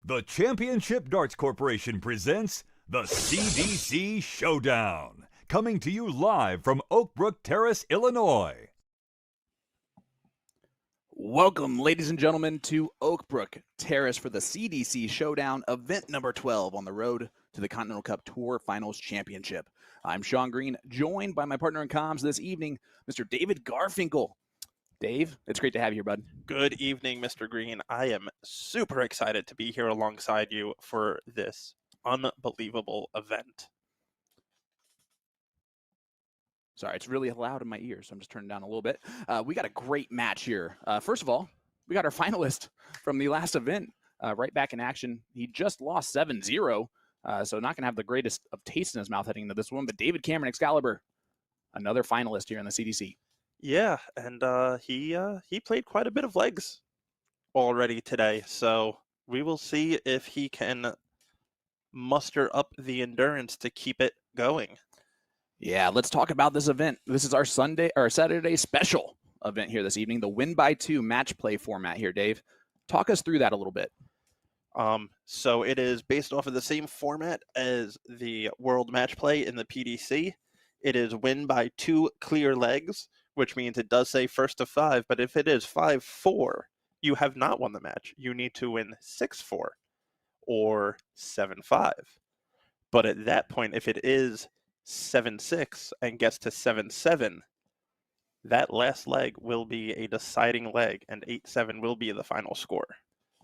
The Championship Darts Corporation presents the CDC Showdown, coming to you live from Oakbrook Terrace, Illinois. Welcome, ladies and gentlemen, to Oakbrook Terrace for the CDC Showdown, event number 12 on the road to the Continental Cup Tour Finals Championship. I'm Sean Green, joined by my partner in comms this evening, Mr. David Garfinkel. Dave, it's great to have you here, bud. Good evening, Mr. Green. I am super excited to be here alongside you for this unbelievable event. Sorry, it's really loud in my ears, so I'm just turning it down a little bit. We got a great match here. First of all, we got our finalist from the last event right back in action. He just lost 7-0, so not going to have the greatest of taste in his mouth heading into this one, but David Cameron Excalibur, another finalist here in the CDC. Yeah, and he played quite a bit of legs already today, so we will see if he can muster up the endurance to keep it going. Yeah, let's talk about this event. This is our Saturday special event here this evening, the win by two match play format here, Dave. Talk us through that a little bit. So it is based off of the same format as the World Match Play in the PDC. It is win by two clear legs, which means it does say first to five, but if it is 5-4, you have not won the match. You need to win 6-4 or 7-5. But at that point, if it is 7-6 and gets to 7-7, that last leg will be a deciding leg, and 8-7 will be the final score.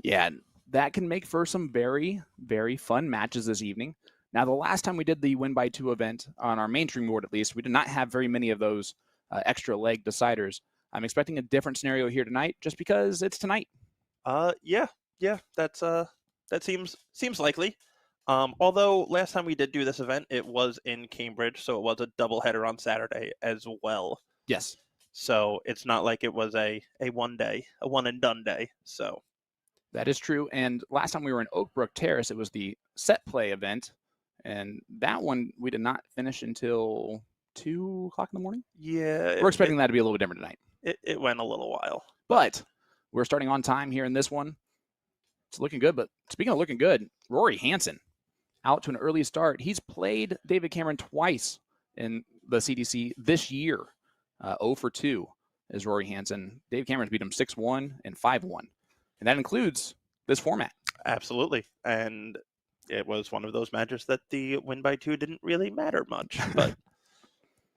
Yeah, that can make for some very, very fun matches this evening. Now, the last time we did the win by two event on our mainstream board, at least, we did not have very many of those extra leg deciders. I'm expecting a different scenario here tonight, just because it's tonight. Yeah, that seems likely. Although last time we did do this event, it was in Cambridge, so it was a doubleheader on Saturday as well. Yes. So it's not like it was a one and done day. So that is true. And last time we were in Oakbrook Terrace, it was the set play event, and that one we did not finish until 2 o'clock in the morning. Yeah, we're expecting that to be a little bit different tonight. It went a little while, but we're starting on time here in this one. It's looking good. But speaking of looking good, Rory Hansen out to an early start. He's played David Cameron twice in the CDC this year. 0-2 is Rory Hansen. Dave Cameron's beat him 6-1 and 5-1. And that includes this format. Absolutely. And it was one of those matches that the win by two didn't really matter much, but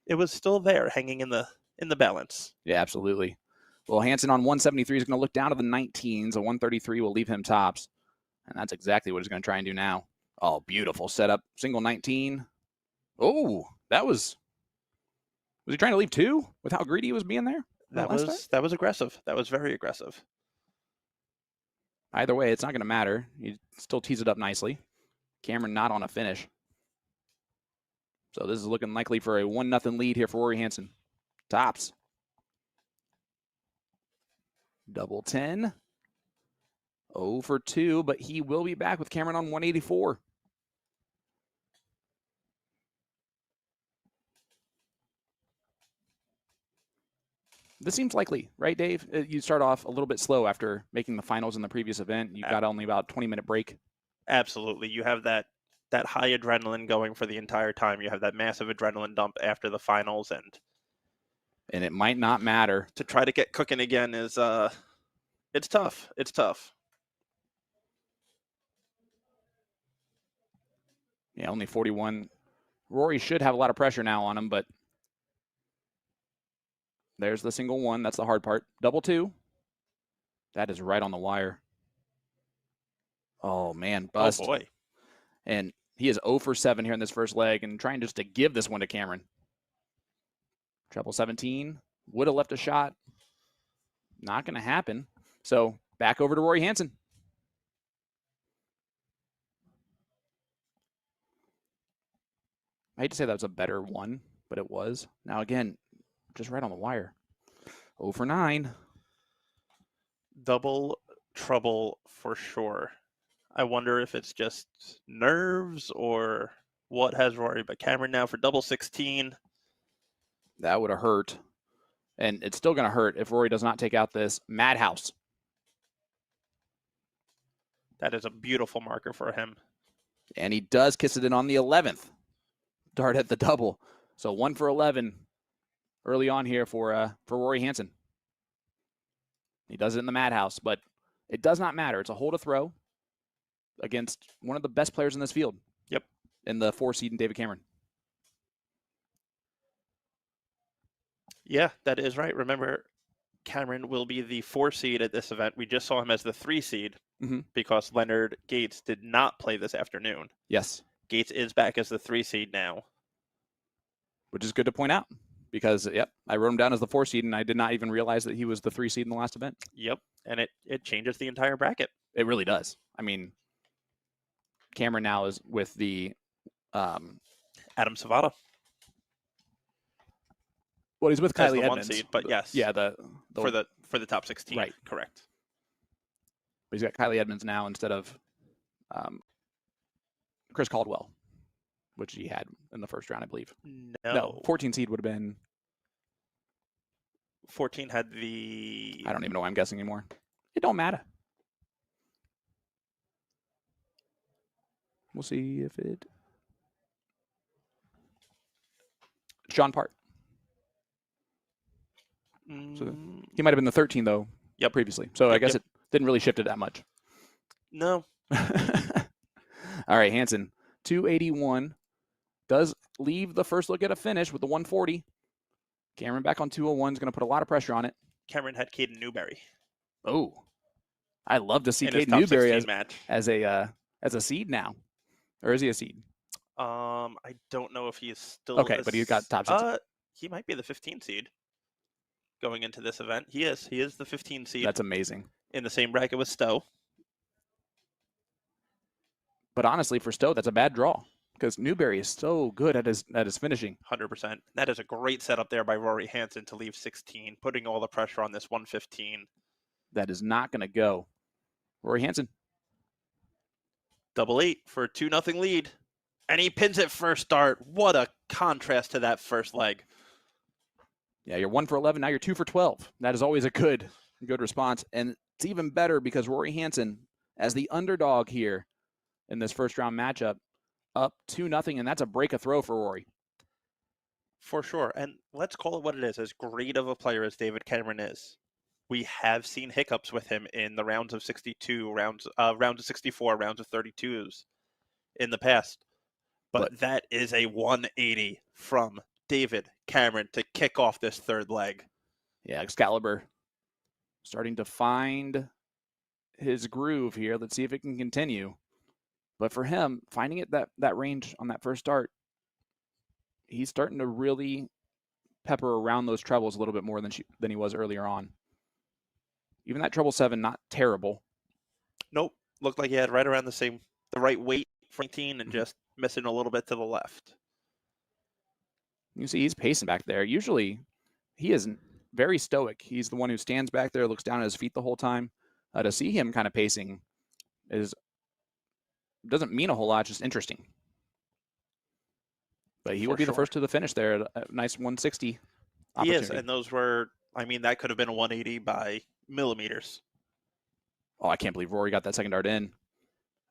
it was still there hanging in the balance. Yeah, absolutely. Well, Hansen on 173 is going to look down to the 19s. A 133 will leave him tops. And that's exactly what he's going to try and do now. Oh, beautiful setup. Single 19. Oh, was he trying to leave two with how greedy he was being there? That was aggressive. That was very aggressive. Either way, it's not going to matter. He still tees it up nicely. Cameron not on a finish. So this is looking likely for a 1-0 lead here for Rory Hansen. Tops. Double 10. 0-2, but he will be back with Cameron on 184. This seems likely, right, Dave? You start off a little bit slow after making the finals in the previous event. You got only about a 20-minute break. Absolutely. You have that high adrenaline going for the entire time. You have that massive adrenaline dump after the finals, and it might not matter. To try to get cooking again is it's tough. It's tough. Yeah, only 41. Rory should have a lot of pressure now on him, but there's the single one. That's the hard part. Double 2. That is right on the wire. Oh, man. Bust. Oh, boy. And he is 0-7 here in this first leg and trying just to give this one to Cameron. Treble 17. Would have left a shot. Not going to happen. So back over to Rory Hansen. I hate to say that was a better one, but it was. Now, again, just right on the wire. 0-9. Double trouble for sure. I wonder if it's just nerves or what has Rory. But Cameron now for double 16. That would have hurt. And it's still going to hurt if Rory does not take out this madhouse. That is a beautiful marker for him. And he does kiss it in on the 11th dart at the double. So 1 for 11 early on here for Rory Hansen. He does it in the madhouse, but it does not matter. It's a hole to throw against one of the best players in this field. Yep. In the 4 seed in David Cameron. Yeah, that is right. Remember, Cameron will be the 4 seed at this event. We just saw him as the 3 seed because Leonard Gates did not play this afternoon. Yes. Gates is back as the 3 seed now. Which is good to point out because, I wrote him down as the 4 seed, and I did not even realize that he was the 3 seed in the last event. Yep, and it changes the entire bracket. It really does. I mean, Cameron now is with the Adam Savvada. Well, he's with As Kylie the Edmonds. 1 seed, but yes. Yeah, for the top 16. Right. Correct. But he's got Kylie Edmonds now instead of Chris Caldwell, which he had in the first round, I believe. No, 14 seed would have been. 14 had the. I don't even know why I'm guessing anymore. It don't matter. We'll see if it. Sean Part. So he might have been the 13 though. Yep. Previously. So I guess it didn't really shift it that much. No. All right, Hansen, 281 does leave the first look at a finish with the 140. Cameron back on 201 is going to put a lot of pressure on it. Cameron had Caden Newberry. Oh, I love to see in Caden his top Newberry 16 match. as a seed now, or is he a seed? I don't know if he is still okay, but he's got top 16. He might be the 15 seed going into this event. He is the 15 seed. That's amazing. In the same bracket with Stowe. But honestly, for Stowe, that's a bad draw because Newberry is so good at his finishing. 100%. That is a great setup there by Rory Hansen to leave 16, putting all the pressure on this 115. That is not going to go. Rory Hansen. 8-8 for a 2-0 lead. And he pins it first start. What a contrast to that first leg. Yeah, you're 1 for 11. Now you're 2 for 12. That is always a good response. And it's even better because Rory Hansen, as the underdog here in this first round matchup, up 2-0, and that's a break of throw for Rory. For sure. And let's call it what it is. As great of a player as David Cameron is, we have seen hiccups with him in the rounds of 62, rounds of 64, rounds of 32s in the past. But that is a 180 from David Cameron to kick off this third leg. Yeah, Excalibur starting to find his groove here. Let's see if it can continue. But for him, finding it that range on that first start, he's starting to really pepper around those trebles a little bit more than he was earlier on. Even that treble 7, not terrible. Nope. Looked like he had right around the right weight for 19 and just missing a little bit to the left. You see he's pacing back there. Usually he is very stoic. He's the one who stands back there, looks down at his feet the whole time. To see him kind of pacing doesn't mean a whole lot, just interesting. But he will be the first to the finish there at a nice 160 opportunity. He is, and those were, that could have been a 180 by millimeters. Oh, I can't believe Rory got that second dart in.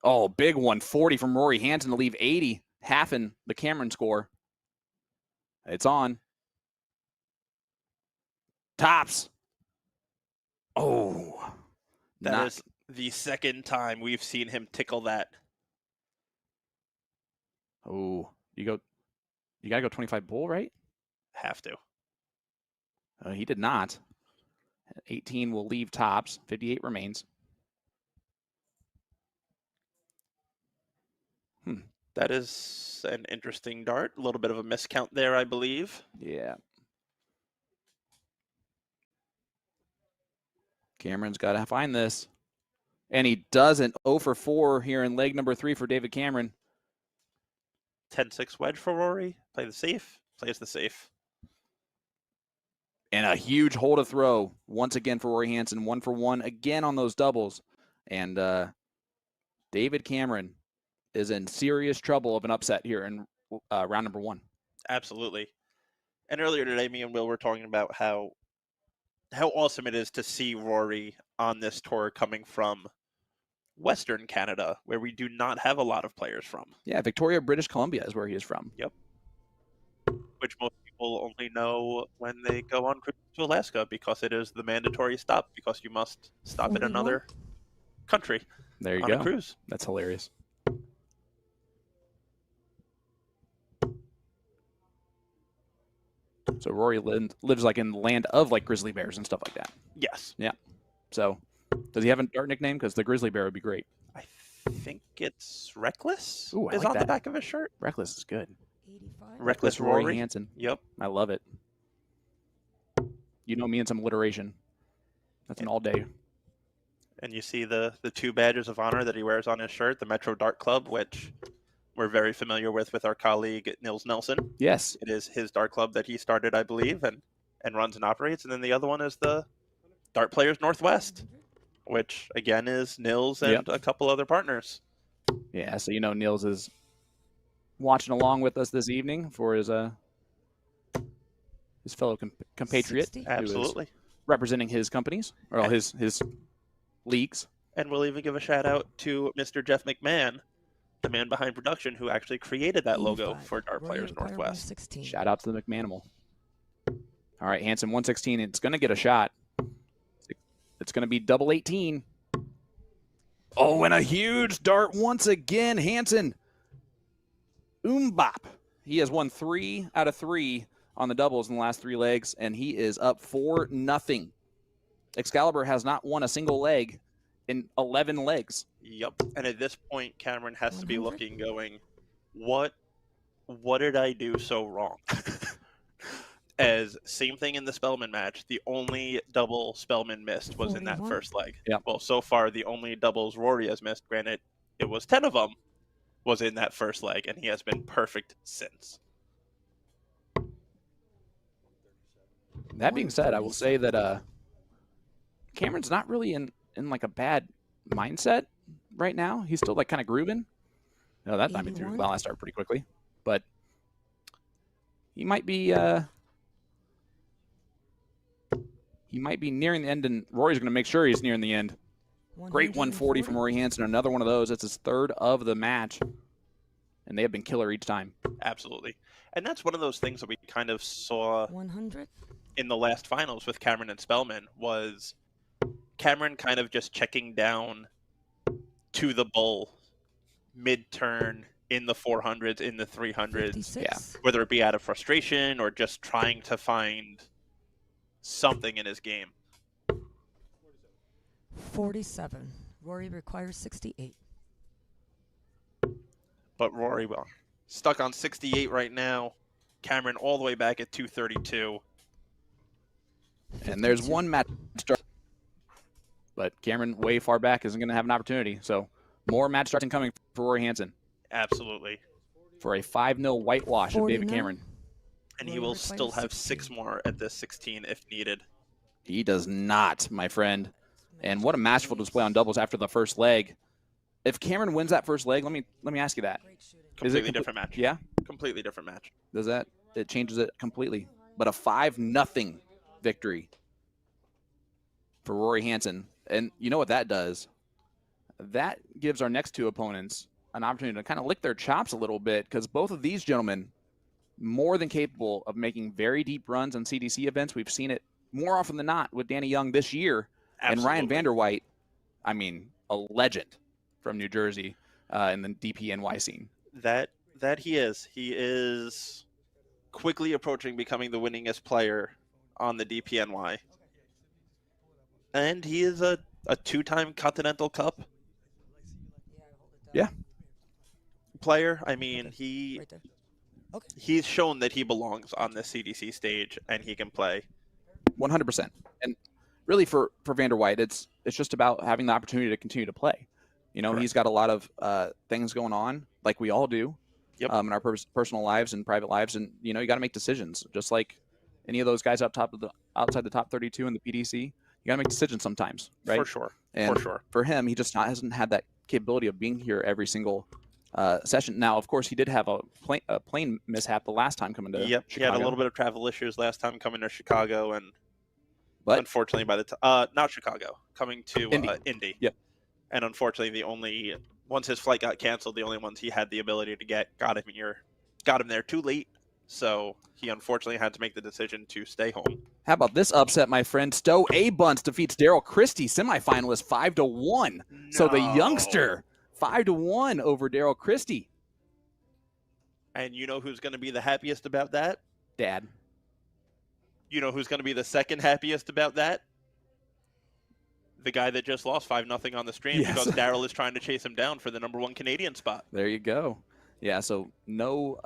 Oh, big 140 from Rory Hansen to leave 80, halving the Cameron score. It's on. Tops. Oh. That is the second time we've seen him tickle that. Oh, you got to go 25 bull, right? Have to. He did not. 18 will leave tops. 58 remains. That is an interesting dart. A little bit of a miscount there, I believe. Yeah. Cameron's got to find this. And he doesn't. 0 for 4 here in leg number 3 for David Cameron. 10-6 wedge for Rory. Play the safe. Plays the safe. And a huge hole to throw once again for Rory Hansen. 1 for 1 again on those doubles. And David Cameron is in serious trouble of an upset here in round number 1. Absolutely. And earlier today, me and Will were talking about how awesome it is to see Rory on this tour coming from Western Canada, where we do not have a lot of players from. Yeah, Victoria, British Columbia is where he is from. Yep. Which most people only know when they go on cruise to Alaska, because it is the mandatory stop, because you must stop in another country There you on go. a cruise. That's hilarious. So Rory lives like in the land of like grizzly bears and stuff like that. Yes. Yeah. So does he have a dart nickname? Because the grizzly bear would be great. I think it's Reckless Ooh, I is like on the that. back of his shirt. Reckless is good. Reckless Rory Rory. Hansen. Yep. I love it. You know me and some alliteration. That's an all day. And you see the two badges of honor that he wears on his shirt, the Metro Dart Club, which we're very familiar with our colleague Nils Nelson. Yes. It is his dart club that he started, I believe, and runs and operates. And then the other one is the Dart Players Northwest, which again is Nils and a couple other partners. Yeah, so you know Nils is watching along with us this evening for his fellow compatriot. 60. Absolutely. Who is representing his companies, or his leagues. And we'll even give a shout out to Mr. Jeff McMahon, the man behind production, who actually created that logo 85. for Dart Players Require Northwest. 116. Shout out to the McManimal. All right, Hansen 116. It's going to get a shot. It's going to be double 18. Oh, and a huge dart once again. Hansen. Bop. He has won 3 out of 3 on the doubles in the last 3 legs, and he is up 4-0. Excalibur has not won a single leg in 11 legs. Yep. And at this point, Cameron has to be 100? looking, going, what did I do so wrong? As same thing in the Spellman match, the only double Spellman missed was in that 41? first leg. Yep. Well, so far, the only doubles Rory has missed, granted, it was 10 of them, was in that first leg, and he has been perfect since. That being said, I will say that Cameron's not really in like a bad mindset right now. He's still like kind of grooving. No, that time he threw 81? the last start pretty quickly, but he might be nearing the end, and Rory's going to make sure he's nearing the end. Great 140 from Rory Hansen. Another one of those. That's his 3rd of the match, and they have been killer each time. Absolutely. And that's one of those things that we kind of saw 100. in the last finals with Cameron and Spellman, was Cameron kind of just checking down to the bull mid-turn in the 400s, in the 300s, 56. whether it be out of frustration or just trying to find something in his game. 47. Rory requires 68. But Rory, well, stuck on 68 right now. Cameron all the way back at 232. And there's 52. one match start, but Cameron way far back isn't going to have an opportunity. So more match starts coming for Rory Hansen Absolutely. for a 5-0 whitewash of David 49. Cameron. And he Rory will requires still have 6 16. more at this 16 if needed. He does not, my friend. And what a masterful display on doubles after the first leg. If Cameron wins that first leg, let me ask you that. Completely different match. Yeah? Completely different match. Does that? It changes it completely. But a 5-0 victory for Rory Hansen. And you know what that does? That gives our next 2 opponents an opportunity to kind of lick their chops a little bit, because both of these gentlemen more than capable of making very deep runs on CDC events. We've seen it more often than not with Danny Young this year. Absolutely. And Ryan Vanderweight, I mean, a legend from New Jersey in the DPNY scene. That he is. He is quickly approaching becoming the winningest player on the DPNY. And he is a 2-time Continental Cup player. I mean, Right there. Okay. he's shown that he belongs on the CDC stage and he can play. 100%. And really for Vanderweight, it's just about having the opportunity to continue to play. You know, Correct. He's got a lot of things going on, like we all do, Yep. in our personal lives and private lives. And, you know, you got to make decisions, just like any of those guys outside the top 32 in the PDC. You got to make decisions sometimes, right? For sure. And For sure. for him, he just hasn't had that capability of being here every single session. Now, of course, he did have a plane mishap the last time coming to Yep. He Chicago. had a little bit of travel issues last time coming to Chicago, and But unfortunately by the not Chicago, coming to Indy. Indy. Yep. And unfortunately, once his flight got canceled, the only ones he had the ability to get got him there too late. So he unfortunately had to make the decision to stay home. How about this upset, my friend? Stowe A. Buntz defeats Daryl Christie, semifinalist, 5-1. So the youngster, 5-1 over Daryl Christie. And you know who's going to be the happiest about that? Dad. You know who's going to be the second happiest about that? The guy that just lost 5-0 on the stream because Daryl is trying to chase him down for the #1 Canadian spot. There you go. Yeah, so no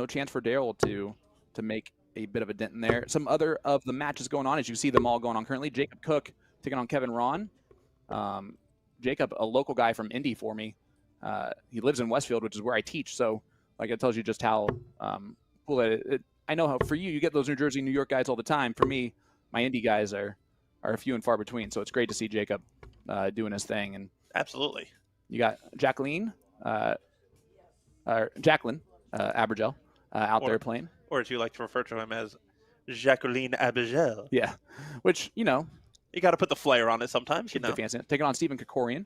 chance for Daryl to make a bit of a dent in there. Some other of the matches going on, as you see them all going on currently. Jacob Cook taking on Kevin Ron. Jacob, a local guy from Indy for me. He lives in Westfield, which is where I teach. So, like, it tells you just how cool that I know how for you get those New Jersey, New York guys all the time. For me, my Indy guys are few and far between. So it's great to see Jacob doing his thing. And absolutely, you got Jacqueline Abergel out there playing. Or as you like to refer to him as Jacqueline Abergel. Yeah, which, you know. You got to put the flair on it sometimes, you know. Taking on Stephen Kokorian.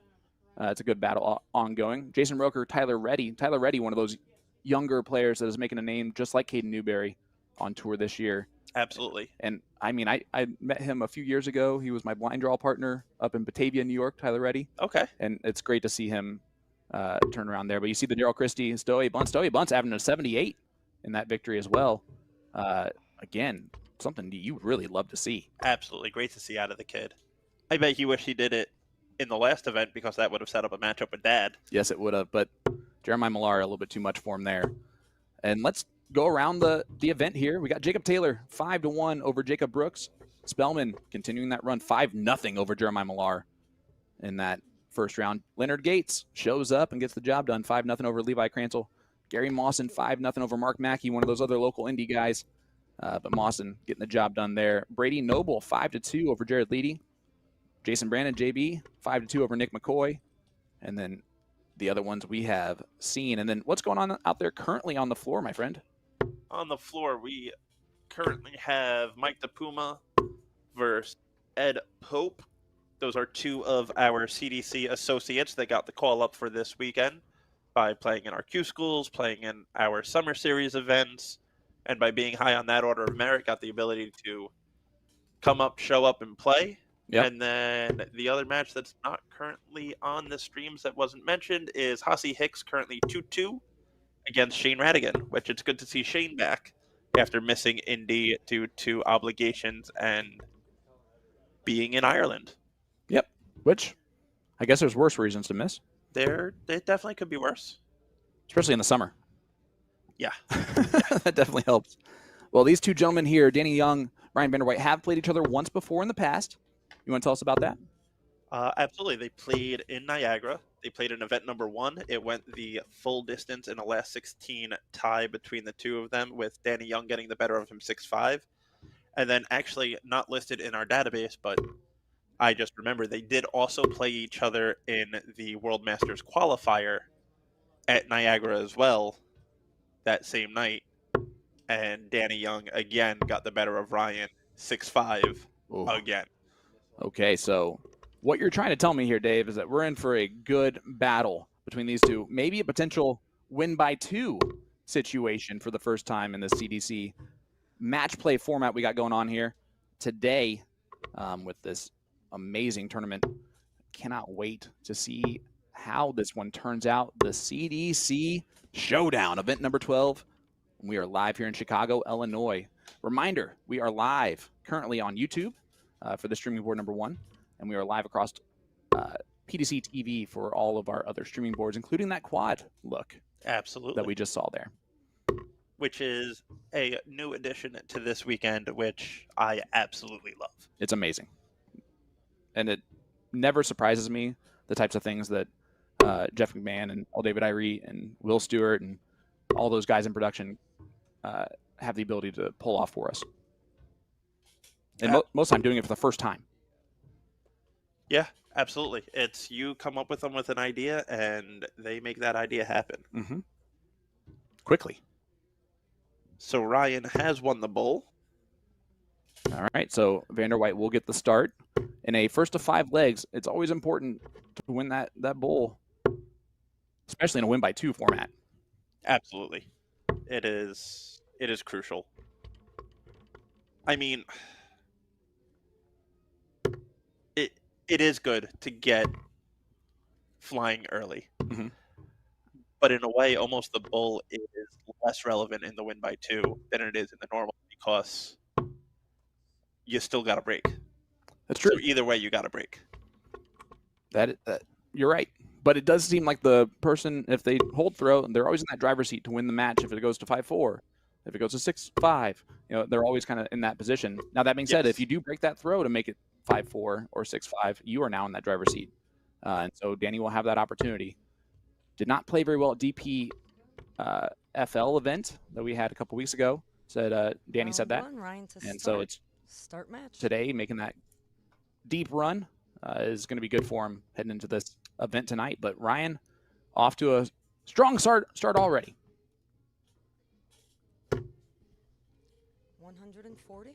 It's a good battle ongoing. Jason Roker, Tyler Reddy. Tyler Reddy, one of those younger players that is making a name just like Caden Newberry on tour this year. Absolutely. And, I mean, I met him a few years ago. He was my blind draw partner up in Batavia, New York, Tyler Reddy. Okay. And it's great to see him turn around there. But you see the Daryl Christie, Stowe Buntz having a 78 in that victory as well. Again, something you really love to see. Absolutely. Great to see out of the kid. I bet he wished he did it in the last event because that would have set up a matchup with Dad. Yes, it would have. But Jeremiah Millar, a little bit too much for him there. And let's go around the event here. We got Jacob Taylor, 5-1 over Jacob Brooks. Spellman continuing that run, 5-0 over Jeremiah Millar in that first round. Leonard Gates shows up and gets the job done, 5-0 over Levi Cransel. Gary Mawson, 5-0 over Mark Mackey, one of those other local indie guys. But Mawson getting the job done there. Brady Noble, 5-2 over Jared Leedy. Jason Brandon, JB, 5-2 over Nick McCoy. And then the other ones we have seen. And then what's going on out there currently on the floor, my friend? On the floor, we currently have Mike the Puma versus Ed Pope. Those are two of our CDC associates that got the call up for this weekend by playing in our Q schools, playing in our summer series events, and by being high on that order of merit, got the ability to come up, show up, and play. Yep. And then the other match that's not currently on the streams that wasn't mentioned is Hossie Hicks, currently 2-2 against Shane Radigan, which it's good to see Shane back after missing Indy due to obligations and being in Ireland. Yep. Which I guess there's worse reasons to miss. There definitely could be worse. Especially in the summer. Yeah. That definitely helps. Well, these two gentlemen here, Danny Young, Ryan Vanderweight, have played each other once before in the past. You want to tell us about that? Absolutely. They played in Niagara. They played in event #1. It went the full distance in a last 16 tie between the two of them, with Danny Young getting the better of him 6-5. And then actually not listed in our database, but I just remember they did also play each other in the World Masters qualifier at Niagara as well that same night. And Danny Young again got the better of Ryan 6-5 again. Okay, so what you're trying to tell me here, Dave, is that we're in for a good battle between these two. Maybe a potential win by 2 situation for the first time in the CDC match play format we got going on here today with this amazing tournament. Cannot wait to see how this one turns out. The CDC Showdown, event number 12. We are live here in Chicago, Illinois. Reminder, we are live currently on YouTube for the streaming board #1, and we are live across PDC TV for all of our other streaming boards, including that quad look. Absolutely. That we just saw there. Which is a new addition to this weekend, which I absolutely love. It's amazing. And it never surprises me, the types of things that Jeff McMahon and all David Irie and Will Stewart and all those guys in production have the ability to pull off for us. And most time doing it for the first time. Yeah, absolutely. It's you come up with them with an idea, and they make that idea happen. Mm-hmm. Quickly. So Ryan has won the bowl. All right, so Vanderweight will get the start. In a first to 5 legs, it's always important to win that bowl, especially in a win by 2 format. Absolutely. It is crucial. I mean, it is good to get flying early. Mhm. But in a way, almost the bull is less relevant in the win by 2 than it is in the normal because you still got to break. That's true. So either way, you got to break. That you're right. But it does seem like the person, if they hold throw, they're always in that driver's seat to win the match if it goes to 5-4. If it goes to 6-5, they're always kind of in that position. Now, that being said, if you do break that throw to make it 5-4 or 6-5, you are now in that driver's seat. And so Danny will have that opportunity. Did not play very well at DP FL event that we had a couple weeks ago. Danny said that. And so it's start match today, making that deep run is going to be good for him heading into this event tonight. But Ryan off to a strong start already. 140.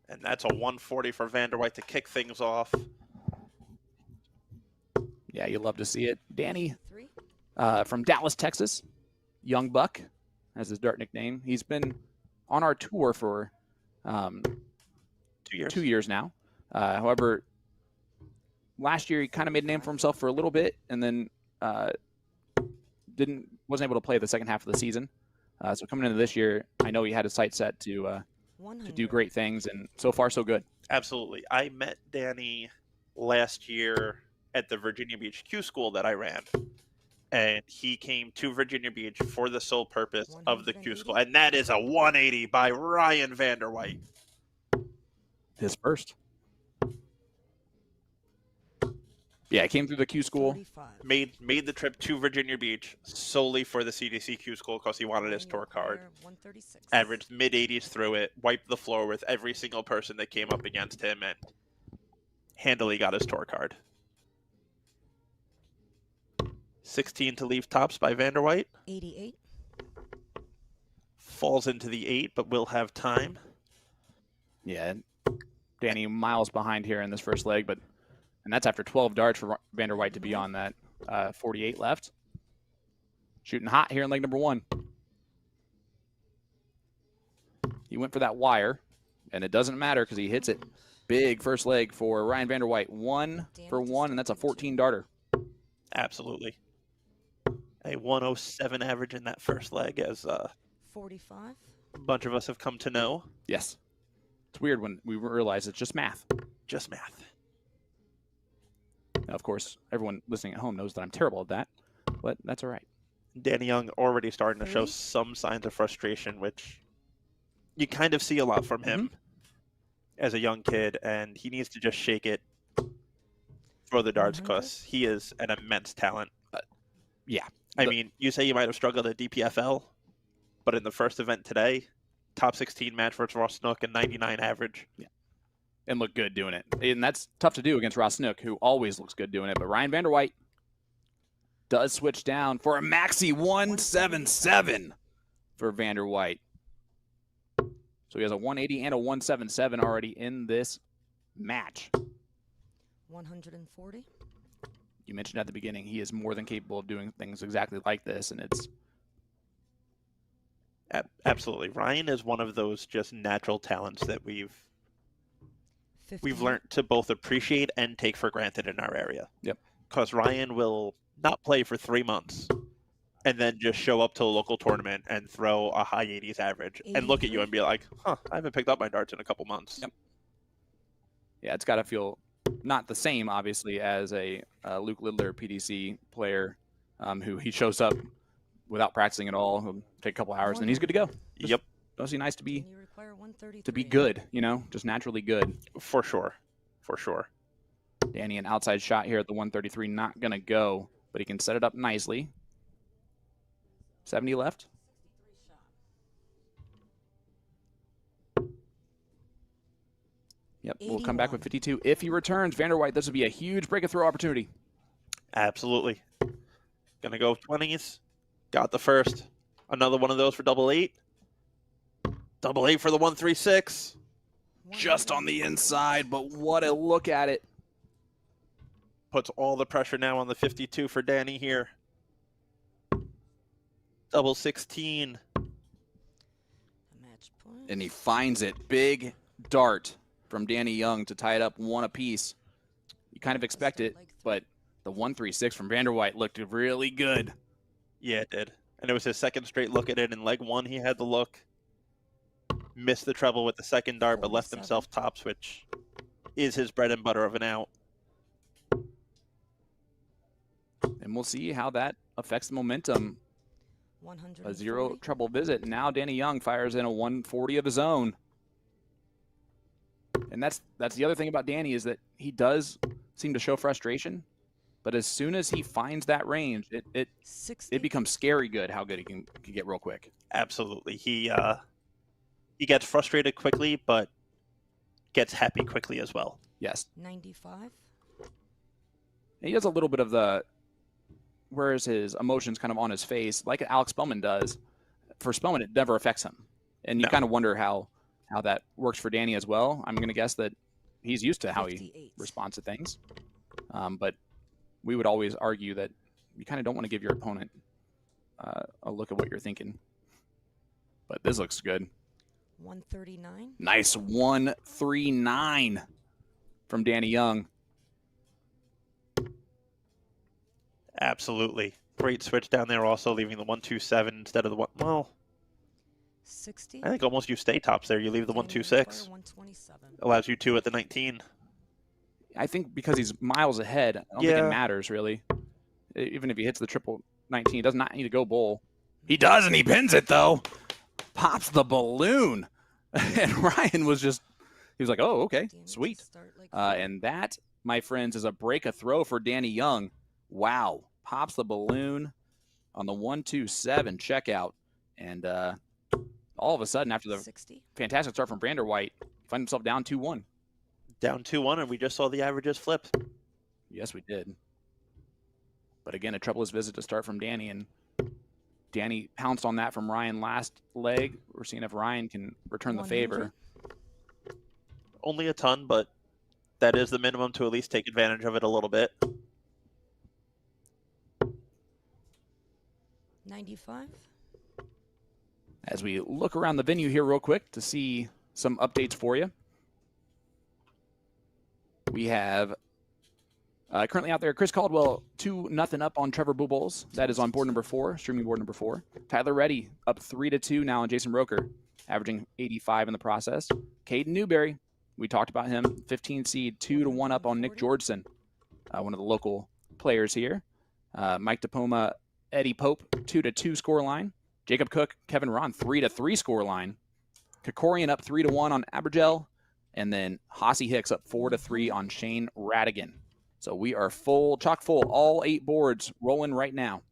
And that's a 140 for Vanderweight to kick things off. Yeah, you love to see it. Danny 3. from Dallas, Texas, Young Buck, as his dart nickname. He's been on our tour for 2 years now. However, last year he kind of made a name for himself for a little bit, and then wasn't able to play the second half of the season. So coming into this year, I know he had his sights set to do great things, and so far so good. Absolutely. I met Danny last year at the Virginia Beach Q school that I ran. And he came to Virginia Beach for the sole purpose of the Q school. And that is a 180 by Ryan Vanderweight. His first. Yeah, he came through the Q school. 45. Made the trip to Virginia Beach solely for the CDC Q school because he wanted his tour card. 136. Averaged mid-80s through it, wiped the floor with every single person that came up against him, and handily got his tour card. 16 to leave tops by Vanderweight. 88. Falls into the 8, but will have time. Yeah, Danny miles behind here in this first leg, and that's after 12 darts for Vanderweight to be on that 48 left. Shooting hot here in leg number 1. He went for that wire, and it doesn't matter because he hits it. Big first leg for Ryan Vanderweight. 1 for 1, and that's a 14 darter. Absolutely. A 107 average in that first leg, as 45. a bunch of us have come to know. Yes. It's weird when we realize it's just math. Just math. Now, of course, everyone listening at home knows that I'm terrible at that, but that's all right. Danny Young already starting to show some signs of frustration, which you kind of see a lot from him as a young kid, and he needs to just shake it, throw the darts, because he is an immense talent. Yeah. I mean, you say you might have struggled at DPFL, but in the first event today, top 16 match versus Ross Snook and 99 average. Yeah. And look good doing it. And that's tough to do against Ross Snook, who always looks good doing it. But Ryan Vanderweight does switch down for a maxi 177 for Vanderweight. So he has a 180 and a 177 already in this match. 140. You mentioned at the beginning, he is more than capable of doing things exactly like this, and it's... Absolutely. Ryan is one of those just natural talents that we've learned to both appreciate and take for granted in our area. Yep. Because Ryan will not play for 3 months and then just show up to a local tournament and throw a high 80s average and look at you and be like, I haven't picked up my darts in a couple months. Yep. Yeah, it's got to feel not the same, obviously, as a Luke Lidler PDC player who he shows up without practicing at all. He'll take a couple hours, and then he's good to go. Yep. Does he nice to be to good, just naturally good. For sure. For sure. Danny, an outside shot here at the 133, not going to go, but he can set it up nicely. 70 left. Yep, we'll come back with 52. If he returns, Vanderweight, this would be a huge break of throw opportunity. Absolutely. Gonna go 20s. Got the first. Another one of those for double 8. Double eight for the 136. Just on the inside, but what a look at it. Puts all the pressure now on the 52 for Danny here. Double 16. Match point. And he finds it. Big dart from Danny Young to tie it up one apiece. You kind of expect it, but the 136 from Vanderweight looked really good. Yeah, it did. And it was his second straight look at it. In leg one, he had the look. Missed the treble with the second dart, but left himself tops, which is his bread and butter of an out. And we'll see how that affects the momentum. A 0 treble visit. Now Danny Young fires in a 140 of his own. And that's the other thing about Danny is that he does seem to show frustration, but as soon as he finds that range, it becomes scary good how good he can get real quick. Absolutely. He gets frustrated quickly, but gets happy quickly as well. Yes. 95. And he does a little bit of the, whereas his emotions kind of on his face, like Alex Spellman does. For Spellman, it never affects him. And you kind of wonder how that works for Danny as well. I'm going to guess that he's used to how he responds to things. But we would always argue that you kind of don't want to give your opponent a look at what you're thinking. But this looks good. 139. Nice 139 from Danny Young. Absolutely. Great switch down there, also leaving the 127 instead of the one. Well, 60. I think almost you stay tops there. You leave the 126. 127. Allows you two at the 19. I think because he's miles ahead, I don't think it matters, really. Even if he hits the triple 19, he does not need to go bull. He does, and he pins it, though. Pops the balloon. And Ryan was just, he was like, oh, okay, sweet. And that, my friends, is a break a throw for Danny Young. Wow. Pops the balloon on the 127 checkout. And all of a sudden, after the 60. fantastic start from Vanderweight, he finds himself down 2-1. Down 2-1, and we just saw the averages flip. Yes, we did. But again, a troublous visit to start from Danny, and Danny pounced on that from Ryan last leg. We're seeing if Ryan can return the favor. Only a ton, but that is the minimum to at least take advantage of it a little bit. 95. As we look around the venue here real quick to see some updates for you. We have currently out there Chris Caldwell 2-0 up on Trevor Bubbles. That is on board number 4, streaming board number 4. Tyler Reddy up 3-2 now on Jason Roker, averaging 85 in the process. Caden Newberry, we talked about him, 15 seed, 2-1 up on Nick Georgeson, one of the local players here. Mike DePoma, Eddie Pope, 2-2 score line. Jacob Cook, Kevin Ron, 3-3 score line. Kokorian up 3-1 on Abergel. And then Hossie Hicks up 4-3 on Shane Radigan. So we are full, chock full, all 8 boards rolling right now.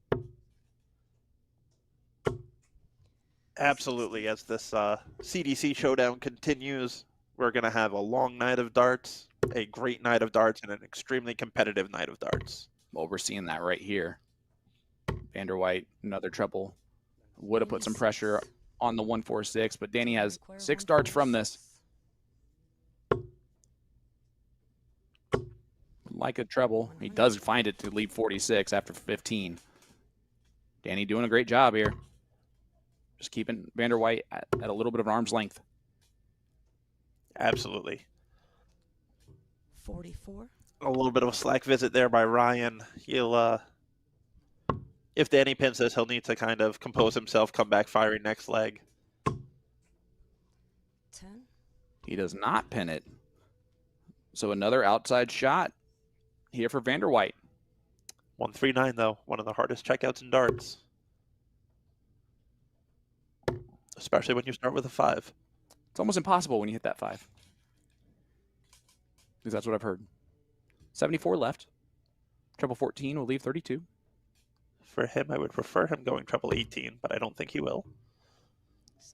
Absolutely. As this CDC Showdown continues, we're going to have a long night of darts, a great night of darts, and an extremely competitive night of darts. Well, we're seeing that right here. Vanderweight, another treble. Would have put some pressure on the 146, but Danny has 6 darts from this. Like a treble, he does find it to leave 46 after 15. Danny doing a great job here. Just keeping Vanderweight at a little bit of an arm's length. Absolutely. 44. A little bit of a slack visit there by Ryan. He'll, if Danny pins this, he'll need to kind of compose himself, come back firing next leg. 10. He does not pin it. So another outside shot here for Vanderweight. 139, though, one of the hardest checkouts in darts. Especially when you start with a 5. It's almost impossible when you hit that 5. Because that's what I've heard. 74 left. Treble 14 will leave 32. For him, I would prefer him going treble 18, but I don't think he will.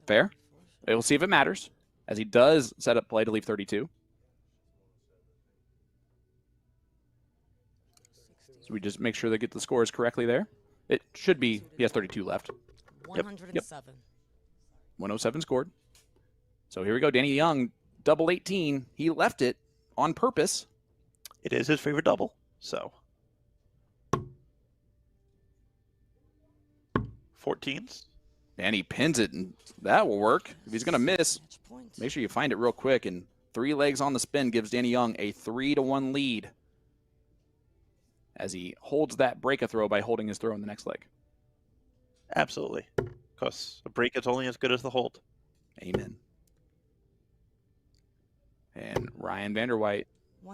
Fair. We'll see if it matters, as he does set up play to leave 32. So we just make sure they get the scores correctly there. It should be, he has 32 left. 107. 107 scored. So here we go. Danny Young, double 18. He left it on purpose. It is his favorite double. So 14s. And he pins it, and that will work. If he's going to miss, Match point. make sure you find it real quick. And 3 legs on the spin gives Danny Young a 3-1 lead as he holds that break a throw by holding his throw in the next leg. Absolutely. Because a break is only as good as the hold. Amen. And Ryan Vanderweight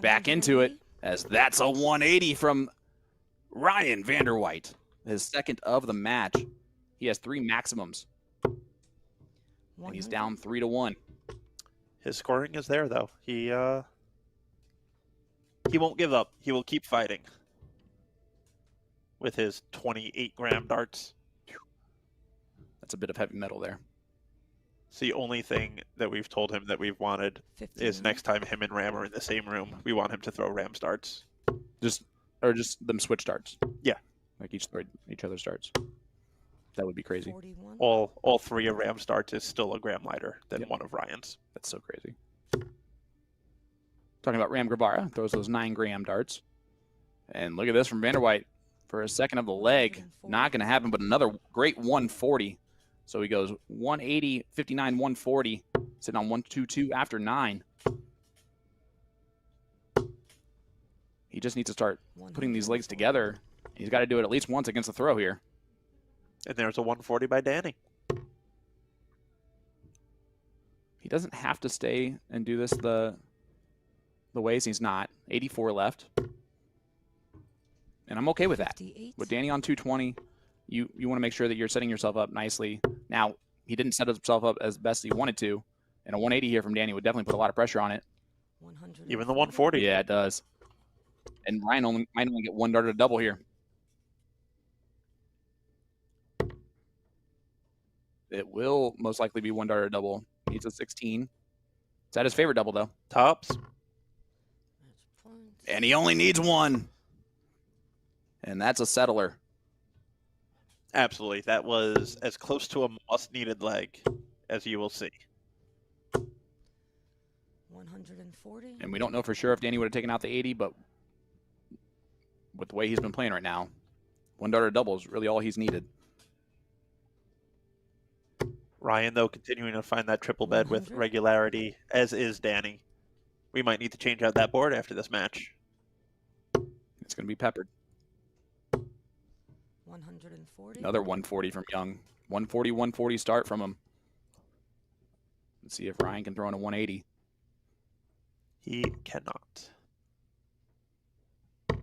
back into it, as that's a 180 from Ryan Vanderweight, his second of the match. He has 3 maximums, and he's down 3-1. His scoring is there, though. He won't give up. He will keep fighting with his 28-gram darts. That's a bit of heavy metal there. It's the only thing that we've told him that we've wanted 15. is next time him and Ram are in the same room, we want him to throw Ram darts. Just them switch darts. Yeah. Like each other's darts. That would be crazy. 41. All 3 of Ram's darts is still a gram lighter than Yep. one of Ryan's. That's so crazy. Talking about Ram Guevara, throws those 9-gram darts. And look at this from Vanderweight for a second of the leg. Not going to happen, but another great 140. So he goes 180, 59, 140, sitting on 122 after 9. He just needs to start putting these legs together. He's got to do it at least once against the throw here. And there's a 140 by Danny. He doesn't have to stay and do this the ways he's not. 84 left. And I'm okay with that. 58. With Danny on 220, you want to make sure that you're setting yourself up nicely. Now, he didn't set himself up as best he wanted to. And a 180 here from Danny would definitely put a lot of pressure on it. 100. Even the 140. Yeah, it does. And Ryan might only get 1 dart at a double here. It will most likely be 1 dart at a double. He's a 16. It's at his favorite double, though. Tops. Match point. And he only needs 1. And that's a settler. Absolutely. That was as close to a must-needed leg as you will see. 140. And we don't know for sure if Danny would have taken out the 80, but with the way he's been playing right now, 1 dart at a double is really all he's needed. Ryan, though, continuing to find that triple bed with 100. regularity, as is Danny. We might need to change out that board after this match. It's going to be peppered. 140. Another 140 from Young. 140, 140 start from him. Let's see if Ryan can throw in a 180. He cannot. But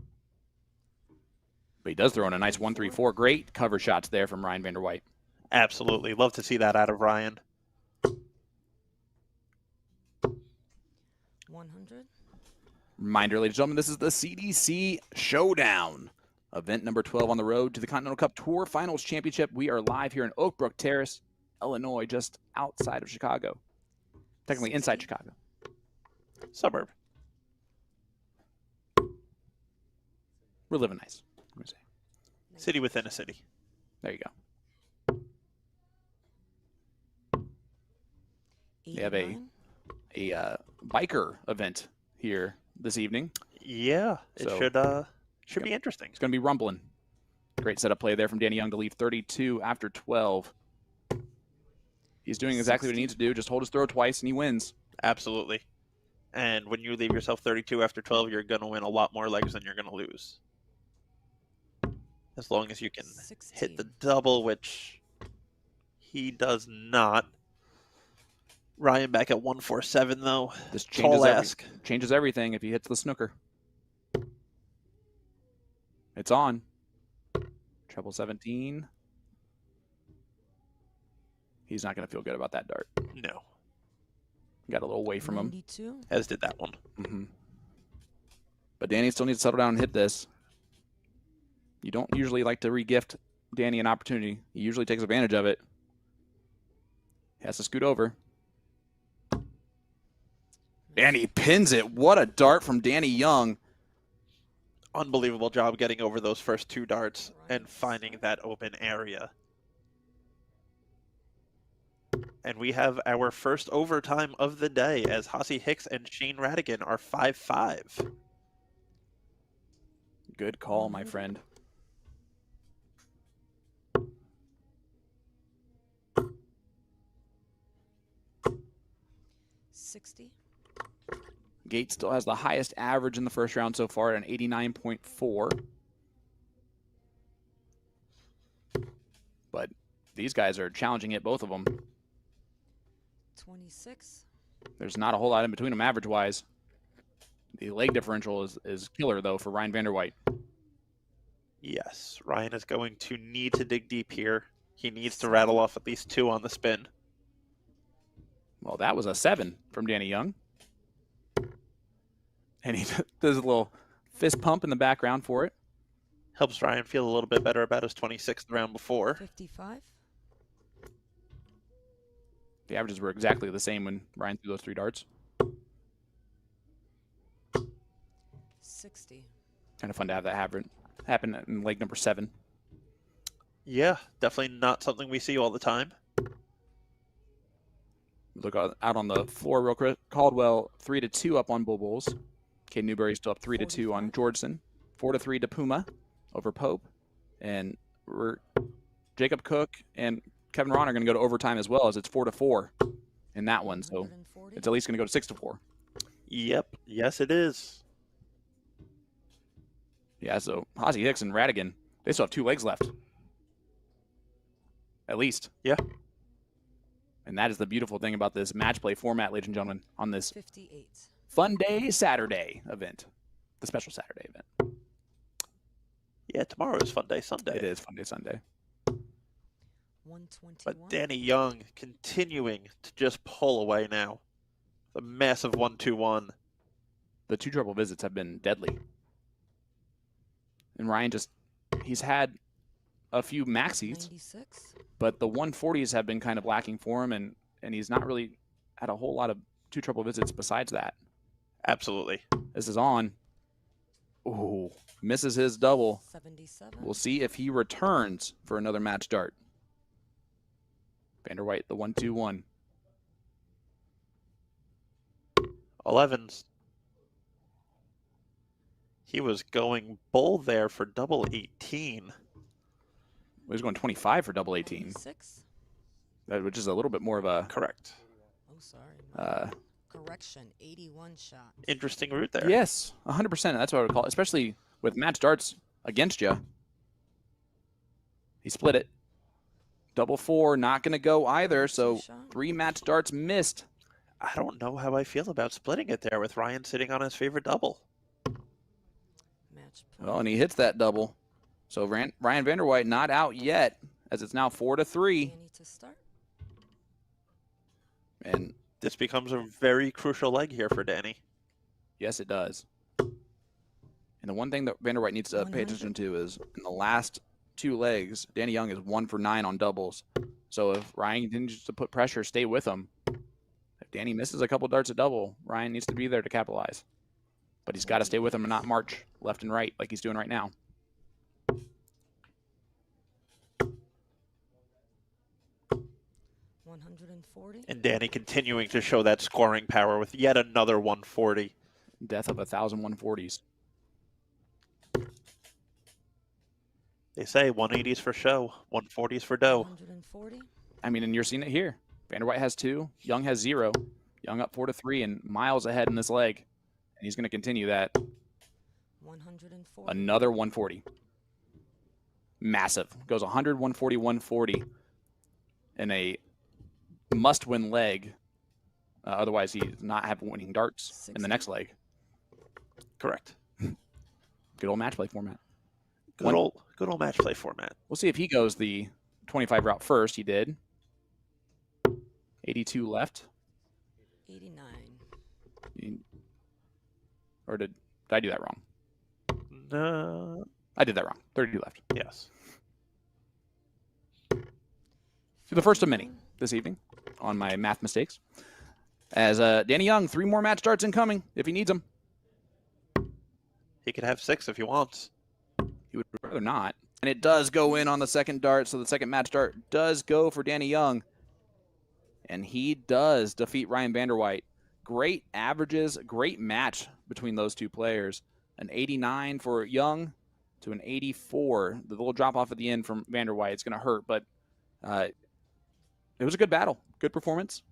he does throw in a nice 134. Great cover shots there from Ryan Vanderweight. Absolutely. Love to see that out of Ryan. 100. Reminder, ladies and gentlemen, this is the CDC Showdown. Event number 12 on the road to the Continental Cup Tour Finals Championship. We are live here in Oakbrook Terrace, Illinois, just outside of Chicago. Technically inside Chicago. Suburb. We're living nice. Let me say. City within a city. There you go. They have a 89. biker event here this evening. Yeah, it So- should be interesting. It's going to be rumbling. Great setup play there from Danny Young to leave 32 after 12. He's doing exactly what he needs to do. Just hold his throw twice and he wins. Absolutely. And when you leave yourself 32 after 12, you're going to win a lot more legs than you're going to lose. As long as you can hit the 16. double, which he does not. Ryan back at 147, though. This Tall ask. changes everything if he hits the snooker. It's on. Treble 17. He's not going to feel good about that dart. No, Got a little away from him. 92. as did that one. But Danny still needs to settle down and hit this. You don't usually like to re-gift Danny an opportunity. He usually takes advantage of it. He has to scoot over. And he pins it. What a dart from Danny Young. Unbelievable job getting over those first 2 darts and finding that open area. And we have our first overtime of the day as Hossie Hicks and Shane Radigan are 5-5. Good call, my friend. $60. Gates still has the highest average in the first round so far at an 89.4. But these guys are challenging it, both of them. 26. There's not a whole lot in between them average-wise. The leg differential is killer, though, for Ryan Vanderweight. Yes, Ryan is going to need to dig deep here. He needs to rattle off at least 2 on the spin. Well, that was a 7 from Danny Young. And he does a little fist pump in the background for it. Helps Ryan feel a little bit better about his 26th round before. 55. The averages were exactly the same when Ryan threw those 3 darts. 60. Kind of fun to have that happen in leg number 7. Yeah, definitely not something we see all the time. Look out on the floor real quick. Caldwell 3-2 up on Bulls. Cade Newberry still up 3-2 on Georgeson. 4-3 to Puma over Pope. And Jacob Cook and Kevin Ron are going to go to overtime as well, as it's 4-4 in that one. So 140. it's at least going to go to 6-4. Yep, yes it is. Yeah, so Hossie Hicks and Radigan, they still have 2 legs left. At least. Yeah. And that is the beautiful thing about this match play format, ladies and gentlemen, on this 58. Fun Day Saturday event. The special Saturday event. Yeah, tomorrow is Fun Day Sunday. It is Fun Day Sunday. 121. But Danny Young continuing to just pull away now. The massive 1-2-1. The 2 triple visits have been deadly. And Ryan he's had a few maxis, 96. but the 140s have been kind of lacking for him, and he's not really had a whole lot of 2 triple visits besides that. Absolutely. This is on. Ooh, misses his double. 77. We'll see if he returns for another match dart. Vanderweight, the 1-2-1. 11s. He was going bull there for double 18. He's going 25 for double 18, 96. which is a little bit more of a Correct. Oh, sorry. Correction. 81 shot. Interesting route there. yes, 100%. That's what I would call it, especially with match darts against you. He split it. Double 4, not going to go either. So 3 match darts missed. I don't know how I feel about splitting it there with Ryan sitting on his favorite double. Match Well, and he hits that double. So Ryan Vanderweight not out yet, as it's now 4-3. Danny to start. And This becomes a very crucial leg here for Danny. yes, it does. And the one thing that Vanderweight needs to pay 100. attention to is in the last 2 legs, Danny Young is 1 for 9 on doubles. So if Ryan continues to put pressure, stay with him. If Danny misses a couple darts at double, Ryan needs to be there to capitalize. But he's got to stay with him and not march left and right like he's doing right now. And Danny continuing to show that scoring power with yet another 140. Death of 1,000 140s. They say 180s for show, 140s for dough. 140. I mean, and you're seeing it here. Vanderweight has 2. Young has 0. Young up 4-3 and miles ahead in this leg. And he's going to continue that. 140. Another 140. Massive. Goes 100, 140, 140 in a must-win leg. Otherwise, he does not have winning darts in the next leg. Correct. Good old match play format. Good old match play format. We'll see if he goes the 25 route first. He did. 82 left. 89. Or did I do that wrong? No. I did that wrong. 32 left. Yes. So the first of many this evening on my math mistakes. As Danny Young, 3 more match darts incoming if he needs them. He could have 6 if he wants. He would rather not. And it does go in on the second dart, so the second match dart does go for Danny Young. and he does defeat Ryan Vanderweight. Great averages, great match between those two players. An 89 for Young to an 84. The little drop off at the end from Vanderweight, it's going to hurt, but it was a good battle, good performance.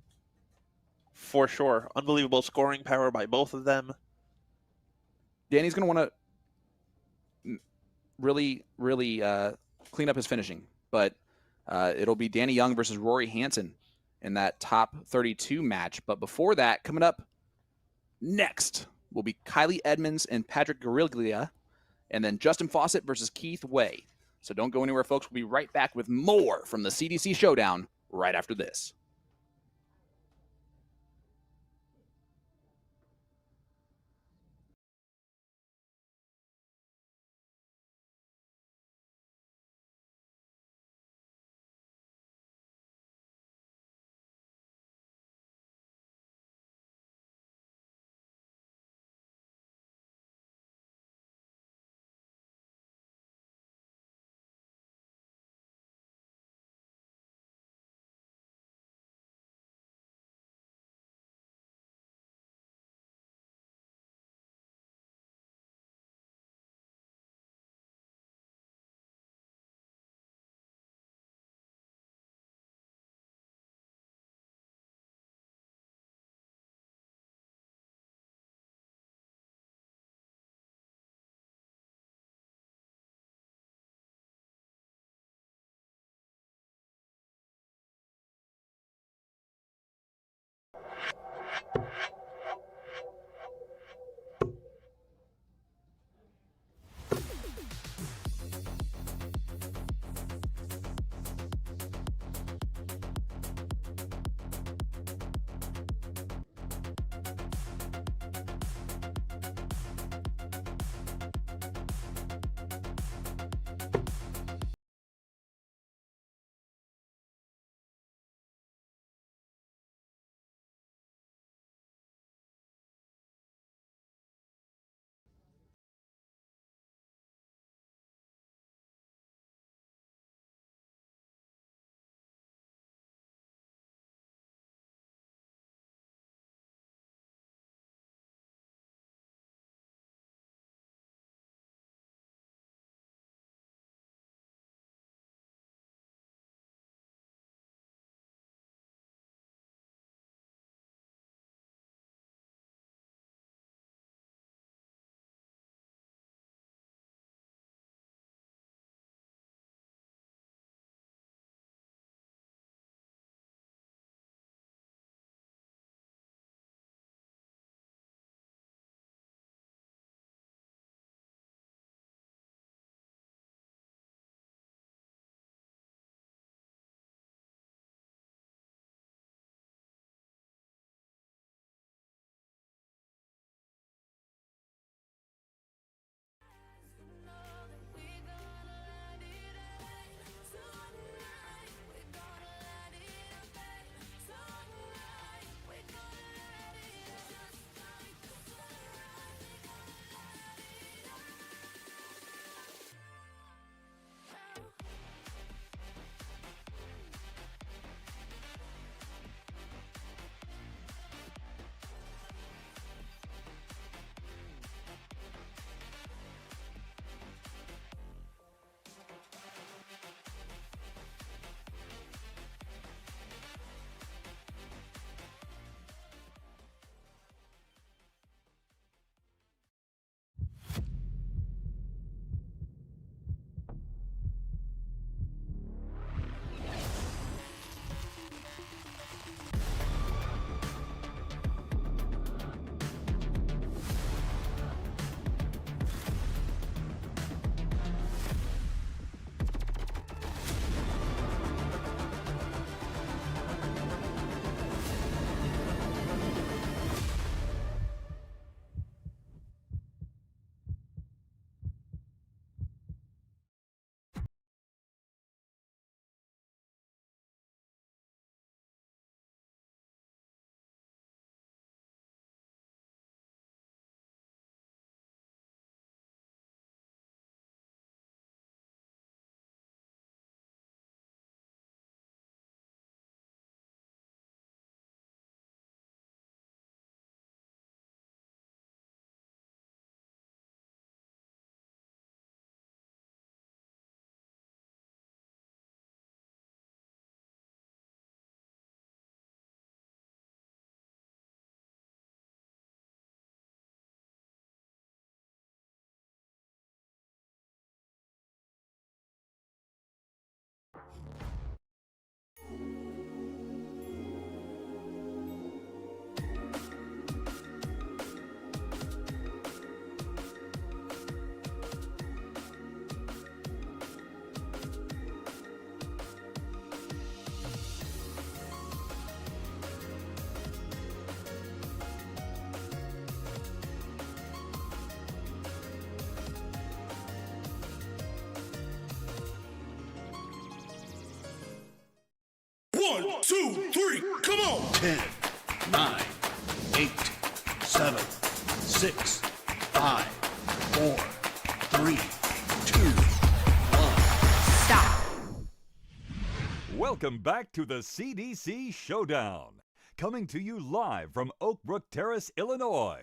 For sure. Unbelievable scoring power by both of them. Danny's going to want to really clean up his finishing, but it'll be Danny Young versus Rory Hansen in that top 32 match. But before that, coming up next will be Kylie Edmonds and Patrick Gerlia, and then Justin Faucet versus Keith Weey. So don't go anywhere, folks. We'll be right back with more from the CDC Showdown right after this. 10, 9, 8, 7, 6, 5, 4, 3, 2, 1. Stop. Welcome back to the CDC Showdown, coming to you live from Oakbrook Terrace, Illinois.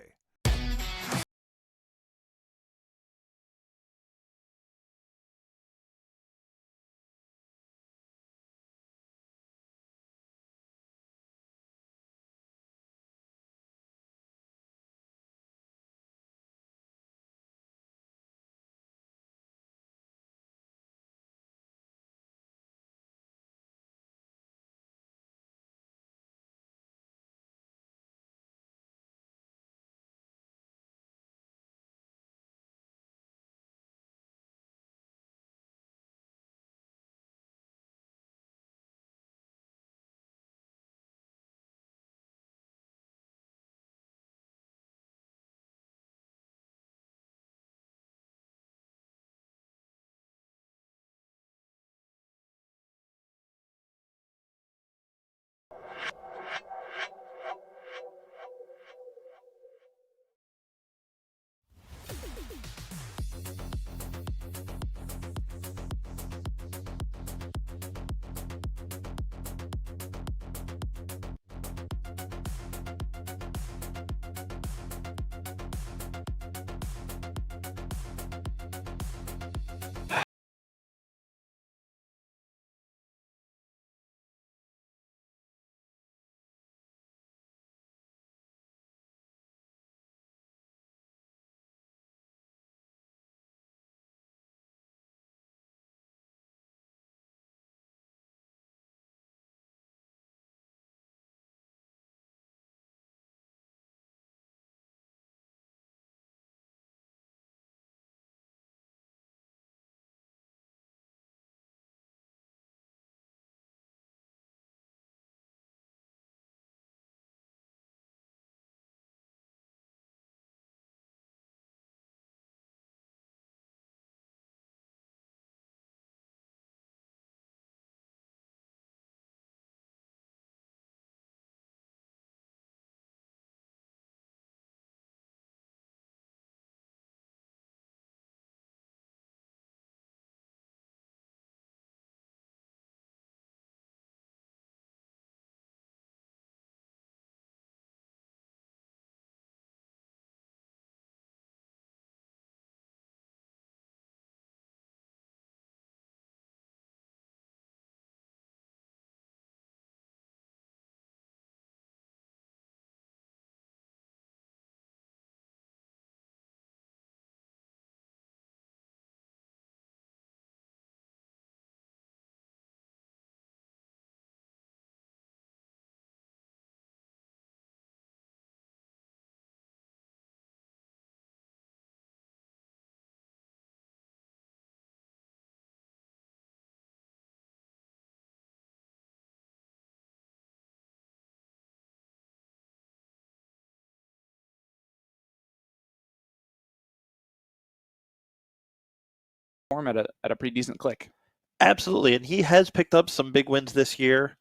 Form at a pretty decent click. Absolutely, and he has picked up some big wins this year,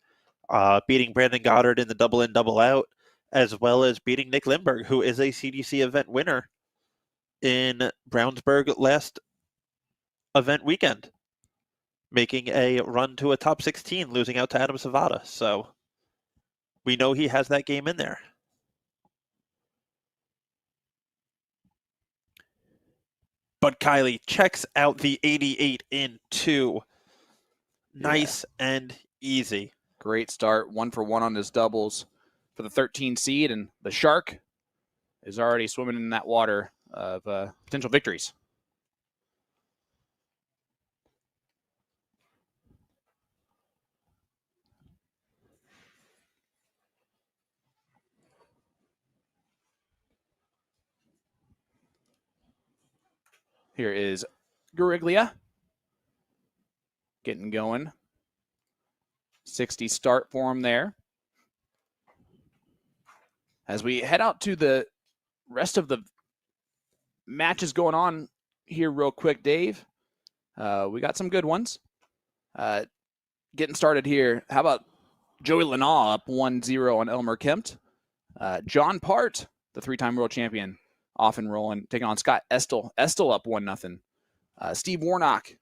beating Brandon Goddard in the double in, double out, as well as beating Nick Lindberg, who is a CDC event winner in Brownsburg last event weekend, making a run to a top 16, losing out to Adam Savvada. So we know he has that game in there. But Kylie checks out the 88 in 2. Nice and easy. Great start, 1 for 1 on his doubles for the 13 seed, and the Shark is already swimming in that water of potential victories. Here is Gerlia getting going. 60 start for him there. As we head out to the rest of the matches going on here real quick, Dave. We got some good ones. Getting started here. How about Joey Lanaw up 1-0 on Elmer Kempt. John Part, the 3-time world champion, off and rolling, taking on Scott Estel. Estel up 1-0. Steve Warnock,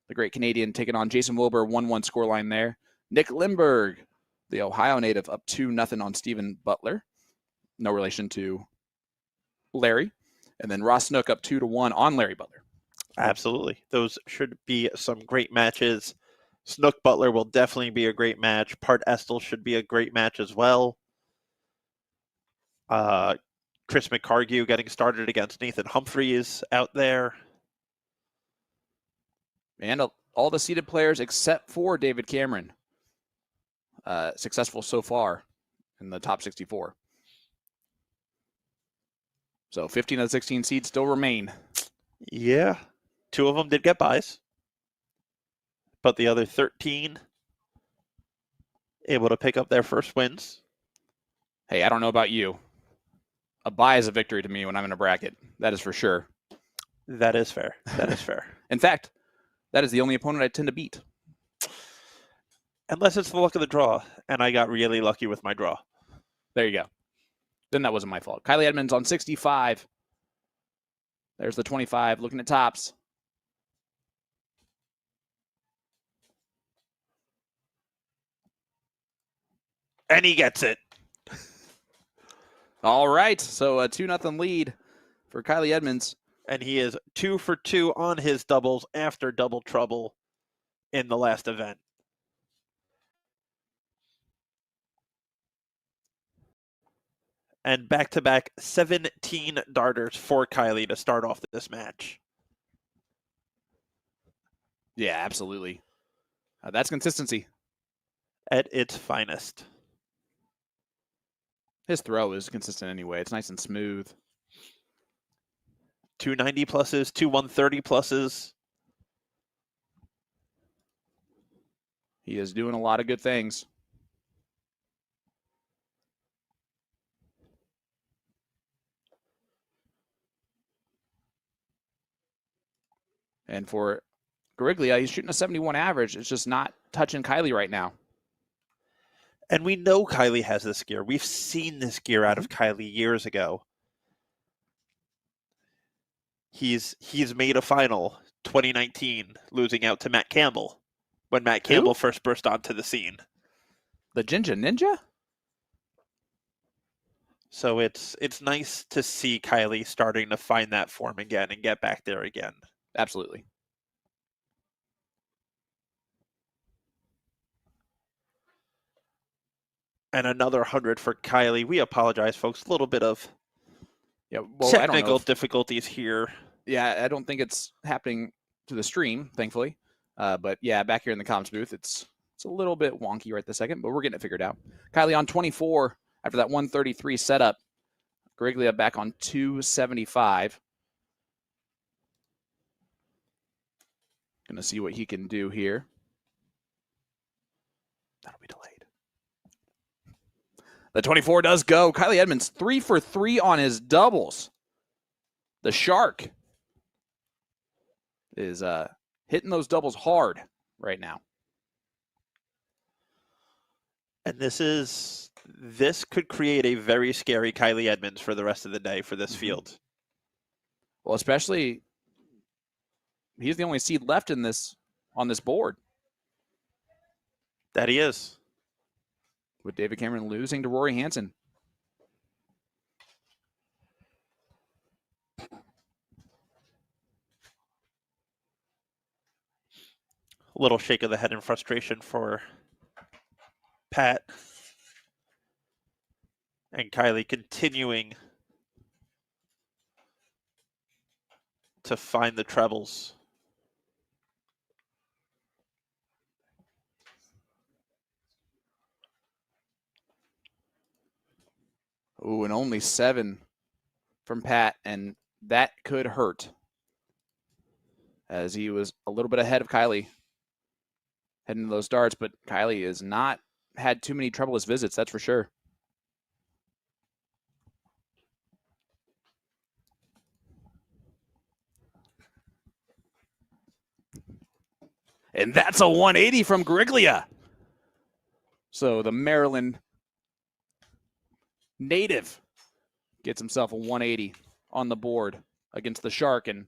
the great Canadian, taking on Jason Wilbur, 1-1 scoreline there. Nick Lindberg, the Ohio native, up 2-0 on Stephen Butler. No relation to Larry. And then Ross Snook up 2-1 on Larry Butler. Absolutely. Those should be some great matches. Snook Butler will definitely be a great match. Part Estel should be a great match as well. Chris McCargue getting started against Nathan Humphreys out there. And all the seeded players except for David Cameron successful so far in the top 64. So 15 of the 16 seeds still remain. Yeah. 2 of them did get buys. But the other 13 able to pick up their first wins. Hey, I don't know about you. A buy is a victory to me when I'm in a bracket. That is for sure. That is fair. That is fair. In fact, that is the only opponent I tend to beat. Unless it's the luck of the draw, and I got really lucky with my draw. There you go. Then that wasn't my fault. Kylie Edmonds on 65. There's the 25, looking at tops. And he gets it. All right, so a 2-0 lead for Kylie Edmonds. And he is 2 for 2 on his doubles after double trouble in the last event. And back-to-back 17 darters for Kylie to start off this match. Yeah, absolutely. That's consistency. At its finest. His throw is consistent anyway. It's nice and smooth. 290 pluses, 2 130 pluses. He is doing a lot of good things. And for Gerlia, he's shooting a 71 average. It's just not touching Kylie right now. And we know Kylie has this gear. We've seen this gear out of Kylie years ago. He's made a final 2019, losing out to Matt Campbell when Matt Campbell first burst onto the scene. The Ginger Ninja? So it's nice to see Kylie starting to find that form again and get back there again. Absolutely. And another 100 for Kylie. We apologize, folks. A little bit of technical difficulties here. Yeah, I don't think it's happening to the stream, thankfully. But yeah, back here in the comms booth, it's a little bit wonky right this second, but we're getting it figured out. Kylie on 24 after that 133 setup. Gerlia back on 275. Gonna see what he can do here. That'll be delayed. The 24 does go. Kylie Edmonds 3 for 3 on his doubles. The Shark is hitting those doubles hard right now. And this could create a very scary Kylie Edmonds for the rest of the day for this field. Well, especially he's the only seed left in this on this board. That he is. With David Cameron losing to Rory Hansen. A little shake of the head in frustration for Pat. And Kylie continuing to find the trebles. Ooh, and only 7 from Pat, and that could hurt. As he was a little bit ahead of Kylie heading to those darts, but Kylie has not had too many troublous visits, that's for sure. And that's a 180 from Gerlia. So the Maryland native gets himself a 180 on the board against the Shark. And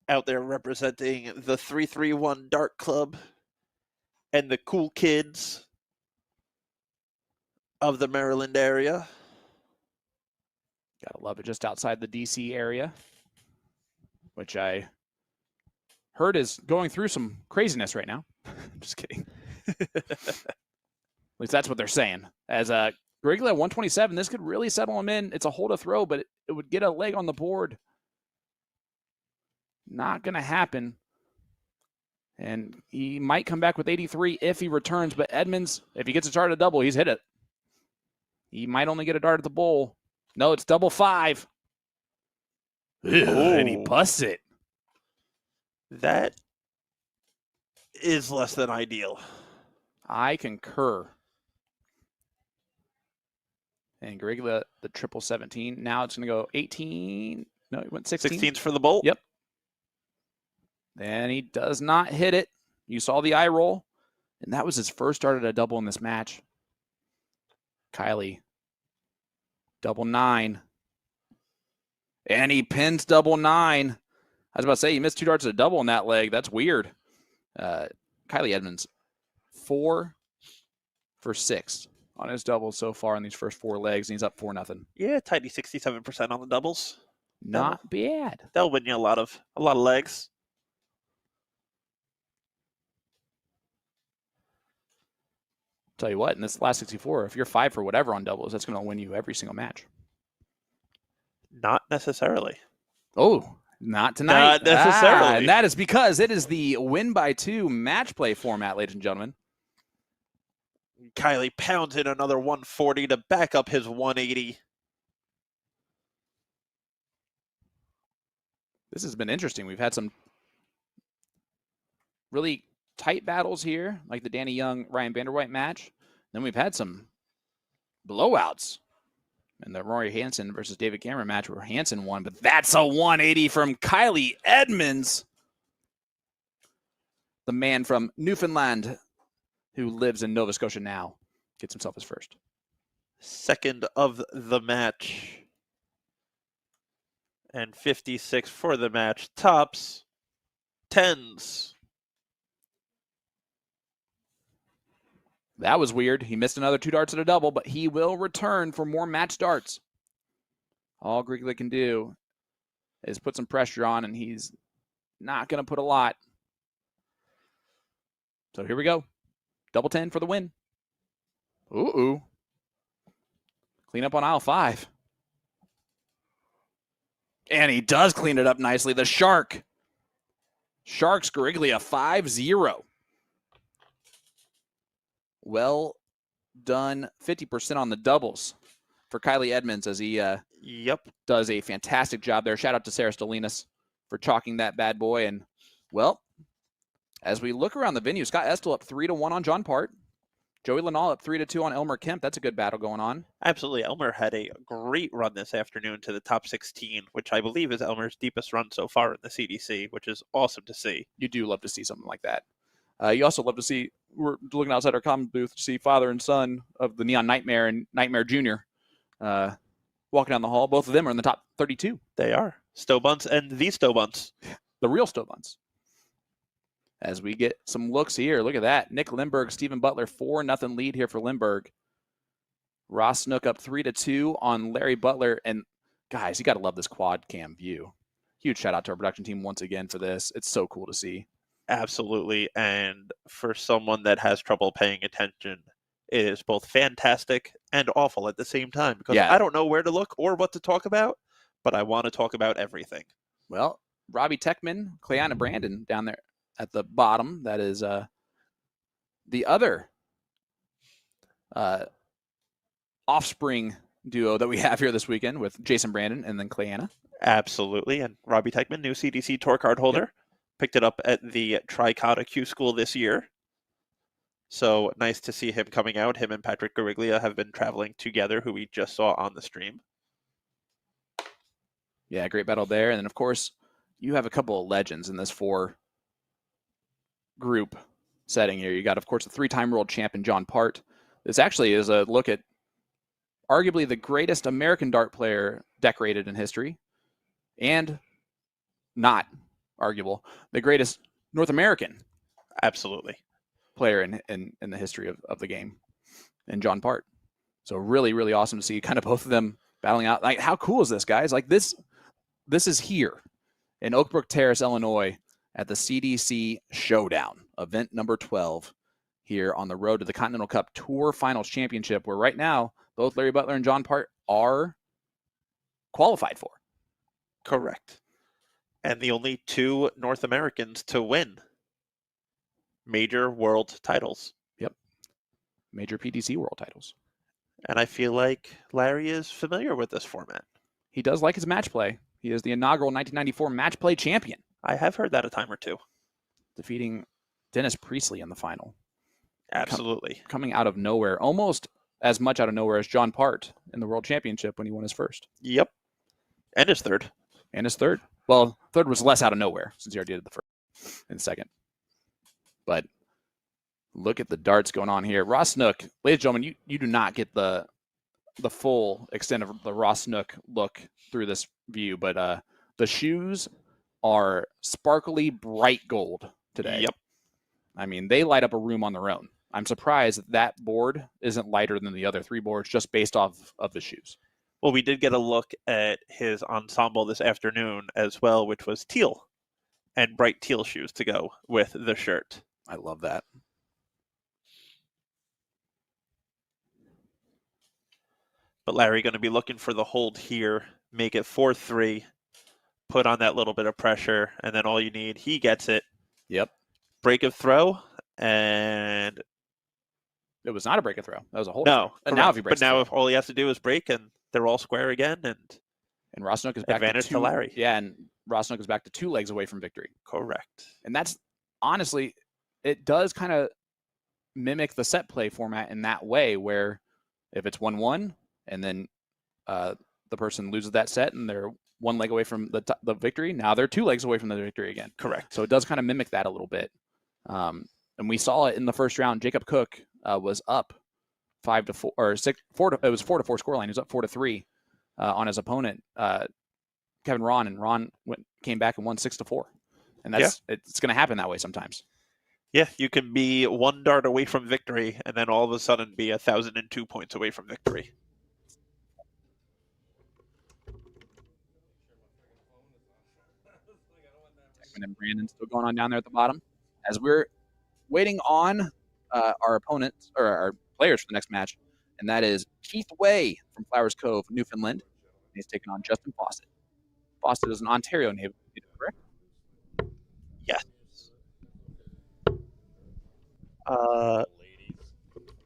out there representing the 331 Dart Club and the cool kids of the Maryland area. gotta love it, just outside the DC area, which I heard is going through some craziness right now. Just kidding. At least that's what they're saying. As Gerlia 127, this could really settle him in. It's a hold to throw, but it would get a leg on the board. Not going to happen. And he might come back with 83 if he returns, but Edmonds, if he gets a dart at a double, he's hit it. He might only get a dart at the bowl. No, it's double 5. And he busts it. That is less than ideal. I concur. And Gerlia, the triple 17. Now it's going to go 18. No, he went 16. 16's for the bolt. Yep. And he does not hit it. You saw the eye roll. And that was his first dart at a double in this match. Kylie, double 9. And he pins double 9. I was about to say, he missed 2 darts at a double in that leg. That's weird. Kylie Edmonds, 4 for 6 on his doubles so far in these first 4 legs, and he's up 4-0. Yeah, tidy 67% on the doubles. Not bad. That'll win you a lot of legs. Tell you what, in this last 64, if you're 5 for whatever on doubles, that's going to win you every single match. Not necessarily. Oh, not tonight. Not necessarily. And that is because it is the win by 2 match play format, ladies and gentlemen. Kylie pounds in another 140 to back up his 180. This has been interesting. We've had some really tight battles here, like the Danny Young-Ryan Vanderweight match. Then we've had some blowouts in the Rory Hansen versus David Cameron match where Hansen won, but that's a 180 from Kylie Edmonds, the man from Newfoundland who lives in Nova Scotia now, gets himself his first. Second of the match. And 56 for the match. Tops 10s. That was weird. He missed another 2 darts at a double, but he will return for more match darts. All Gerlia can do is put some pressure on, and he's not going to put a lot. So here we go. Double 10 for the win. Ooh. Clean up on aisle 5. And he does clean it up nicely. The Shark. Sharks Gerlia 5-0. Well done. 50% on the doubles for Kylie Edmonds as he does a fantastic job there. Shout out to Sarah Stolinas for chalking that bad boy. And, well, as we look around the venue, Scott Estel up 3-1 on John Part. Joey Linall up 3-2 on Elmer Kemp. That's a good battle going on. Absolutely. Elmer had a great run this afternoon to the top 16, which I believe is Elmer's deepest run so far in the CDC, which is awesome to see. You do love to see something like that. You also love to see, we're looking outside our comment booth to see father and son of the Neon Nightmare and Nightmare Jr. Walking down the hall. Both of them are in the top 32. They are. Stowe Buntz and the Stowe Buntz. The real Stowe Buntz. As we get some looks here, look at that. Nick Lindbergh, Stephen Butler, 4-0 lead here for Lindbergh. Ross Snook up 3-2 on Larry Butler. And guys, you got to love this quad cam view. Huge shout out to our production team once again for this. It's so cool to see. Absolutely. And for someone that has trouble paying attention, it is both fantastic and awful at the same time because I don't know where to look or what to talk about, but I want to talk about everything. Well, Robbie Techman, Cleanna Brandon down there at the bottom. That is the other offspring duo that we have here this weekend with Jason Brandon and then Cleanna. Absolutely. And Robbie Techman, new CDC Tour card holder. Yep. Picked it up at the Tricata Q School this year. So nice to see him coming out. Him and Patrick Gerlia have been traveling together, who we just saw on the stream. Yeah, great battle there. And then, of course, you have a couple of legends in this 4 group setting here. You got, of course, the 3-time world champion John Part. This actually is a look at arguably the greatest American dart player decorated in history, and not arguable, the greatest North American Absolutely. player in the history of the game, and John Part. So really, really awesome to see kind of both of them battling out. Like, how cool is this, guys? Like, this is here in Oakbrook Terrace, Illinois, at the CDC Showdown, event number 12, here on the road to the Continental Cup Tour Finals Championship, where right now both Larry Butler and John Part are qualified for. Correct. And the only 2 North Americans to win major world titles. Yep. Major PDC world titles. And I feel like Larry is familiar with this format. He does like his match play. He is the inaugural 1994 match play champion, I have heard that a time or two. defeating Dennis Priestley in the final. Absolutely. Coming out of nowhere, almost as much out of nowhere as John Part in the World Championship when he won his first. Yep. And his third. And his third. Well, third was less out of nowhere since he already did the first and second. But look at the darts going on here. Ross Snook, ladies and gentlemen, you do not get the full extent of the Ross Snook look through this view, but the shoes are sparkly bright gold today. Yep. I mean, they light up a room on their own. I'm surprised that board isn't lighter than the other 3 boards just based off of the shoes. Well, we did get a look at his ensemble this afternoon as well, which was teal and bright teal shoes to go with the shirt. I love that. But Larry going to be looking for the hold here, make it 4-3, put on that little bit of pressure, and then all you need, he gets it. Yep. Break of throw, and It was not a break and throw. That was a hold. no. And now if he breaks but now the if all he has to do is break, and they're all square again, and and Ross Snook is back advantage to to 2, Larry. Yeah, and Ross Snook is back to 2 legs away from victory. Correct. And that's honestly, it does kind of mimic the set play format in that way, where if it's 1-1 and then the person loses that set and they're 1 leg away from the victory, now they're 2 legs away from the victory again. Correct. So it does kind of mimic that a little bit. And we saw it in the first round. Jacob Cook was up 5-4 or 6-4. It was 4-4 scoreline. He was up 4-3 on his opponent, Kevin Ron, and Ron came back and won 6-4. And it's going to happen that way sometimes. Yeah, you can be 1 dart away from victory, and then all of a sudden be 1,002 points away from victory. And Brandon still going on down there at the bottom as we're waiting on our opponents or our players for the next match, and that is Keith Weey from Flowers Cove, Newfoundland. He's taking on Justin Faucet. Faucet is an Ontario native, correct? Yes.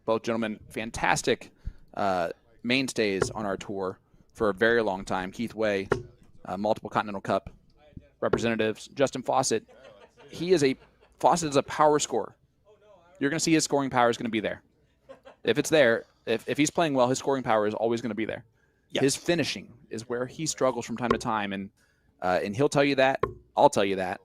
Both gentlemen, fantastic mainstays on our tour for a very long time. Keith Weey, multiple Continental Cup representatives. Justin Faucet, Faucet is a power scorer. You're going to see his scoring power is going to be there. If it's there, if he's playing well, his scoring power is always going to be there. Yes. His finishing is where he struggles from time to time, and he'll tell you that. I'll tell you that.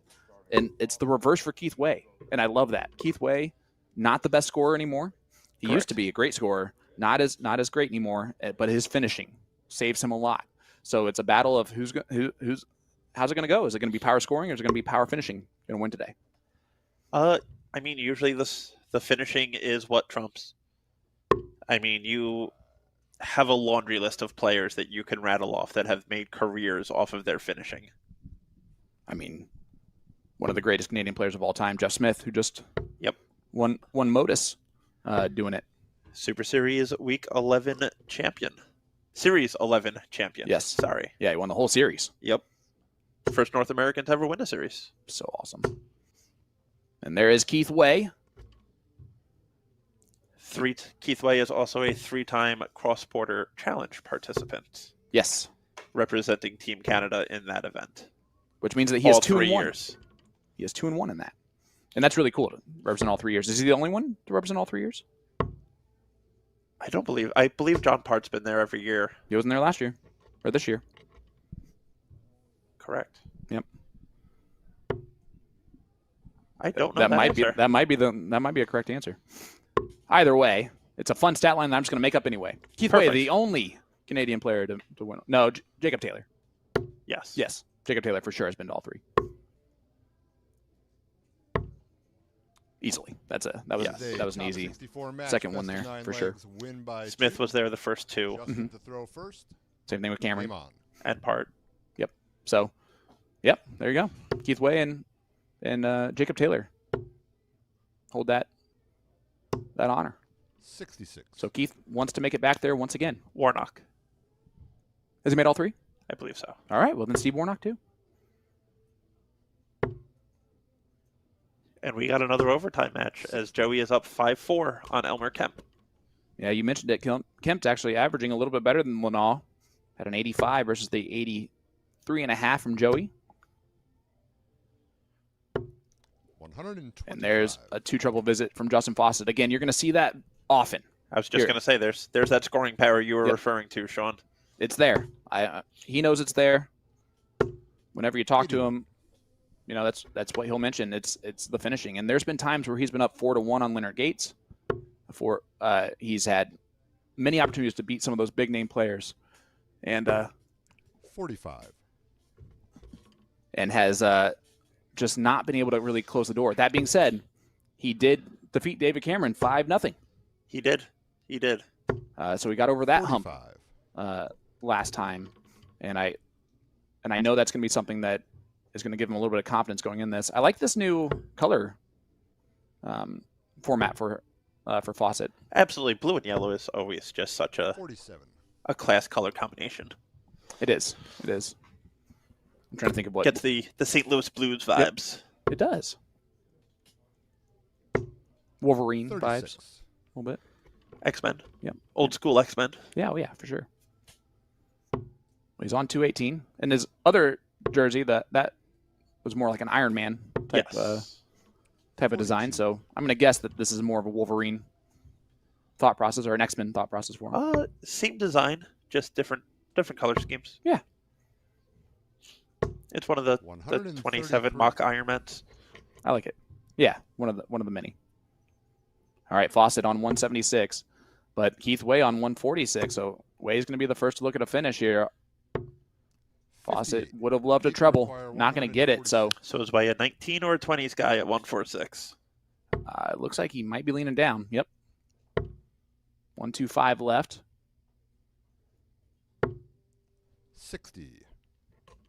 And it's the reverse for Keith Weey, and I love that. Keith Weey, not the best scorer anymore. He used to be a great scorer, not as great anymore, but his finishing saves him a lot. So it's a battle of how's it going to go? Is it going to be power scoring or is it going to be power finishing going to win today? I mean, usually the finishing is what trumps. I mean, you have a laundry list of players that you can rattle off that have made careers off of their finishing. I mean, one of the greatest Canadian players of all time, Jeff Smith, who just won Modus doing it. Super Series Week 11 champion. Series 11 champion. Yes. Sorry. Yeah, he won the whole series. Yep. First North American to ever win a series. So awesome. And there is Keith Weey. Keith Weey is also a 3-time cross-border challenge participant. Yes. Representing Team Canada in that event. Which means that he has 2-1. 3 years. He has 2-1 in that. And that's really cool to represent all 3 years. Is he the only one to represent all 3 years? I believe John Part's been there every year. He wasn't there last year. Or this year. Correct. Yep. I don't know that might answer. be that might be a correct answer. Either way, it's a fun stat line that I'm just going to make up anyway. Keith Weey, the only Canadian player to win. No, Jacob Taylor. Yes. Yes, Jacob Taylor for sure has been to all three. Easily. That was an easy second one there for sure. Smith was there the first two. Justin to throw first. Same thing with Cameron. Game on. And Part. Yep. So, yep, there you go. Keith Weey and Jacob Taylor hold that honor. 66. So Keith wants to make it back there once again. Warnock. Has he made all three? I believe so. All right. Well, then Steve Warnock too. And we got another overtime match as Joey is up 5-4 on Elmer Kemp. Yeah, you mentioned it. Kemp's actually averaging a little bit better than Lanal. Had an 85 versus the 83.5 from Joey. 125. And there's a two-trouble visit from Justin Faucet. Again, you're going to see that often. I was just going to say, there's that scoring power you were referring to, Sean. It's there. He knows it's there. Whenever you talk to him, you know that's what he'll mention. It's the finishing. And there's been times where he's been up 4-1 on Leonard Gates. Before he's had many opportunities to beat some of those big name players, and 45. And has just not been able to really close the door. That being said, he did defeat David Cameron 5-0. He did. So he got over that 45. hump last time, and I know that's going to be something that is going to give him a little bit of confidence going in this. I like this new color format for Faucet. Absolutely. Blue and yellow is always just such a 47. a class color combination. It is. I'm trying to think of what gets the St. Louis Blues vibes. Yep, it does. Wolverine 36. vibes a little bit. X-Men. Yep. Old school X-Men. Yeah, yeah, for sure. Well, he's on 218, and his other jersey that was more like an Iron Man type type of design. So I'm going to guess that this is more of a Wolverine thought process or an X-Men thought process for him. Same design, just different color schemes. Yeah. It's one of the 27 mock Ironmans. I like it. Yeah, one of the many. All right, Faucet on 176, but Keith Weey on 146. So Weey's going to be the first to look at a finish here. Faucet would have loved a treble. Not going to get it. So is Weey a 19 or a 20s guy at 146? It looks like he might be leaning down. Yep. 125 left. 60.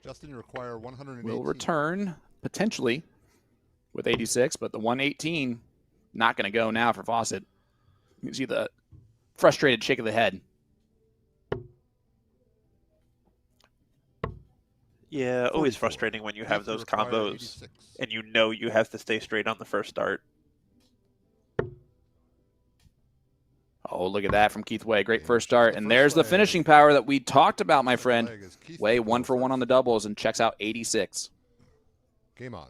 Justin, you require 118. Will return potentially with 86, but the 118 not going to go now for Faucet. You can see the frustrated shake of the head. Yeah, always frustrating when you have those combos 86. and you know you have to stay straight on the first start. Oh, look at that from Keith Weey. Great first start. And there's the finishing power that we talked about, my friend. Weey 1 for 1 on the doubles and checks out 86. Game on.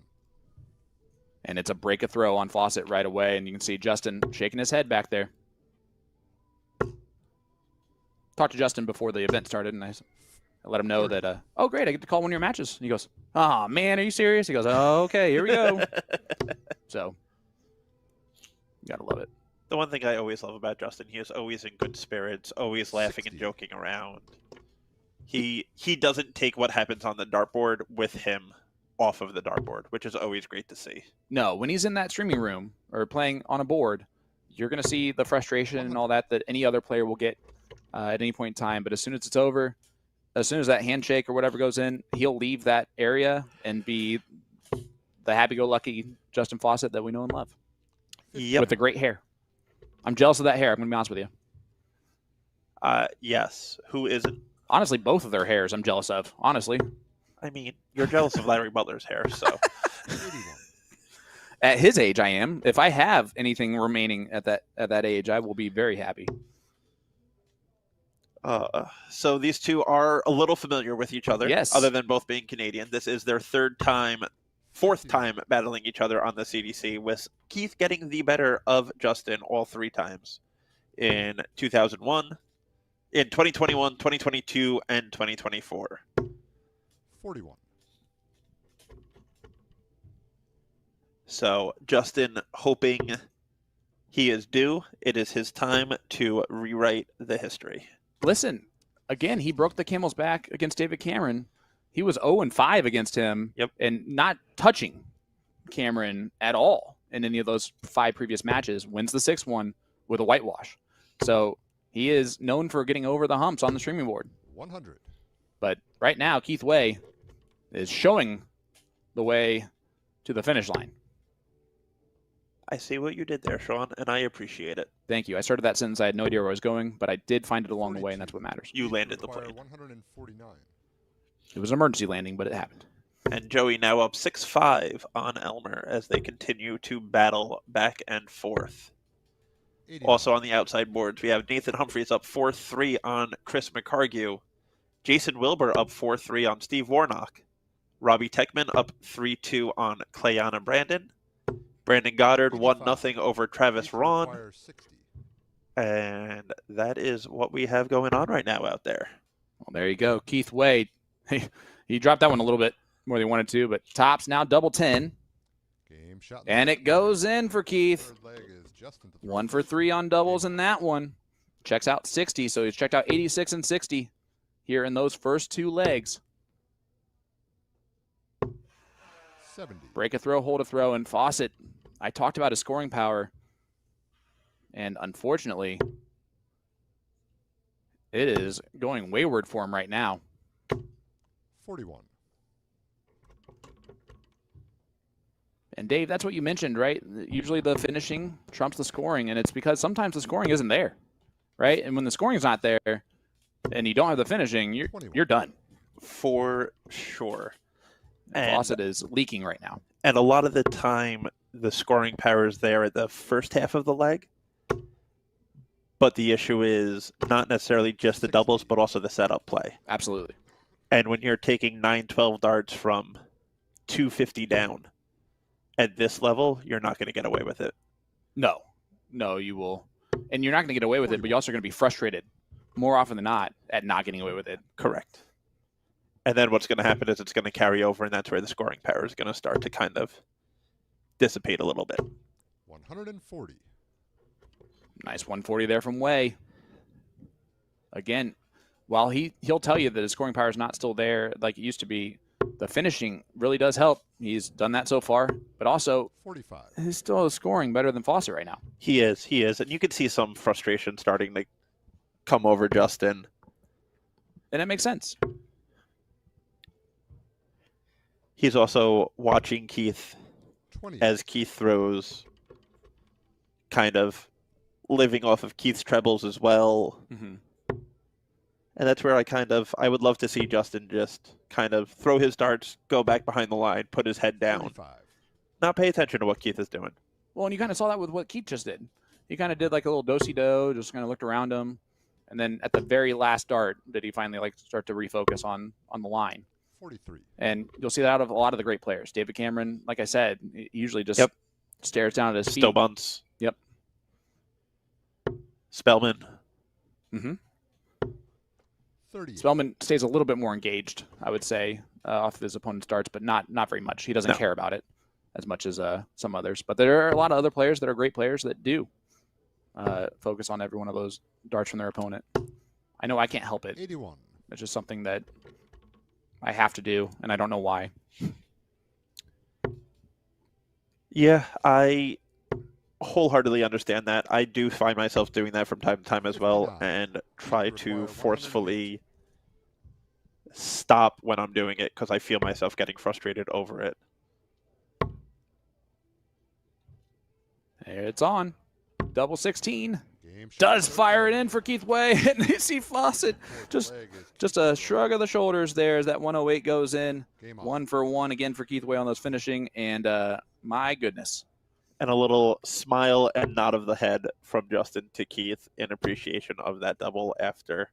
And it's a break a throw on Faucet right away. And you can see Justin shaking his head back there. Talked to Justin before the event started, and I let him know that, oh, great, I get to call one of your matches. And he goes, oh, man, are you serious? He goes, oh, okay, here we go. So, you got to love it. The one thing I always love about Justin, he is always in good spirits, always laughing 60. and joking around. He doesn't take what happens on the dartboard with him off of the dartboard, which is always great to see. No, when he's in that streaming room or playing on a board, you're going to see the frustration and all that any other player will get at any point in time. But as soon as it's over, as soon as that handshake or whatever goes in, he'll leave that area and be the happy-go-lucky Justin Faucet that we know and love. Yep. With the great hair. I'm jealous of that hair. I'm going to be honest with you. Yes. Who isn't? Honestly, both of their hairs I'm jealous of. Honestly. I mean, you're jealous of Larry Butler's hair, so. 81. At his age, I am. If I have anything remaining at that age, I will be very happy. So these two are a little familiar with each other. Yes. Other than both being Canadian. This is their fourth time battling each other on the CDC, with Keith getting the better of Justin all three times in 2001, in 2021, 2022, and 2024. 41. So Justin, hoping he is due. It is his time to rewrite the history. Listen, again, he broke the camel's back against David Cameron. He was 0-5 against him, Yep. and not touching Cameron at all in any of those 5 previous matches. Wins the 6th one with a whitewash. So he is known for getting over the humps on the streaming board. 100. But right now, Keith Weey is showing the way to the finish line. I see what you did there, Sean, and I appreciate it. Thank you. I started that sentence. I had no idea where I was going, but I did find it along the way, and that's what matters. You landed the Require plane. 149. It was an emergency landing, but it happened. And Joey now up 6-5 on Elmer as they continue to battle back and forth. 81. Also on the outside boards, we have Nathan Humphreys up 4-3 on Chris McCargue. Jason Wilbur up 4-3 on Steve Warnock. Robbie Techman up 3-2 on Clayana Brandon. Brandon Goddard 1-0 over Travis Ron. Require 60. And that is what we have going on right now out there. Well, there you go. Keith Weey. He dropped that one a little bit more than he wanted to, but tops now double 10. Game shot. And it goes in for Keith. Third leg is Justin to throw. 1 for 3 on doubles in that one. Checks out 60, so he's checked out 86 and 60 here in those first 2 legs. 70. Break a throw, hold a throw, and Faucet. I talked about his scoring power, and unfortunately, it is going wayward for him right now. 41. And Dave, that's what you mentioned, right? Usually the finishing trumps the scoring, and it's because sometimes the scoring isn't there, right? And when the scoring's not there, and you don't have the finishing, you're done. For sure. And Faucet is leaking right now. And a lot of the time, the scoring power is there at the first half of the leg. But the issue is not necessarily just the doubles, but also the setup play. Absolutely. And when you're taking 9-12 darts from 250 down at this level, you're not going to get away with it. No, you will. And you're not going to get away with it, but you're also going to be frustrated more often than not at not getting away with it. Correct. And then what's going to happen is it's going to carry over, and that's where the scoring power is going to start to kind of dissipate a little bit. 140. Nice 140 there from Weey. Again, while he'll tell you that his scoring power is not still there like it used to be, the finishing really does help. He's done that so far, but also 45. he's still scoring better than Faucet right now. He is. And you can see some frustration starting to come over Justin. And it makes sense. He's also watching Keith 20. as Keith throws, kind of living off of Keith's trebles as well. Mm-hmm. And that's where I would love to see Justin just kind of throw his darts, go back behind the line, put his head down, 45. not pay attention to what Keith is doing. Well, and you kind of saw that with what Keith just did. He kind of did like a little do-si-do, just kind of looked around him. And then at the very last dart did he finally start to refocus on the line. 43. And you'll see that out of a lot of the great players. David Cameron, like I said, he usually just stares down at his feet. Still Buntz. Yep. Spellman. Mm-hmm. 30. Spellman stays a little bit more engaged, I would say, off of his opponent's darts, but not very much. He doesn't care about it as much as some others. But there are a lot of other players that are great players that do focus on every one of those darts from their opponent. I know I can't help it. 81. It's just something that I have to do, and I don't know why. Yeah, I wholeheartedly understand that. I do find myself doing that from time to time as well, and try to forcefully stop when I'm doing it because I feel myself getting frustrated over it. There it's on. Double 16. Game shot. Does Third fire leg. it in for Keith Weey, and you see Faucet Fourth leg is just a shrug of the shoulders there as that 108 goes in. Game on. 1 for 1 again for Keith Weey on those finishing, and my goodness. And a little smile and nod of the head from Justin to Keith in appreciation of that double after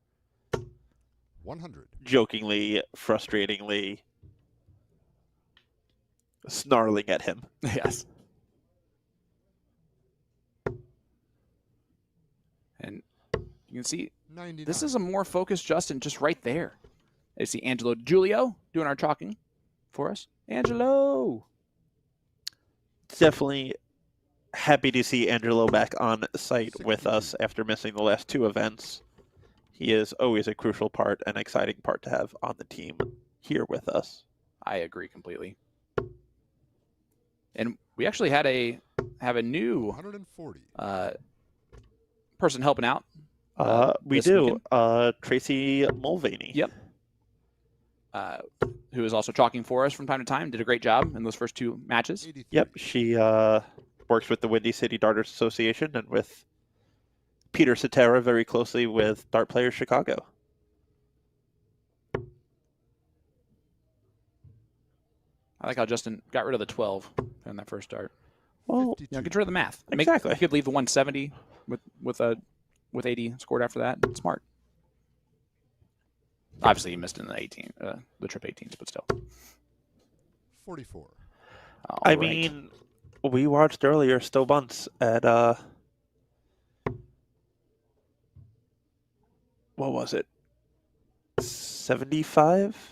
100. jokingly, frustratingly snarling at him. Yes. And you can see 99. this is a more focused Justin just right there. You see Angelo Giulio doing our chalking for us. Angelo. definitely happy to see Angelo back on site with us after missing the last 2 events. He is always a crucial part, an exciting part to have on the team here with us. I agree completely. And we actually have a new 140. person helping out. We this do. weekend. Tracy Mulvaney. Yep. Who is also chalking for us from time to time. Did a great job in those first 2 matches. 83. Yep. She works with the Windy City Darters Association and with Peter Cetera very closely with Dart Players Chicago. I like how Justin got rid of the 12 in that first start. Well, 52. You know, get rid of the math. Exactly. You could leave the 170 with 80 scored after that. Smart. Obviously, he missed in the the trip 18s, but still. 44. All I right. mean, we watched earlier Stowe Buntz at what was it? 75?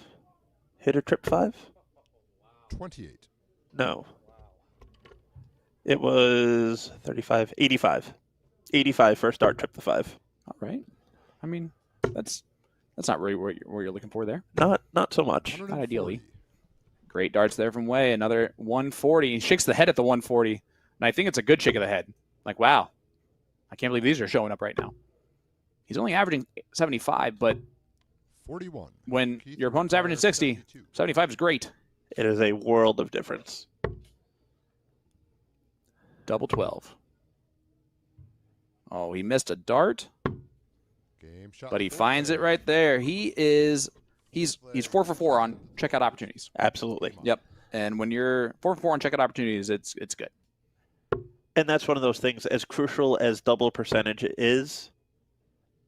Hit a trip 5? 28. No. It was 35, 85. 85 first start, trip to 5. All right. I mean, that's not really where you're looking for there. Not so much. 140. ideally. Great darts there from Weey. Another 140. He shakes the head at the 140. And I think it's a good shake of the head. Like, wow. I can't believe these are showing up right now. He's only averaging 75, but 41. when Keith your opponent's averaging requires 60, 72. 75 is great. It is a world of difference. Double 12. Oh, he missed a dart, Game shot but he 4. finds it right there. He's 4 for 4 on checkout opportunities. Absolutely. Yep. And when you're 4 for 4 on checkout opportunities, it's good. And that's one of those things, as crucial as double percentage is,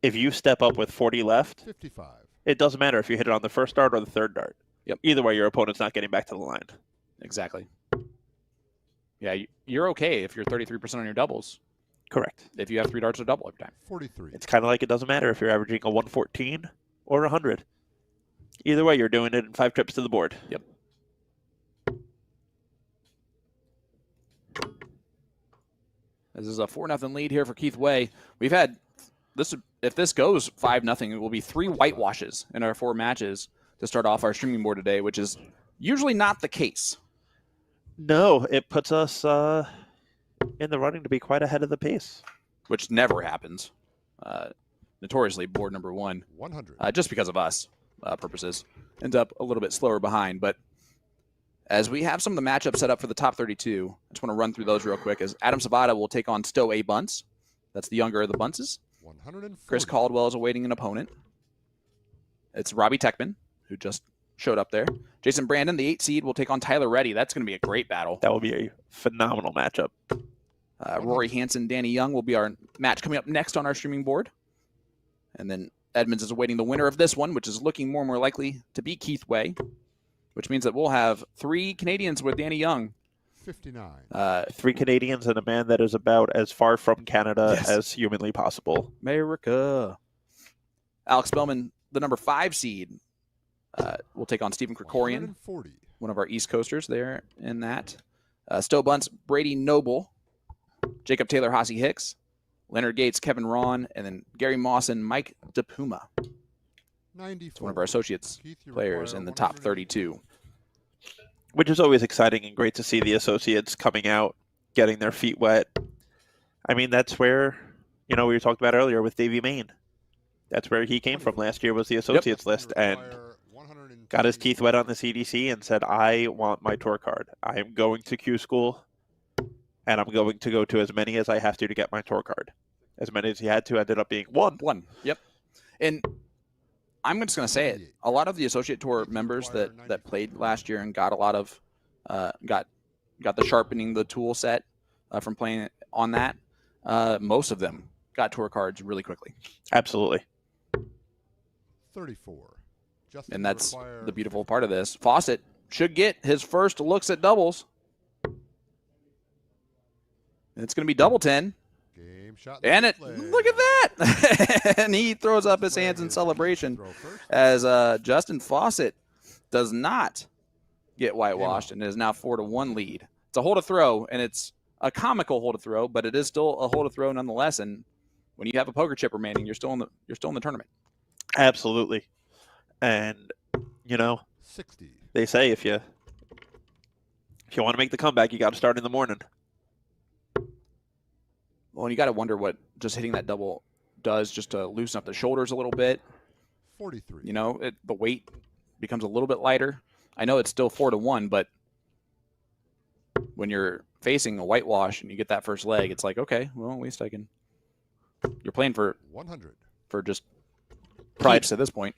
if you step up with 40 left, 55. it doesn't matter if you hit it on the first dart or the third dart. Yep. Either way, your opponent's not getting back to the line. Exactly. Yeah, you're okay if you're 33% on your doubles. Correct. If you have 3 darts or double every time. 43. It's kind of like it doesn't matter if you're averaging a 114 or 100. Either way, you're doing it in 5 trips to the board. Yep. This is a 4-0 lead here for Keith Weey. We've had this. If this goes 5-0, it will be 3 whitewashes in our 4 matches to start off our streaming board today, which is usually not the case. No, it puts us in the running to be quite ahead of the pace. Which never happens. Notoriously, board number 1, 100. just because of us purposes, ends up a little bit slower behind. But as we have some of the matchups set up for the top 32, I just want to run through those real quick. As Adam Savvada will take on Stowe A. Buntz. That's the younger of the Buntzes. 140. Chris Caldwell is awaiting an opponent. It's Robbie Techman, who just showed up there. Jason Brandon, the 8 seed, will take on Tyler Reddy. That's going to be a great battle. That will be a phenomenal matchup. Rory Hansen, Danny Young will be our match coming up next on our streaming board. And then Edmonds is awaiting the winner of this one, which is looking more and more likely to be Keith Weey, which means that we'll have 3 Canadians with Danny Young. 59. 3 Canadians and a man that is about as far from Canada Yes. as humanly possible. America. Alex Bellman, the number 5 seed, will take on Stephen Krikorian, 140. one of our East Coasters there in that. Stowe Buntz, Brady Noble, Jacob Taylor, Hossie Hicks, Leonard Gates, Kevin Ron, and then Gary Mawson, Mike DePuma. 94. It's one of our associates Keith, you players require in the top 180. 32. Which is always exciting and great to see the associates coming out, getting their feet wet. I mean, that's where, we were talking about earlier with Davey Main. That's where he came from last year, was the associates list, and Require 120. got his teeth wet on the CDC and said, I want my tour card. I am going to Q school, and I'm going to go to as many as I have to get my tour card. As many as he had to ended up being 1. 1. Yep. And I'm just going to say it. A lot of the associate tour members that played last year and got a lot of got the sharpening the tool set from playing on that. Most of them got tour cards really quickly, Absolutely. 34. Justin, and you that's require the beautiful part of this. Faucet should get his first looks at doubles. And it's going to be double 10. Game shot. And it, flag. look at that! And he throws up his hands in celebration Throw first. as Justin Faucet does not get whitewashed and is now 4-1 lead. It's a hole to throw, and it's a comical hole to throw, but it is still a hole to throw nonetheless. And when you have a poker chip remaining, you're still in the tournament. Absolutely. And, 60. they say if you want to make the comeback, you got to start in the morning. Well, and you got to wonder what just hitting that double does just to loosen up the shoulders a little bit. 43. The weight becomes a little bit lighter. I know it's still 4-1, but when you're facing a whitewash and you get that first leg, it's like, okay, well, at least I can. You're playing for 100. For just price at this point.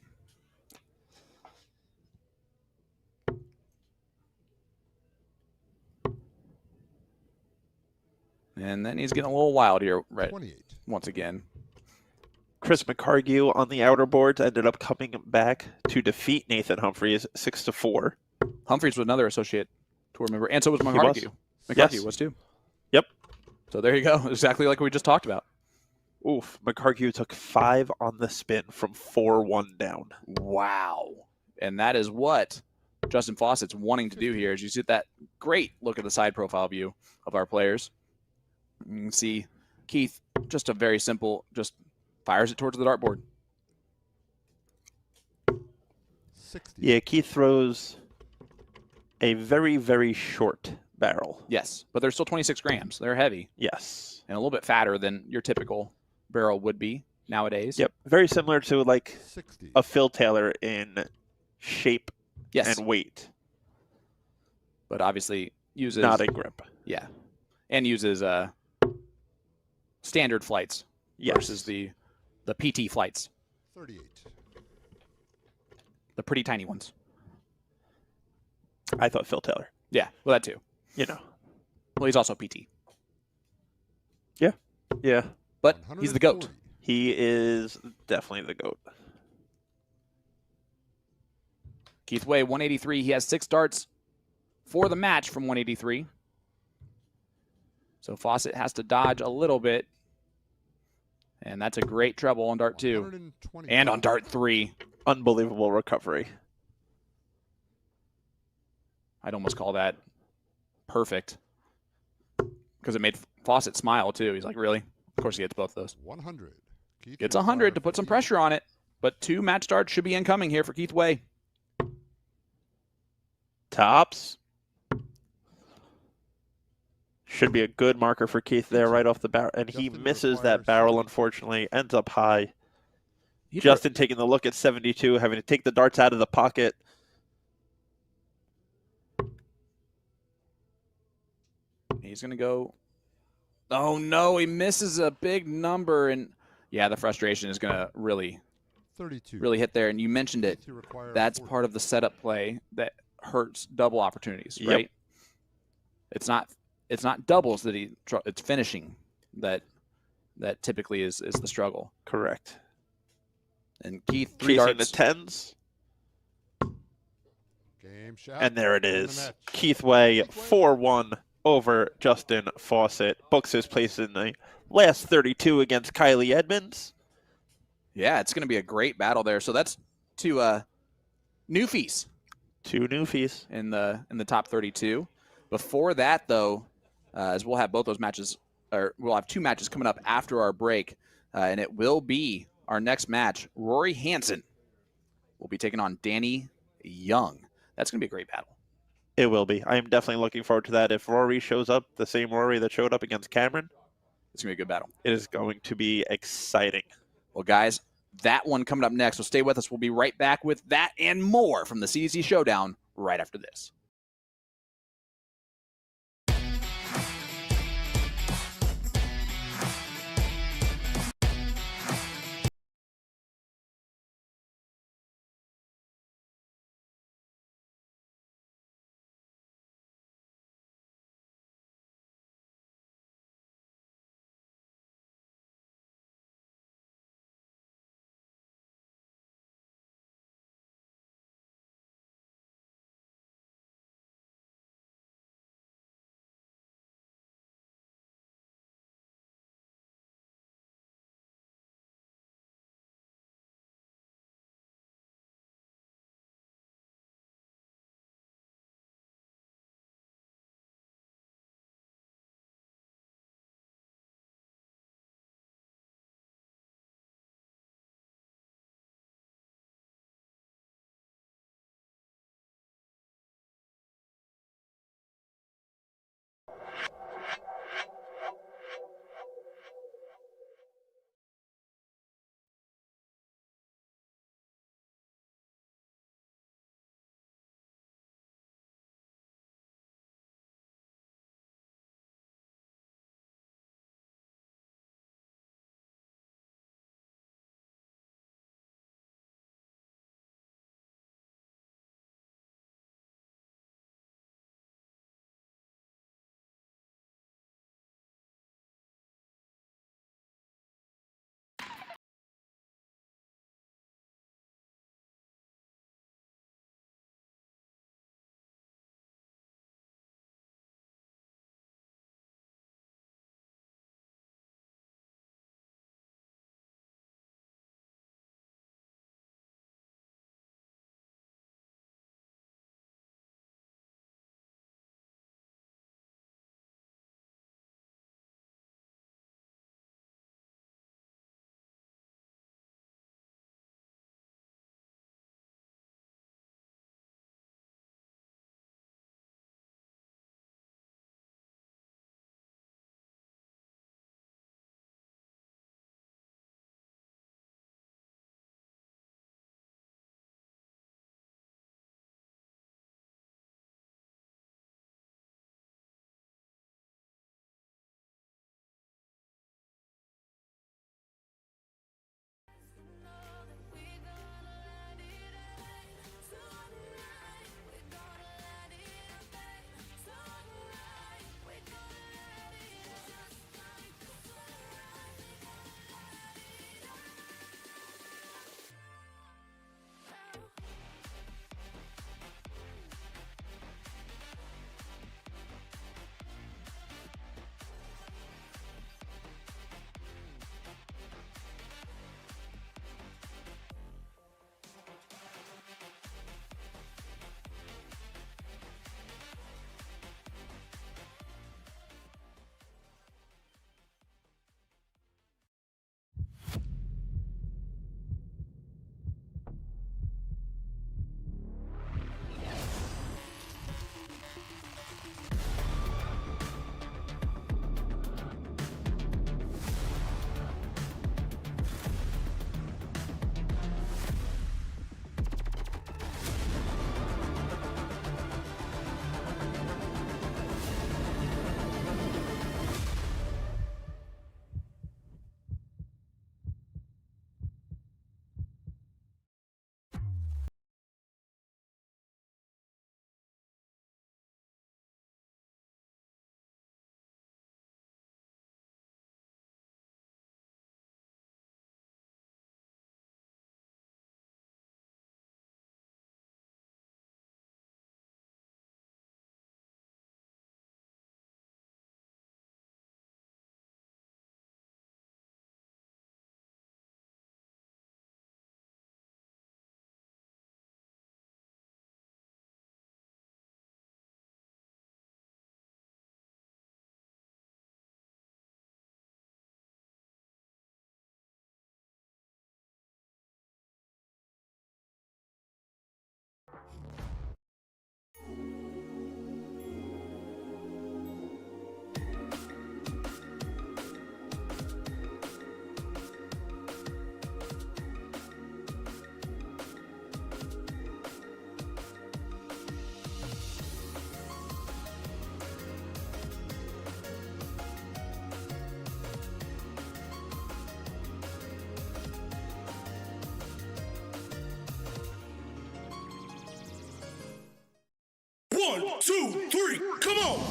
And then he's getting a little wild here, right? 28. Once again. Chris McCargue on the outer boards ended up coming back to defeat Nathan Humphreys 6-4. Humphreys was another associate tour member, and so was He McCargue. was. McCargue Yes. was too. Yep. So there you go. Exactly like we just talked about. Oof. McCargue took 5 on the spin from 4-1 down. Wow. And that is what Justin Faucet's wanting to do here, is you see that great look at the side profile view of our players. You can see Keith, just a very simple, just fires it towards the dartboard. 60. Yeah, Keith throws a very, very short barrel. Yes, but they're still 26 grams. They're heavy Yes. and a little bit fatter than your typical barrel would be nowadays. Yep. Very similar to like 60. a Phil Taylor in shape Yes, and weight, but obviously uses not a grip. Yeah, and uses standard flights Yes. versus the PT flights, 38. the pretty tiny ones. I thought Phil Taylor. Yeah, well, that too. Well, he's also PT, Yeah. but he's the GOAT. 140. He is definitely the GOAT. Keith Weey, 183. He has 6 darts for the match from 183. So Faucet has to dodge a little bit. And that's a great treble on dart 2 120. and on dart 3. Unbelievable recovery. I'd almost call that perfect because it made Faucet smile too. He's like, really? Of course he gets both those. 100. Keith Gets 100 to put some pressure on it, but 2 match darts should be incoming here for Keith Weey. Tops. Should be a good marker for Keith there right off the barrel. And he Justin misses that requires barrel, 70. unfortunately. Ends up high. He Justin taking the look at 72, having to take the darts out of the pocket. He's going to go. Oh, no. He misses a big number. And, yeah, the frustration is going to really 32. hit there. And you mentioned it. Keith, you require That's 40. part of the setup play that hurts double opportunities, Yep. right? It's not doubles that it's finishing that typically is the struggle. Correct. And Keith, 3 Chasing the darts. 10s. Game shot. And there it Win the is. match. Keith Weey, 4-1 over Justin Faucet. Books his place in the last 32 against Kylie Edmonds. Yeah, it's going to be a great battle there. So that's 2 newfies 2 newfies. in the top 32. Before that, though, as we'll have both those matches, or we'll have 2 matches coming up after our break, and it will be our next match. Rory Hansen will be taking on Danny Young. That's going to be a great battle. It will be. I am definitely looking forward to that. If Rory shows up, the same Rory that showed up against Cameron, It's going to be a good battle. it is going to be exciting. Well, guys, that one coming up next. So stay with us. We'll be right back with that and more from the CDC Showdown right after this.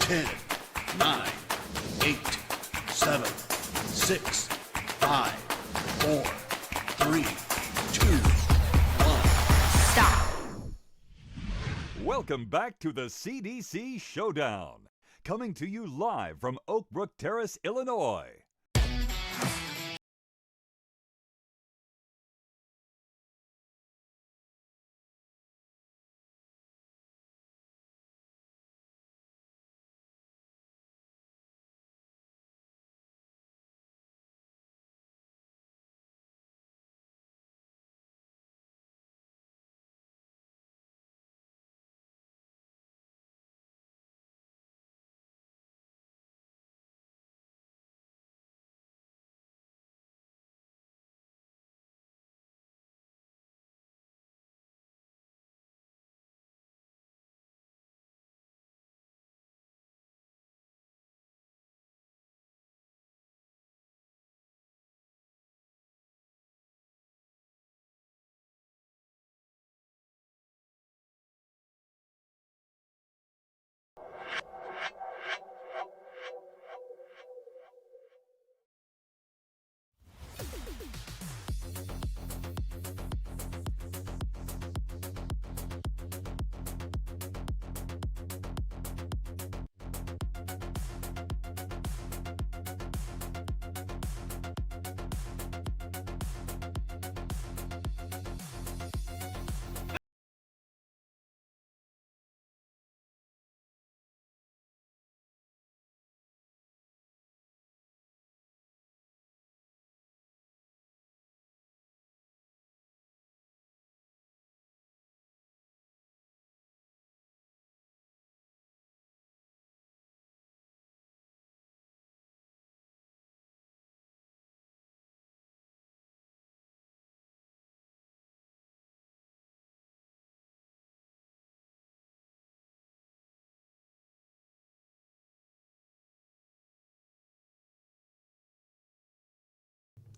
10, 9, 8, 7, 6, 5, 4, 3, 2, 1. Stop. Welcome back to the CDC Showdown. Coming to you live from Oakbrook Terrace, Illinois.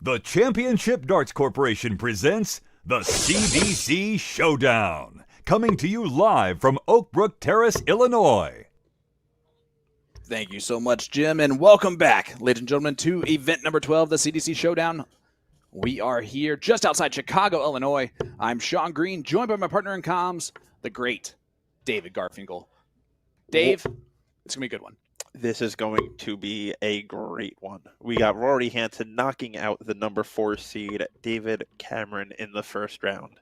The Championship Darts Corporation presents the CDC Showdown. Coming to you live from Oakbrook Terrace, Illinois. Thank you so much, Jim, and welcome back, ladies and gentlemen, to event number 12, the CDC Showdown. We are here just outside Chicago, Illinois. I'm Sean Green, joined by my partner in comms, the great David Garfinkel. Dave, it's going to be a good one. This is going to be a great one. We got Rory Hansen knocking out the number 4 seed, David Cameron, in the first round.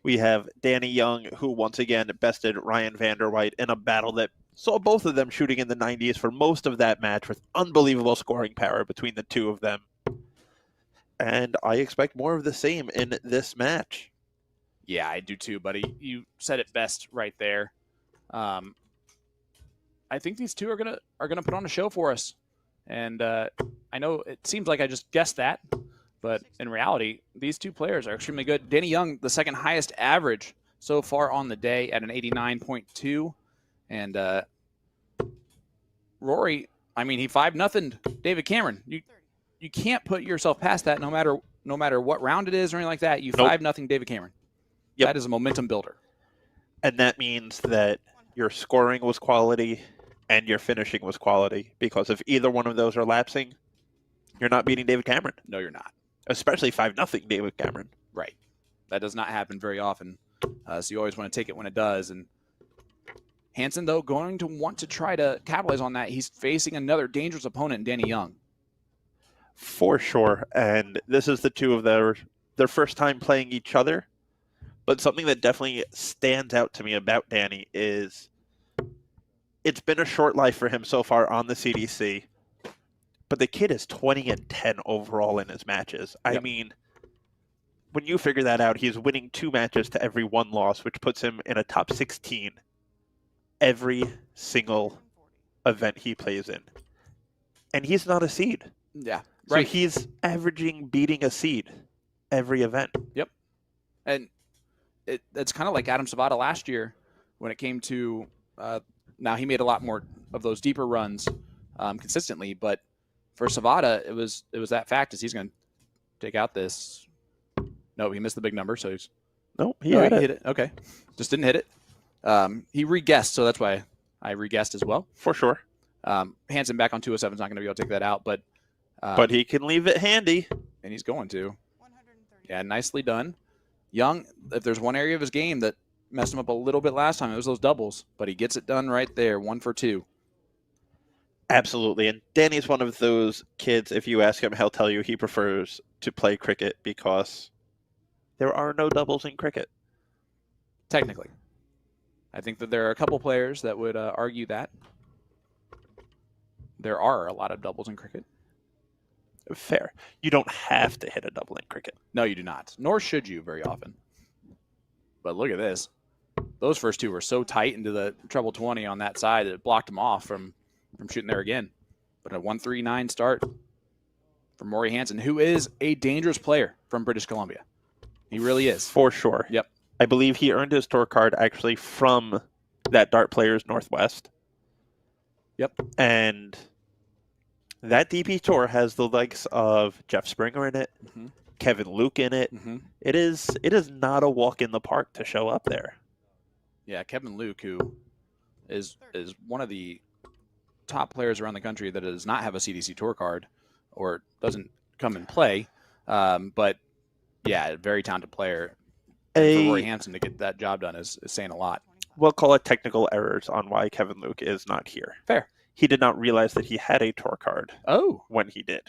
We have Danny Young, who once again bested Ryan Vanderweight in a battle that saw both of them shooting in the 90s for most of that match with unbelievable scoring power between the two of them. And I expect more of the same in this match. Yeah, I do too, buddy. You said it best right there. I think these two are gonna put on a show for us, and I know it seems like I just guessed that, but in reality, these two players are extremely good. Danny Young, the second highest average so far on the day at an 89.2, and Rory, I mean, he 5-0'd David Cameron. You can't put yourself past that, no matter what round it is or anything like that. You 5-0 David Cameron. Yep. That is a momentum builder, and that means that your scoring was quality and your finishing was quality, because if either one of those are lapsing, you're not beating David Cameron. No, you're not. Especially 5-0 David Cameron. Right. That does not happen very often. So you always want to take it when it does. And Hansen, though, going to want to try to capitalize on that. He's facing another dangerous opponent in Danny Young. For sure. And this is the two of their first time playing each other. But something that definitely stands out to me about Danny is it's been a short life for him so far on the CDC, but the kid is 20-10 overall in his matches. Yep. I mean, when you figure that out, he's winning 2 matches to every 1 loss, which puts him in a top 16 every single event he plays in. And he's not a seed. Yeah, right. So he's averaging beating a seed every event. Yep. And it's kind of like Adam Savvada last year when it came to now he made a lot more of those deeper runs consistently, but for Savvada, it was that fact is he's going to take out this. No, he missed the big number, so he hit it. Okay, just didn't hit it. He re-guessed, so that's why I reguessed as well. For sure. Hansen back on 207 is not going to be able to take that out, but He can leave it handy. and he's going to. Yeah, nicely done. Young, if there's one area of his game that messed him up a little bit last time, it was those doubles, but he gets it done right there, 1 for 2. Absolutely. And Danny's one of those kids, if you ask him, he'll tell you he prefers to play cricket because there are no doubles in cricket. Technically. I think that there are a couple players that would argue that. There are a lot of doubles in cricket. Fair. You don't have to hit a double in cricket. No, you do not. Nor should you very often. But look at this. Those first two were so tight into the treble 20 on that side that it blocked him off from shooting there again. But a 1-3-9 start from Rory Hansen, who is a dangerous player from British Columbia. He really is. For sure. Yep. I believe he earned his tour card actually from that Dart Players Northwest. Yep. And that DP tour has the likes of Jeff Springer in it, Kevin Luke in it. It is not a walk in the park to show up there. Yeah, Kevin Luke, who is one of the top players around the country that does not have a CDC tour card or doesn't come and play. But yeah, a very talented player. And for Rory Hansen to get that job done is saying a lot. We'll call it technical errors on why Kevin Luke is not here. Fair. He did not realize that he had a tour card when he did.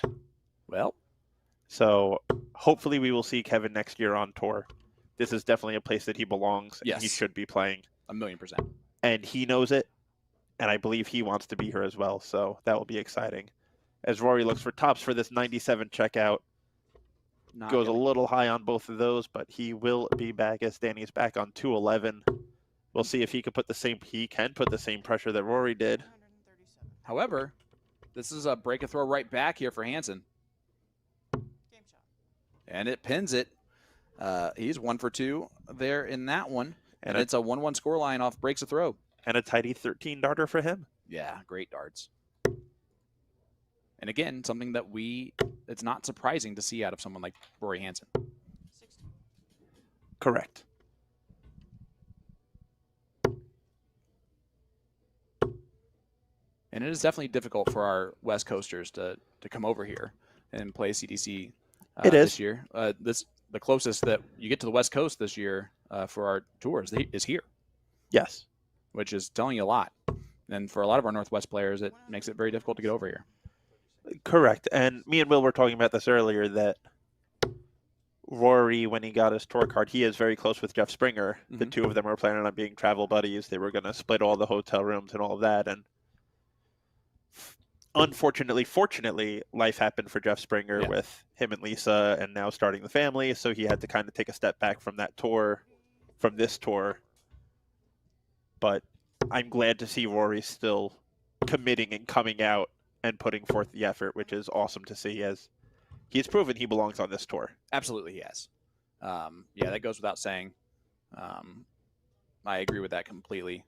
Well. So hopefully we will see Kevin next year on tour. This is definitely a place that he belongs and he should be playing. 1,000,000%. And he knows it. And I believe he wants to be here as well. So that will be exciting. As Rory looks for tops for this 97 checkout. Goes a little high on both of those, but he will be back as Danny's back on 211. We'll see if he can put the same pressure that Rory did. However, this is a break a throw right back here for Hansen. And it pins it. He's 1 for 2 there in that one. And it's a 1-1 scoreline off breaks a throw. And a tidy 13 darter for him. Yeah, great darts. And again, something that it's not surprising to see out of someone like Rory Hansen. Correct. And it is definitely difficult for our West Coasters to come over here and play CDC this year. The closest that you get to the West Coast this year for our tours is here. Yes. Which is telling you a lot. And for a lot of our Northwest players, it makes it very difficult to get over here. Correct. And me and Will were talking about this earlier, that Rory, when he got his tour card, he is very close with Jeff Springer. The two of them were planning on being travel buddies. They were going to split all the hotel rooms and all of that. And fortunately, life happened for Jeff Springer with him and Lisa and now starting the family. So he had to kind of take a step back from that tour, from this tour. But I'm glad to see Rory still committing and coming out and putting forth the effort, which is awesome to see, as he's proven he belongs on this tour. Absolutely, he has. Yeah, that goes without saying. I agree with that completely.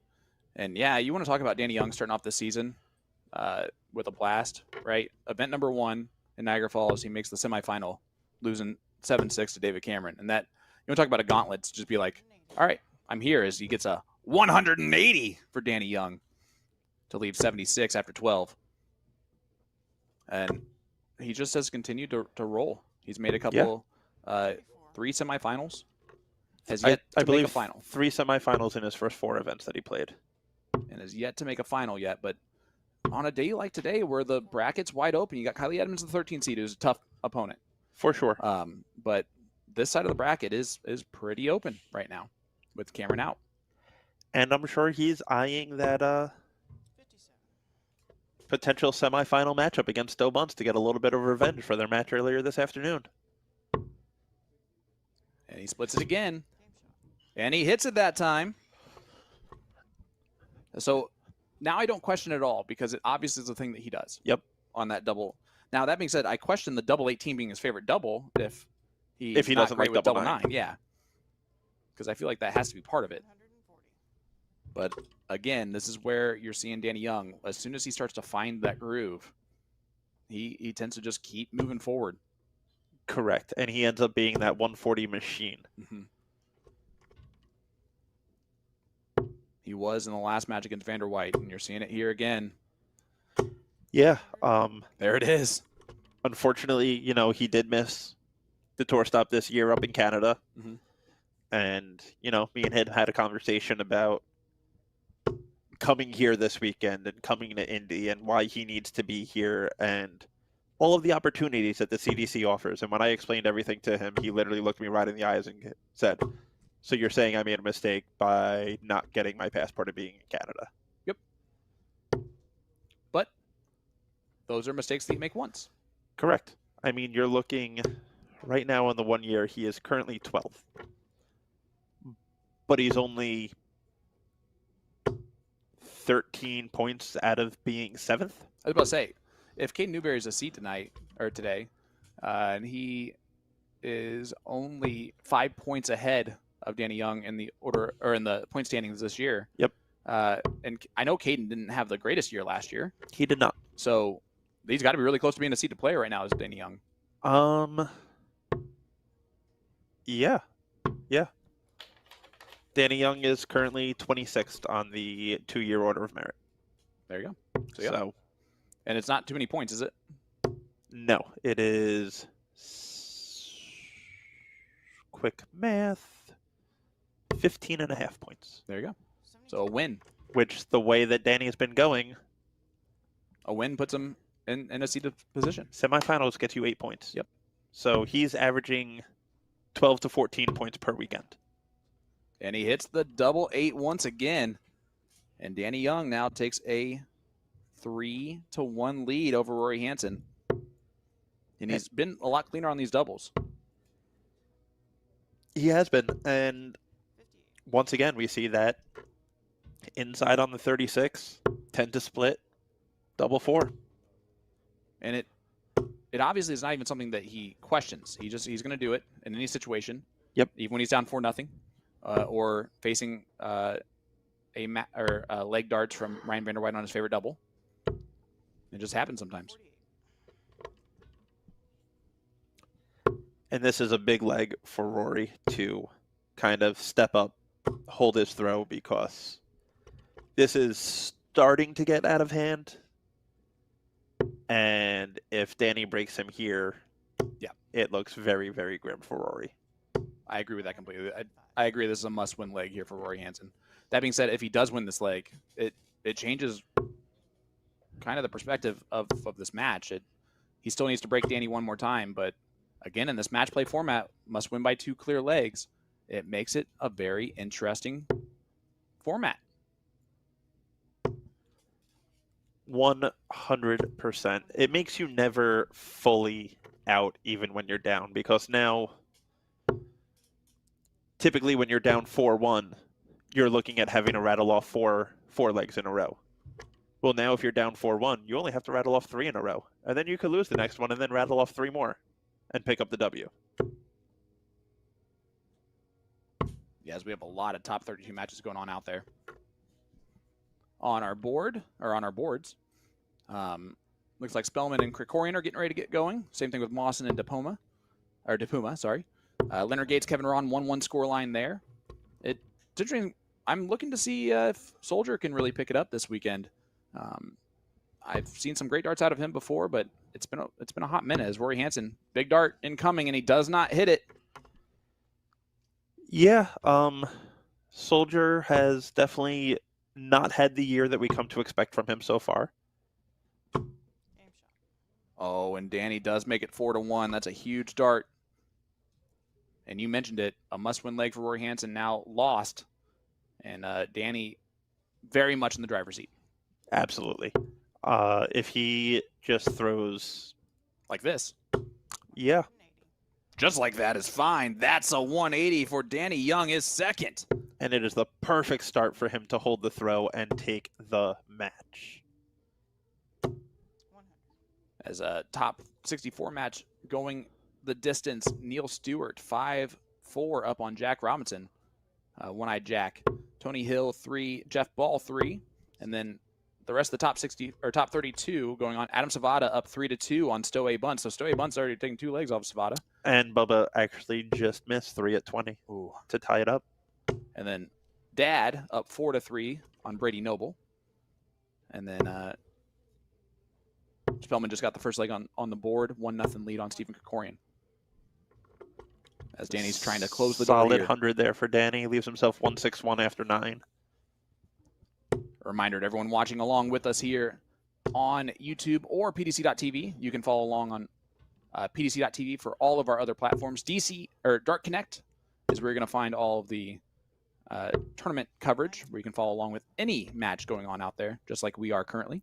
And yeah, you want to talk about Danny Young starting off this season with a blast, right? Event number 1 in Niagara Falls, he makes the semifinal, losing 7-6 to David Cameron. And that, you want to talk about a gauntlet, to just be like, all right, I'm here, as he gets a 180 for Danny Young to leave 76 after 12. And he just has continued to roll. He's made a couple, 3 semifinals. Has yet to make a final. 3 semifinals in his first 4 events that he played. And has yet to make a final yet. But on a day like today, where the bracket's wide open, you got Kylie Edmonds, the 13 seed, who's a tough opponent. For sure. But this side of the bracket is pretty open right now with Cameron out. And I'm sure he's eyeing that potential semifinal matchup against Buntz to get a little bit of revenge for their match earlier this afternoon. And he splits it again. And he hits it that time. So now I don't question it at all, because it obviously is a thing that he does. Yep. On that double. Now, that being said, I question the double 18 being his favorite double if he doesn't like double 9. Yeah. Because I feel like that has to be part of it. But again, this is where you're seeing Danny Young. As soon as he starts to find that groove, he tends to just keep moving forward. Correct. And he ends up being that 140 machine. He was in the last match against Vanderweight, and you're seeing it here again. Yeah. There it is. Unfortunately, he did miss the tour stop this year up in Canada. Mhm. And, me and him had a conversation about coming here this weekend and coming to Indy and why he needs to be here and all of the opportunities that the CDC offers. And when I explained everything to him, he literally looked me right in the eyes and said, "So you're saying I made a mistake by not getting my passport and being in Canada?" Yep. But those are mistakes that you make once. Correct. I mean, you're looking right now on the 1 year, he is currently 12th. But he's only 13 points out of being 7th. I was about to say, if Caden Newberry's a seat today, and he is only 5 points ahead of Danny Young in the order or in the point standings this year. Yep. And I know Caden didn't have the greatest year last year, He did not. so he's got to be really close to being a seated player right now as Danny Young. Yeah. Danny Young is currently 26th on the 2-year order of merit. There you go. Yeah. So, And it's not too many points, is it? no, it is quick math, 15.5 points. There you go. So a win. Which, the way that Danny has been going, A win puts him in a seated position. semifinals gets you 8 points. Yep. So he's averaging 12 to 14 points per weekend. And he hits the double 8 once again. And Danny Young now takes a 3-1 lead over Rory Hansen. And he's been a lot cleaner on these doubles. He has been. And once again, we see that inside on the 36, 10 to split, double 4. And it obviously is not even something that he questions. He's going to do it in any situation. Yep. Even when he's down 4-0, or facing leg darts from Ryan Vanderweight on his favorite double. It just happens sometimes. And this is a big leg for Rory to kind of step up, hold his throw, because this is starting to get out of hand. And if Danny breaks him here, yeah, it looks very, very grim for Rory. I agree with that completely. I agree this is a must-win leg here for Rory Hansen. That being said, if he does win this leg, it changes kind of the perspective of this match. He still needs to break Danny one more time, but again, in this match play format, must win by 2 clear legs. It makes it a very interesting format. 100%. It makes you never fully out even when you're down, because now typically when you're down 4-1, you're looking at having to rattle off four legs in a row. Well, now if you're down 4-1, you only have to rattle off 3 in a row, and then you could lose the next one and then rattle off 3 more and pick up the W. Yes, we have a lot of top 32 matches going on out there. On our board, or on our boards, looks like Spellman and Krikorian are getting ready to get going. Same thing with Mawson and DePuma, sorry. Leonard Gates, Kevin Ron, 1-1 scoreline there. It's interesting. I'm looking to see if Soldier can really pick it up this weekend. I've seen some great darts out of him before, but it's been a hot minute as Rory Hansen, big dart incoming, and he does not hit it. Yeah, Soldier has definitely not had the year that we come to expect from him so far. Oh, and Danny does make it 4-1. That's a huge dart. And you mentioned it, a must-win leg for Rory Hansen, now lost. And Danny very much in the driver's seat. Absolutely. If he just throws like this. Yeah. Just like that is fine. That's a 180 for Danny Young, his second. And it is the perfect start for him to hold the throw and take the match. As a top 64 match going the distance, Neil Stewart, 5-4 up on Jack Robinson. One-eyed Jack. Tony Hill, 3. Jeff Ball, 3. And then the rest of the top 60 or top 32 going on. Adam Savvada up 3-2 on Stowe Buntz. So Stowe Buntz already taking 2 legs off of Savvada. And Bubba actually just missed 3 at 20 to tie it up. And then Dad up 4-3 on Brady Noble. And then Spellman just got the first leg on the board. 1-0 lead on Stephen Krikorian. As Danny's trying to close the door Solid here. 100 there for Danny. Leaves himself 161 after 9. A reminder to everyone watching along with us here on YouTube or PDC.TV. You can follow along on PDC.TV for all of our other platforms. Dart Connect is where you're going to find all of the tournament coverage, where you can follow along with any match going on out there, just like we are currently.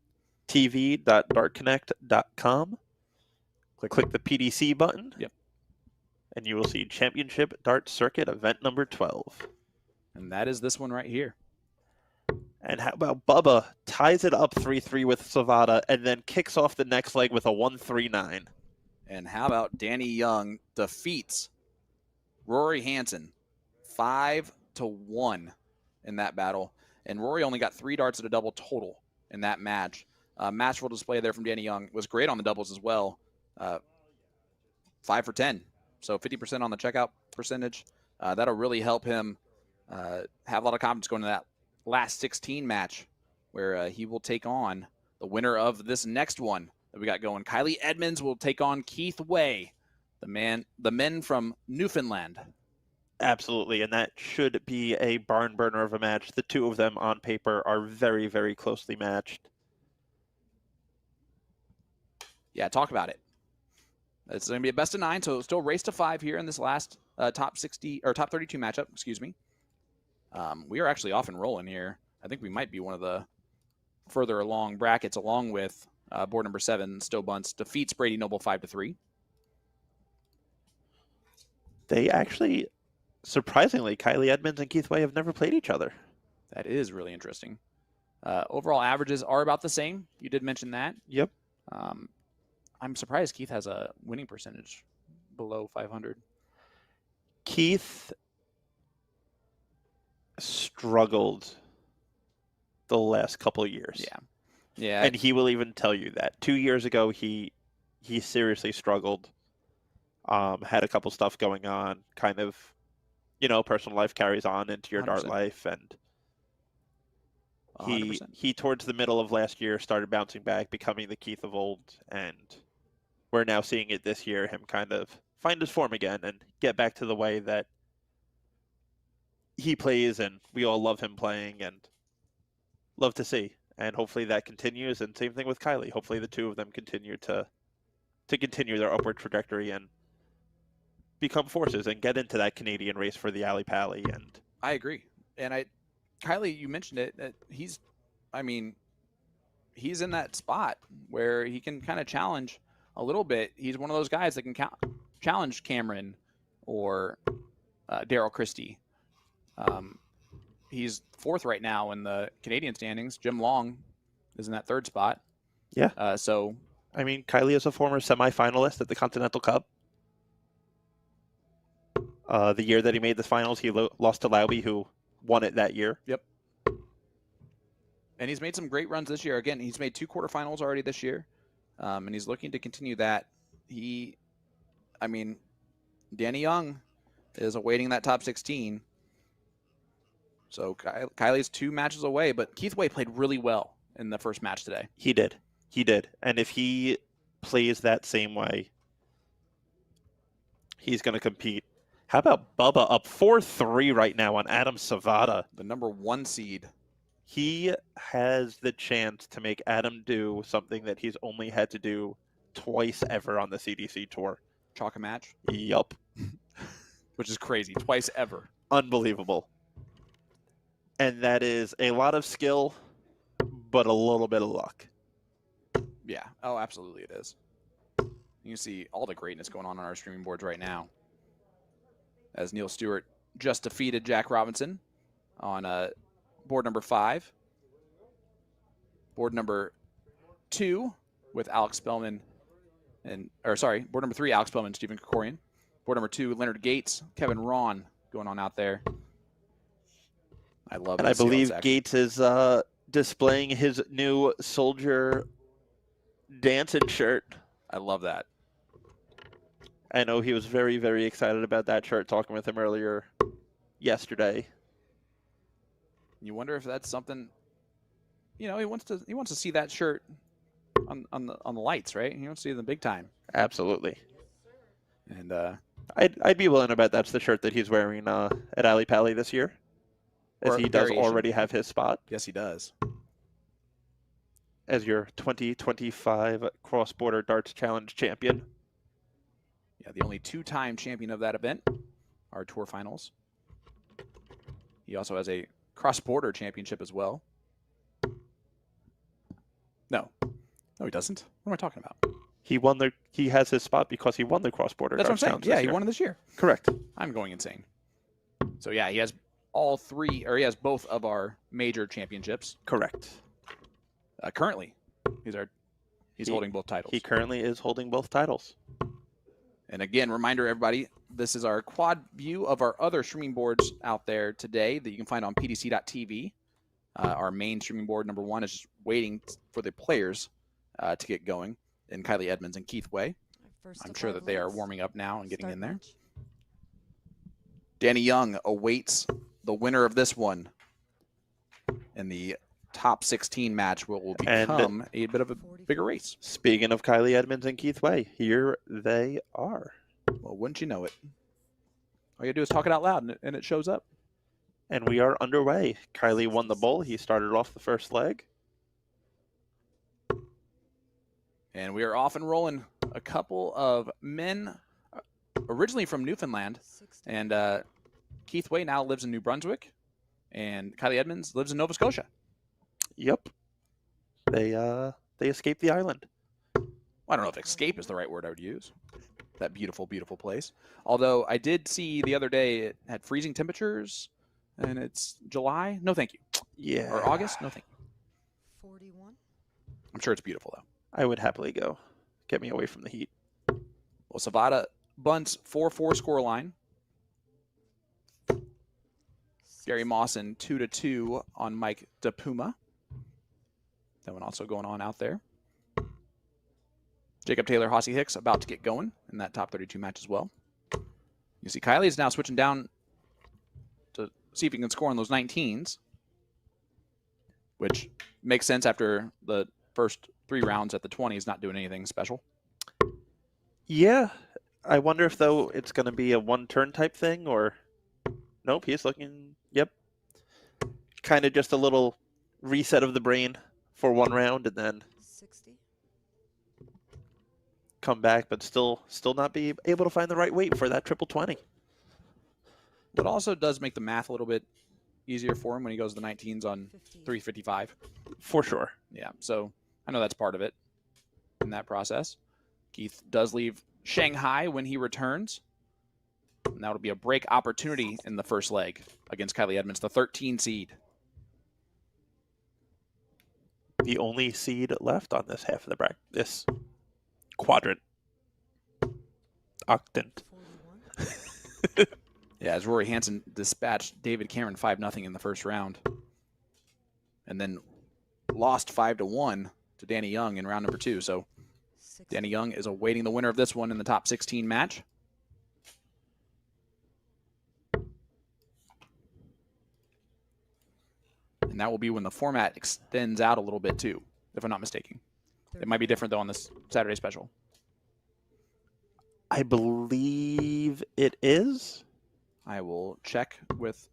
tv.dartconnect.com. Click the PDC button. Yep. And you will see Championship Dart Circuit event number 12. And that is this one right here. And how about Bubba ties it up 3-3 with Savvada and then kicks off the next leg with a 1-3-9. And how about Danny Young defeats Rory Hansen 5-1 in that battle. And Rory only got 3 darts at a double total in that match. Masterful display there from Danny Young. Was great on the doubles as well. 5 for 10. So 50% on the checkout percentage. That'll really help him have a lot of confidence going to that last 16 match, where he will take on the winner of this next one that we got going. Kylie Edmonds will take on Keith Weey, the men from Newfoundland. Absolutely, and that should be a barn burner of a match. The two of them on paper are very, very closely matched. Yeah, talk about it. It's going to be a best of 9, so still race to 5 here in this last top 32 matchup. Excuse me. We are actually off and rolling here. I think we might be one of the further along brackets, along with board number 7, Stowe Buntz defeats Brady Noble 5-3. They actually, surprisingly, Kylie Edmonds and Keith Weey have never played each other. That is really interesting. Overall averages are about the same. You did mention that. Yep. I'm surprised Keith has a winning percentage below 500. Keith struggled the last couple of years. Yeah. And he will even tell you that. 2 years ago, he seriously struggled. Had a couple stuff going on. Kind of, personal life carries on into your 100%. dart life, and 100%. he towards the middle of last year started bouncing back, becoming the Keith of old, and we're now seeing it this year, him kind of find his form again and get back to the way that he plays, and we all love him playing and love to see. And hopefully that continues, and same thing with Kylie. Hopefully the two of them continue to continue their upward trajectory and become forces and get into that Canadian race for the Ali Pally. And I agree. And Kylie, you mentioned it, that he's in that spot where he can kind of challenge a little bit. He's one of those guys that can challenge Cameron or Daryl Christie. He's 4th right now in the Canadian standings. Jim Long is in that 3rd spot. Yeah. So Kylie is a former semifinalist at the Continental Cup. The year that he made the finals, he lost to Lauby, who won it that year. Yep. And he's made some great runs this year. Again, he's made 2 quarterfinals already this year, and he's looking to continue that. Danny Young is awaiting that top 16. So Kylie's 2 matches away, but Keith Weey played really well in the first match today. He did. And if he plays that same way, he's going to compete. How about Bubba up 4-3 right now on Adam Savvada? The number 1 seed. He has the chance to make Adam do something that he's only had to do twice ever on the CDC Tour. Chalk a match? Yup. Which is crazy. Twice ever. Unbelievable. And that is a lot of skill, but a little bit of luck. Yeah. Oh, absolutely it is. You can see all the greatness going on our streaming boards right now. As Neil Stewart just defeated Jack Robinson on board number 5. Board number 2 with Alex Spellman board number 3, Alex Spellman, Stephen Krikorian. Board number 2, Leonard Gates, Kevin Ron going on out there. I love it. And I believe Gates is displaying his new soldier dancing shirt. I love that. I know he was very, very excited about that shirt, talking with him earlier yesterday. You wonder if that's something. He wants to see that shirt on the lights, right? He wants to see it in the big time. Absolutely. And I'd be willing to bet that's the shirt that he's wearing at Ali Pally this year, as Or he does variation. already have his spot yes, he does. as your 2025 Cross Border Darts Challenge champion. Yeah, the only 2-time champion of that event, our tour finals. He also has a cross-border championship as well. No, he doesn't. What am I talking about? He has his spot because he won the Cross Border That's what I'm Darts saying. Challenge Yeah, this he year. won it this year. Correct. I'm going insane. So yeah, he has all three, or he has both of our major championships. Correct. Currently, he's holding both titles. He currently is holding both titles. And again, reminder everybody, this is our quad view of our other streaming boards out there today that you can find on pdc.tv. Our main streaming board, number 1, is just waiting for the players to get going. And Kylie Edmonds and Keith Weey. I'm sure that they are warming up now and getting in there. Danny Young awaits the winner of this one. And the top 16 match will become a bit of a bigger race. Speaking of Kylie Edmonds and Keith Weey, here they are. Well, wouldn't you know it? All you gotta do is talk it out loud, and it shows up. And we are underway. Kylie won the bowl. He started off the first leg. And we are off and rolling. A couple of men originally from Newfoundland. And Keith Weey now lives in New Brunswick. And Kylie Edmonds lives in Nova Scotia. Yep. They escaped the island. Well, I don't know if escape is the right word I would use. That beautiful, beautiful place. Although I did see the other day it had freezing temperatures. And it's July. No, thank you. Yeah. Or August. No, thank you. 41. I'm sure it's beautiful, though. I would happily go. Get me away from the heat. Well, Savvada Buntz 4-4 scoreline. Gary Mawson 2-2 on Mike DePuma. That one also going on out there. Jacob Taylor, Hossie Hicks about to get going in that top 32 match as well. You see Kylie is now switching down to see if he can score on those 19s, which makes sense after the first 3 rounds at the 20s, not doing anything special. Yeah. I wonder if, though, it's going to be a one-turn type thing, or... Nope, he's looking... Yep. Kind of just a little reset of the brain for 1 round, and then 60. come back, but still not be able to find the right weight for that triple 20. But also does make the math a little bit easier for him when he goes to the 19s on 355. For sure. Yeah, so I know that's part of it in that process. Keith does leave Shanghai when he returns. And that'll be a break opportunity in the first leg against Kylie Edmonds, the 13 seed. The only seed left on this half of the bracket, this quadrant. Octant. 41. Yeah, as Rory Hansen dispatched David Cameron 5-0 in the first round. And then lost 5-1 to Danny Young in round number 2. So 60. Danny Young is awaiting the winner of this one in the top 16 match. And that will be when the format extends out a little bit too, if I'm not mistaken. It might be different though on this Saturday special. I believe it is. I will check with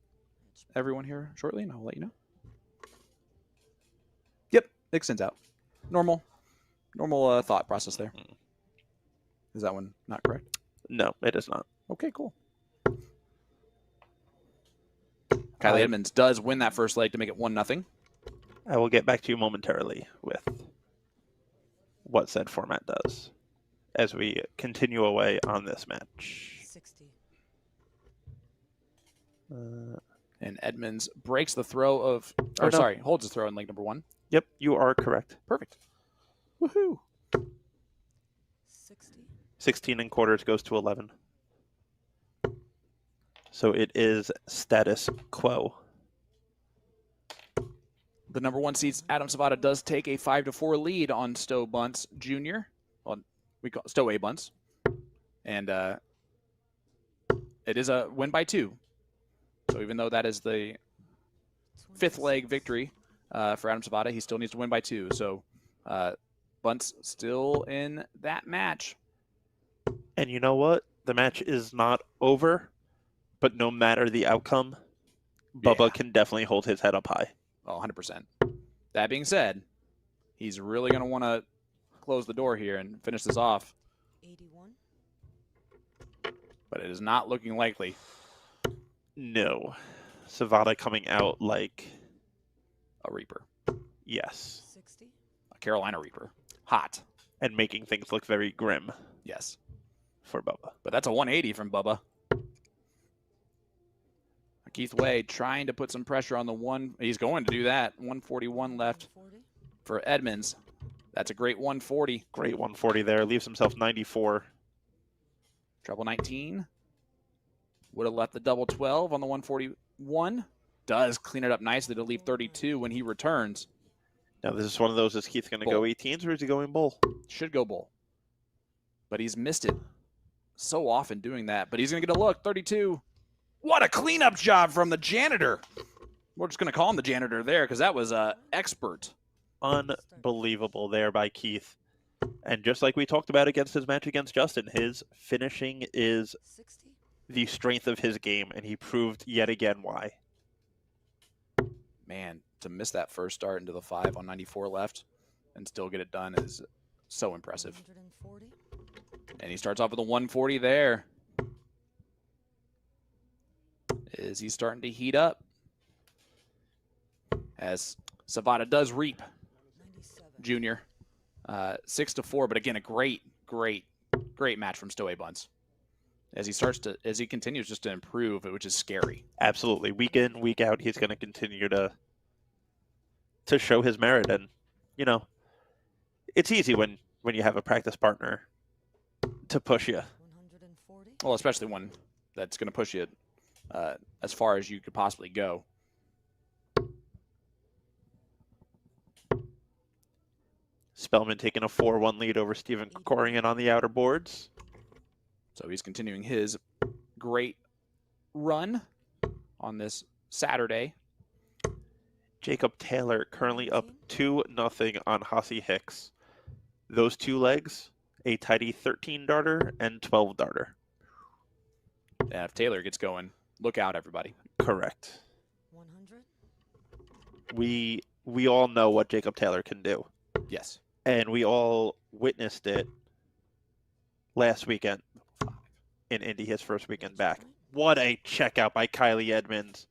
everyone here shortly and I'll let you know. Yep, it extends out. Normal thought process there. Is that one not correct? No, it is not. Okay, cool. Kylie Edmonds does win that first leg to make it 1-0. I will get back to you momentarily with what said format does as we continue away on this match. 60. And Edmonds breaks the throw of, holds his throw in leg number 1. Yep, you are correct. Perfect. Woohoo. 60. 16 and quarters goes to 11. So it is status quo. The number 1 seed, Adam Savvada, does take a 5-4 lead on Stowe Buntz Jr. Well, we call Stowe A. Buntz. And it is a win by 2. So even though that is the fifth leg victory for Adam Savvada. He still needs to win by 2. So Buntz still in that match. And you know what? The match is not over, but no matter the outcome, Bubba Yeah. can definitely hold his head up high. Oh, 100%. That being said, he's really going to want to close the door here and finish this off. 81. But it is not looking likely. No. Savvada coming out like, A Reaper. yes, 60. A Carolina Reaper. Hot. and making things look very grim Yes. for Bubba. But that's a 180 from Bubba. Keith Weey trying to put some pressure on the one. He's going to do that. 141 left 140. for Edmonds. That's a great 140. Great 140 there. Leaves himself 94. Treble 19. Would have left the double 12 on the 141. Does clean it up nicely to leave 32 when he returns. Now, this is one of those, is Keith going to go Bull. 18s or is he going bull? Should go bull. But he's missed it so often doing that. But he's going to get a look. 32. What a cleanup job from the janitor. We're just going to call him the janitor there because that was expert. Unbelievable there by Keith. And just like we talked about against his match against Justin, his finishing is 60. the strength of his game, and he proved yet again why. Man, to miss that first start into the 5 on 94 left and still get it done is so impressive. 140. And he starts off with a 140 there. Is he starting to heat up? As Savvada does reap 97. Junior. 6-4, but again, a great match from Stowaway Buntz. As he continues just to improve, which is scary. Absolutely. Week in, week out, he's going to continue to show his merit. And, you know, it's easy when you have a practice partner to push you. 140. Well, especially one that's going to push you as far as you could possibly go. Spellman taking a 4-1 lead over Stephen Krikorian on the outer boards. So he's continuing his great run on this Saturday. Jacob Taylor currently up 2-0 on Hossie Hicks. Those two legs, a tidy 13 darter and 12 darter. And if Taylor gets going, look out, everybody. Correct. 100. We all know what Jacob Taylor can do, Yes. and we all witnessed it last weekend in Indy, his first weekend back. What a checkout by Kylie Edmonds.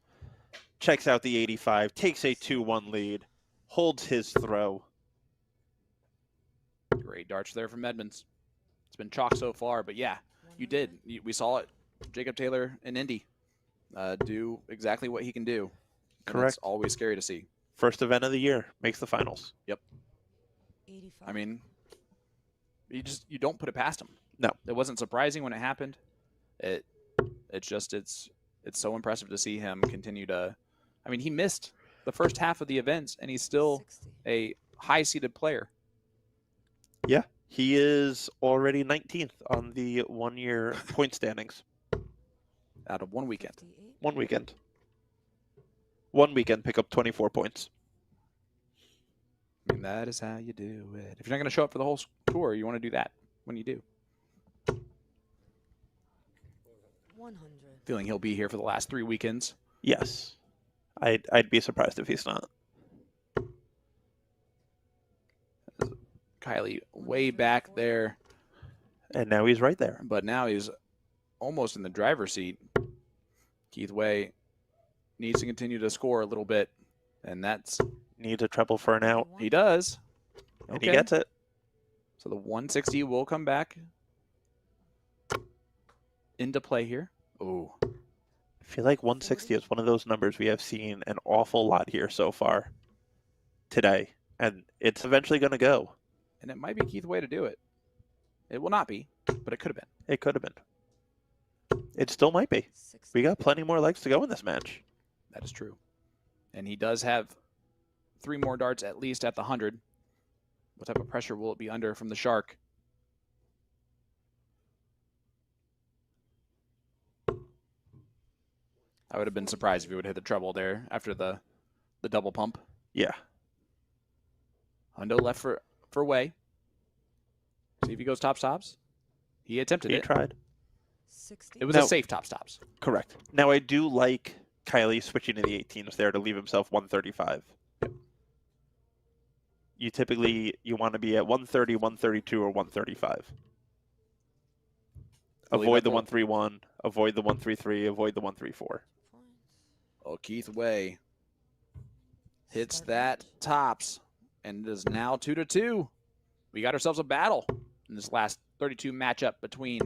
Checks out the 85, takes a 2-1 lead, holds his throw. Great darts there from Edmonds. It's been chalk so far, but yeah, you did. We saw it. Jacob Taylor in Indy do exactly what he can do. And Correct. It's always scary to see. First event of the year, makes the finals. 85. I mean, you don't put it past him. No. It wasn't surprising when it happened. It's so impressive to see him continue to. I mean, he missed the first half of the events, and he's still 60. a high-seeded player. Yeah, he is already 19th on the one-year point standings. Out of one weekend. 58. One weekend. One weekend, pick up 24 points. I mean, that is how you do it. If you're not going to show up for the whole tour, you want to do that when you do. 100. Feeling he'll be here for the last 3 weekends. Yes. I'd be surprised if he's not. Kylie way back there, And now he's right there. but now he's almost in the driver's seat. Keith Weey needs to continue to score a little bit, and that's Needs a treble for an out. he does. And he gets it. So the 160 will come back into play here. Ooh, I feel like 160 is one of those numbers we have seen an awful lot here so far today. And it's eventually going to go. and it might be Keith Weey to do it. It will not be, but it could have been. It could have been. It still might be. 60. We got plenty more legs to go in this match. That is true. And he does have 3 more darts at least at the 100. What type of pressure will it be under from the Shark? I would have been surprised if he would hit the treble there after the the double pump. Yeah. Hundo left for Weey. See if he goes tops. He attempted He it. tried. 60. It was Now- a safe tops. Correct. Now, I do like Kylie switching to the 18s there to leave himself 135. You typically, you want to be at 130, 132, or 135. Believe Avoid that the goal. 131, avoid the 133, avoid the 134. Points. Oh, Keith Weey hits Start that match. tops, and it is now 2-2. We got ourselves a battle in this last 32 matchup between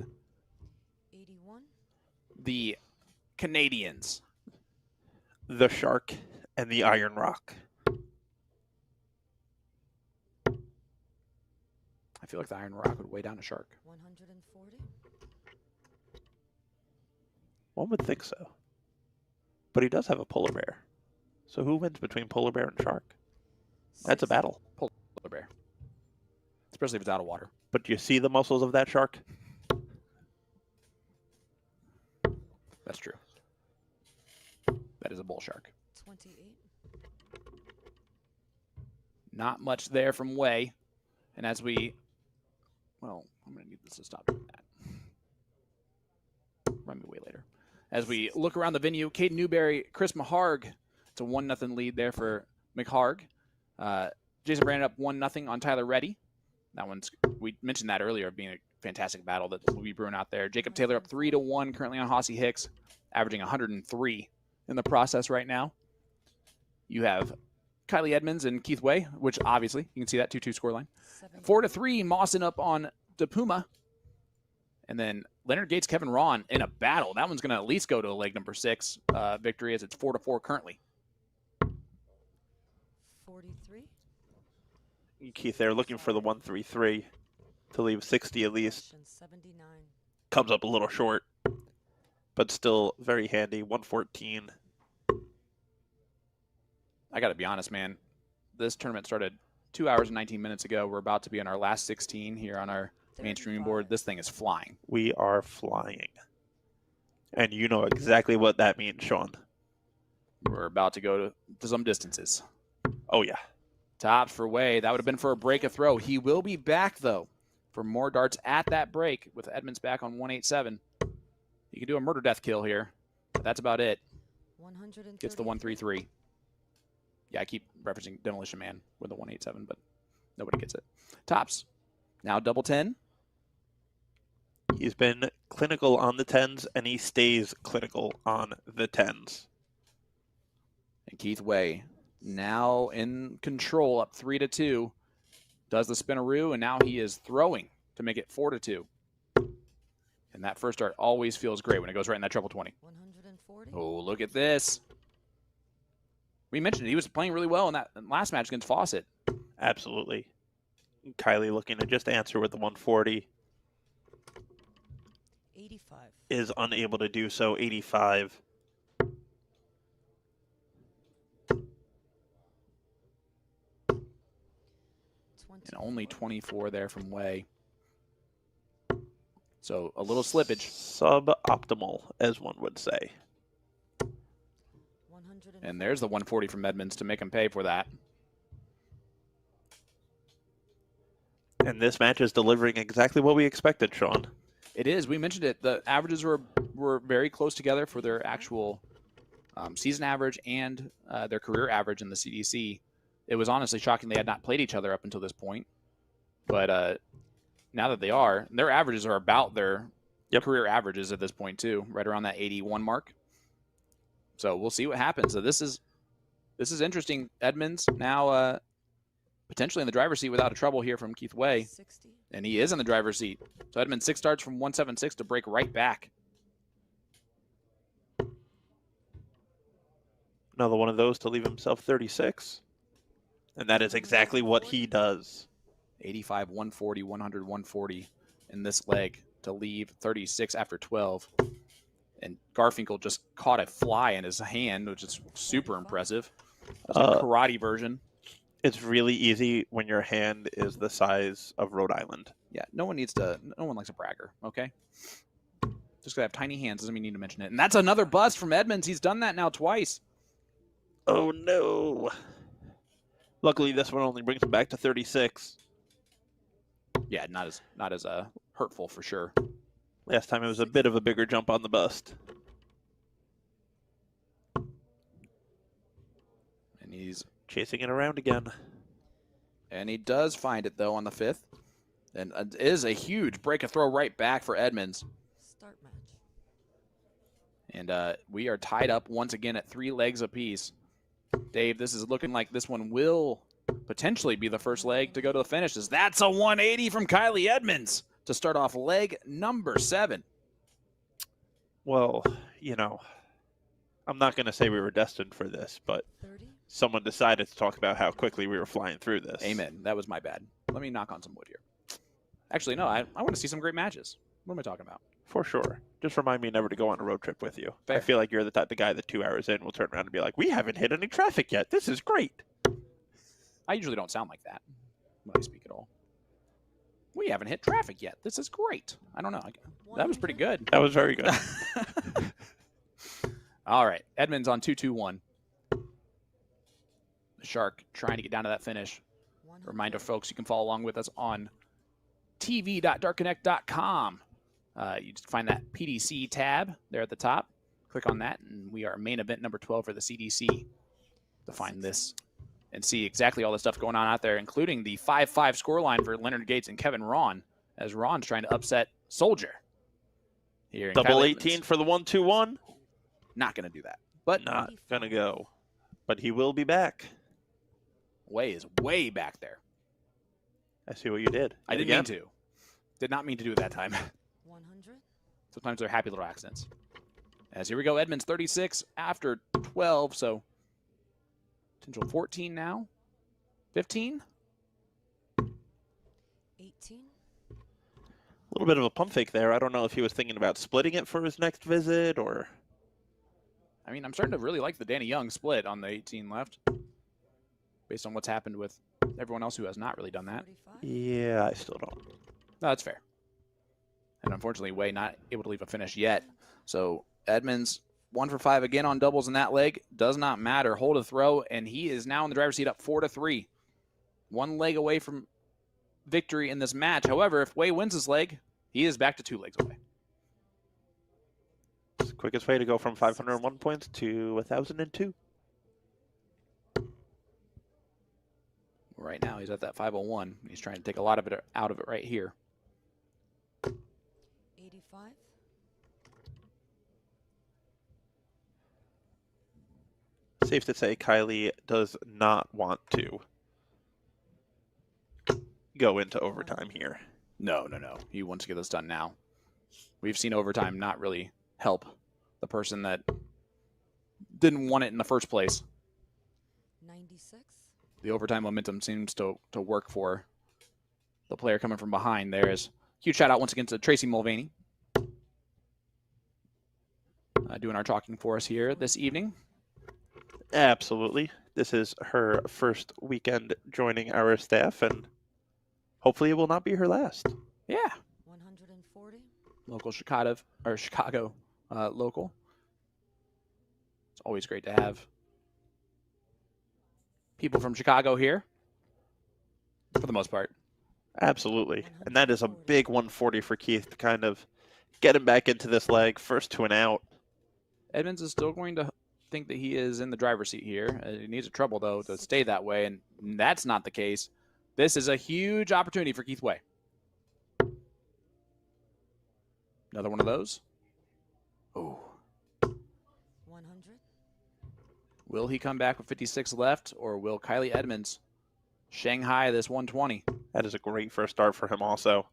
81. the Canadians. The Shark and the Iron Rock. I feel like the Iron Rock would weigh down a shark. 140. One would think so. But he does have a polar bear. So who wins between polar bear and shark? That's a 60. battle. Polar bear. Especially if it's out of water. But do you see the muscles of that shark? That's true. That is a bull shark. 28. Not much there from Weey. And as we... Well, I'm going to need this to stop doing that. Run me way later. As we look around the venue, Caden Newberry, Chris Maharg. It's a 1-0 lead there for McHarg. Jason Brandon up 1-0 on Tyler Reddy. That one's, we mentioned that earlier, being a fantastic battle that will be brewing out there. Jacob Taylor up 3-1 currently on Hossey Hicks, averaging 103 in the process right now. You have Kylie Edmonds and Keith Weey, which obviously you can see that 2-2 scoreline. 4-3 Mawson up on DePuma. And then Leonard Gates, Kevin Ron in a battle. That one's going to at least go to leg number 6 victory, as it's 4-4 currently. 43. Keith there looking for the 133 to leave 60 at least. 79. Comes up a little short, but still very handy. 114. I got to be honest, man. This tournament started 2 hours and 19 minutes ago. We're about to be on our last 16 here on our main streaming board. This thing is flying. We are flying. And you know exactly what that means, Sean. We're about to go to some distances. Oh, yeah. Tops for Weey. That would have been for a break of throw. He will be back, though, for more darts at that break with Edmonds back on 187. He can do a murder death kill here, but that's about it. 133. Gets the 133. Yeah, I keep referencing Demolition Man with the 187, but nobody gets it. Tops. Now double 10. He's been clinical on the 10s, and he stays clinical on the 10s. And Keith Weey now in control, up 3-2. Does the spinaroo, and now he is throwing to make it 4-2. And that first dart always feels great when it goes right in that treble 20. 140. Oh, look at this. We mentioned he was playing really well in that last match against Faucet. Absolutely. Kylie looking to just answer with the 140. 85. Is unable to do so. 85. And only 24 there from Weey. So a little slippage. Suboptimal, as one would say. And there's the 140 from Edmonds to make him pay for that. And this match is delivering exactly what we expected, Sean. It is. We mentioned it. The averages were very close together for their actual season average and their career average in the CDC. It was honestly shocking they had not played each other up until this point. But now that they are, their averages are about their career averages at this point too, right around that 81 mark. So we'll see what happens. So this is interesting. Edmonds now potentially in the driver's seat without a trouble here from Keith Weey. 60. And he is in the driver's seat. So Edmonds 6 starts from 176 to break right back. Another one of those to leave himself 36. And that is exactly what he does. 85, 140, 100, 140 in this leg to leave 36 after 12. And Garfinkel just caught a fly in his hand, which is super impressive. That's a karate version. It's really easy when your hand is the size of Rhode Island. Yeah, no one likes a bragger, okay? Just because I have tiny hands doesn't mean you need to mention it. And that's another bust from Edmonds. He's done that now twice. Oh, no. Luckily, this one only brings him back to 36. Yeah, not as hurtful for sure. Last time it was a bit of a bigger jump on the bust. And he's Chasing it around again. And he does find it, though, on the 5th. And it is a huge break, a throw right back for Edmonds. Start match. And we are tied up once again at 3 legs apiece. Dave, this is looking like this one will potentially be the first leg to go to the finish. That's a 180 from Kylie Edmonds to start off leg number 7. Well, you know, I'm not going to say we were destined for this, but 30. someone decided to talk about how quickly we were flying through this. Amen. That was my bad. Let me knock on some wood here. Actually, no, I want to see some great matches. What am I talking about? For sure. Just remind me never to go on a road trip with you. Fair. I feel like you're the type of guy that 2 hours in will turn around and be like, we haven't hit any traffic yet. This is great. I usually don't sound like that when I speak at all. We haven't hit traffic yet. This is great. I don't know. That was pretty good. That was very good. All right. Edmonds on 2-2-1. The Shark trying to get down to that finish. 100. Reminder, folks, you can follow along with us on tv.darkconnect.com. You just find that PDC tab there at the top. Click on that, and we are main event number 12 for the CDC to find this and see exactly all the stuff going on out there, including the 5-5 scoreline for Leonard Gates and Kevin Ron, as Ron's trying to upset Soldier. Here in Double Kyle 18 Edmonds. for the 1-2-1. Not going to do that. But Not going to go. But he will be back. Way is way back there. I see what you did. I Yet didn't mean to. Did not mean to do it that time. 100. Sometimes they're happy little accidents. As here we go, Edmonds 36 after 12, so potential 14 now. 15? 18. A little bit of a pump fake there. I don't know if he was thinking about splitting it for his next visit or... I mean, I'm starting to really like the Danny Young split on the 18 left, based on what's happened with everyone else who has not really done that. 45. Yeah, I still don't. No, that's fair. And unfortunately, Weey not able to leave a finish yet. So Edmonds 1 for 5 again on doubles in that leg. Does not matter. Hold a throw, and he is now in the driver's seat up 4-3. 1 leg away from victory in this match. However, if Weey wins this leg, he is back to 2 legs away. It's the quickest way to go from 501 points to 1,002. Right now, he's at that 501. He's trying to take a lot of it out of it right here. 85. Safe to say Kylie does not want to go into overtime here. No. He wants to get this done now. We've seen overtime not really help the person that didn't want it in the first place. 96. The overtime momentum seems to work for the player coming from behind. There is huge shout out once again to Tracy Mulvaney. Doing our talking for us here this evening. Absolutely. This is her first weekend joining our staff, and hopefully it will not be her last. Yeah. 140. Local Chicago local. It's always great to have people from Chicago here, for the most part. Absolutely. And that is a big 140 for Keith to kind of get him back into this leg, first to an out. Edmonds is still going to think that he is in the driver's seat here. He needs a trouble, though, to stay that way, and that's not the case. This is a huge opportunity for Keith Weey. Another one of those. Oh. 100. Will he come back with 56 left, or will Kylie Edmonds Shanghai this 120? That is a great first start for him also.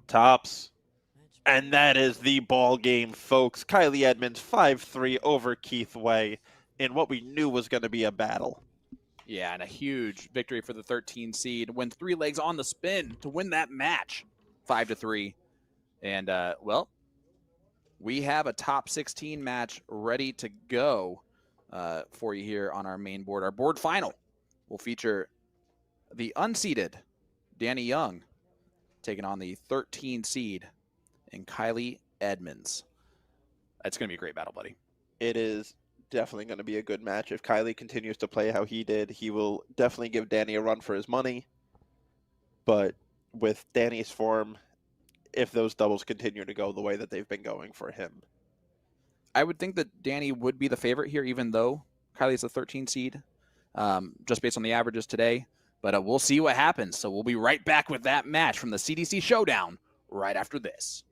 Tops. Match. And that is the ball game, folks. Kylie Edmonds 5-3 over Keith Weey in what we knew was going to be a battle. Yeah, and a huge victory for the 13 seed. Wins 3 legs on the spin to win that match, 5-3. And, well, we have a top 16 match ready to go for you here on our main board. Our board final will feature the unseeded Danny Young taking on the 13 seed and Kylie Edmonds. That's going to be a great battle, buddy. It is definitely going to be a good match. If Kylie continues to play how he did, he will definitely give Danny a run for his money. But with Danny's form, if those doubles continue to go the way that they've been going for him, I would think that Danny would be the favorite here, even though Kylie's the 13 seed, just based on the averages today. But we'll see what happens. So we'll be right back with that match from the CDC Showdown right after this.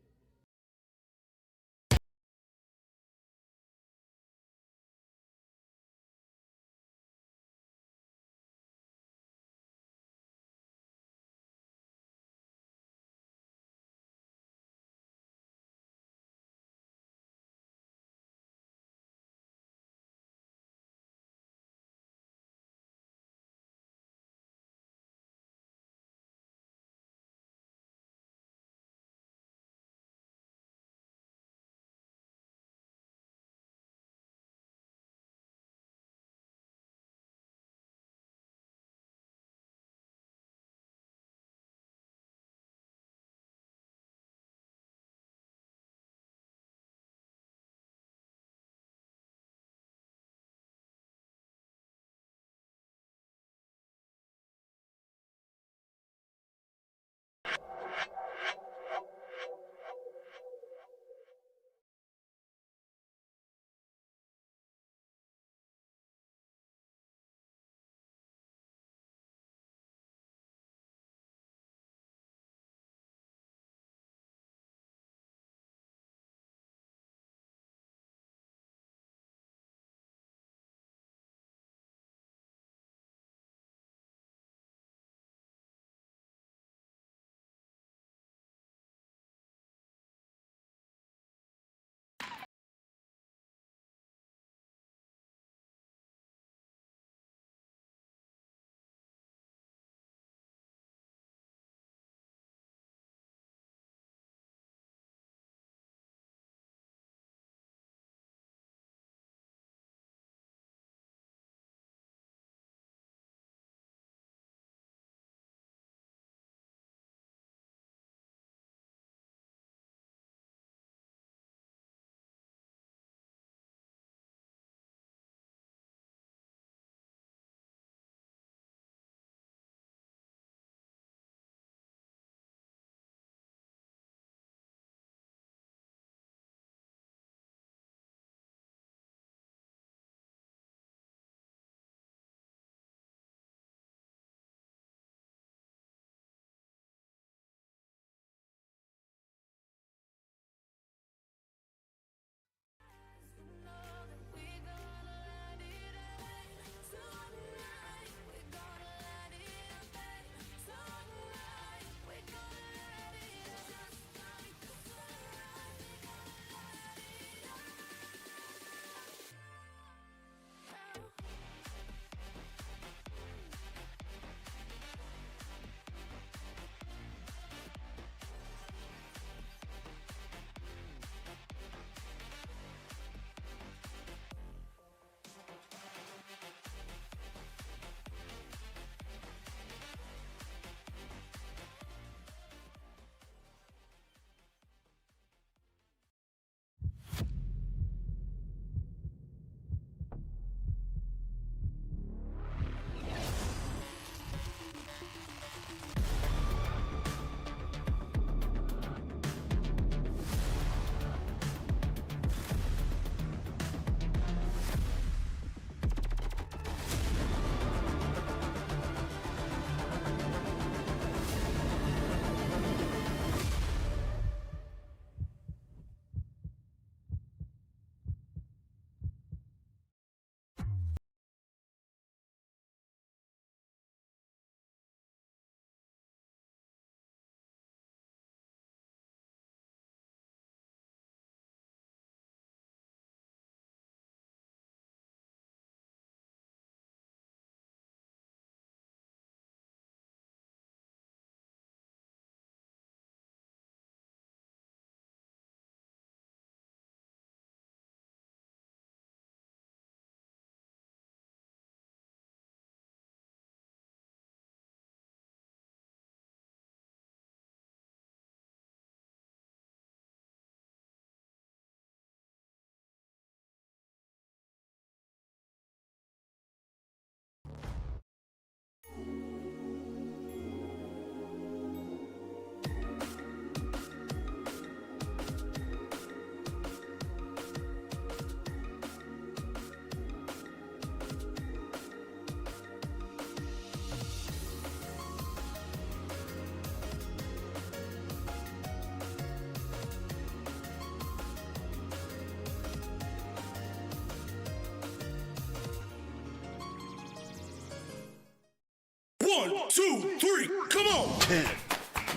10,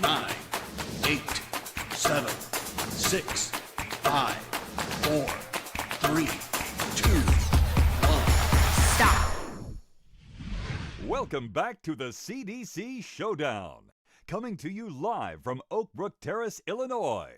9, 8, 7, 6, 5, 4, 3, 2, 1. Stop. Welcome back to the CDC Showdown. Coming to you live from Oakbrook Terrace, Illinois.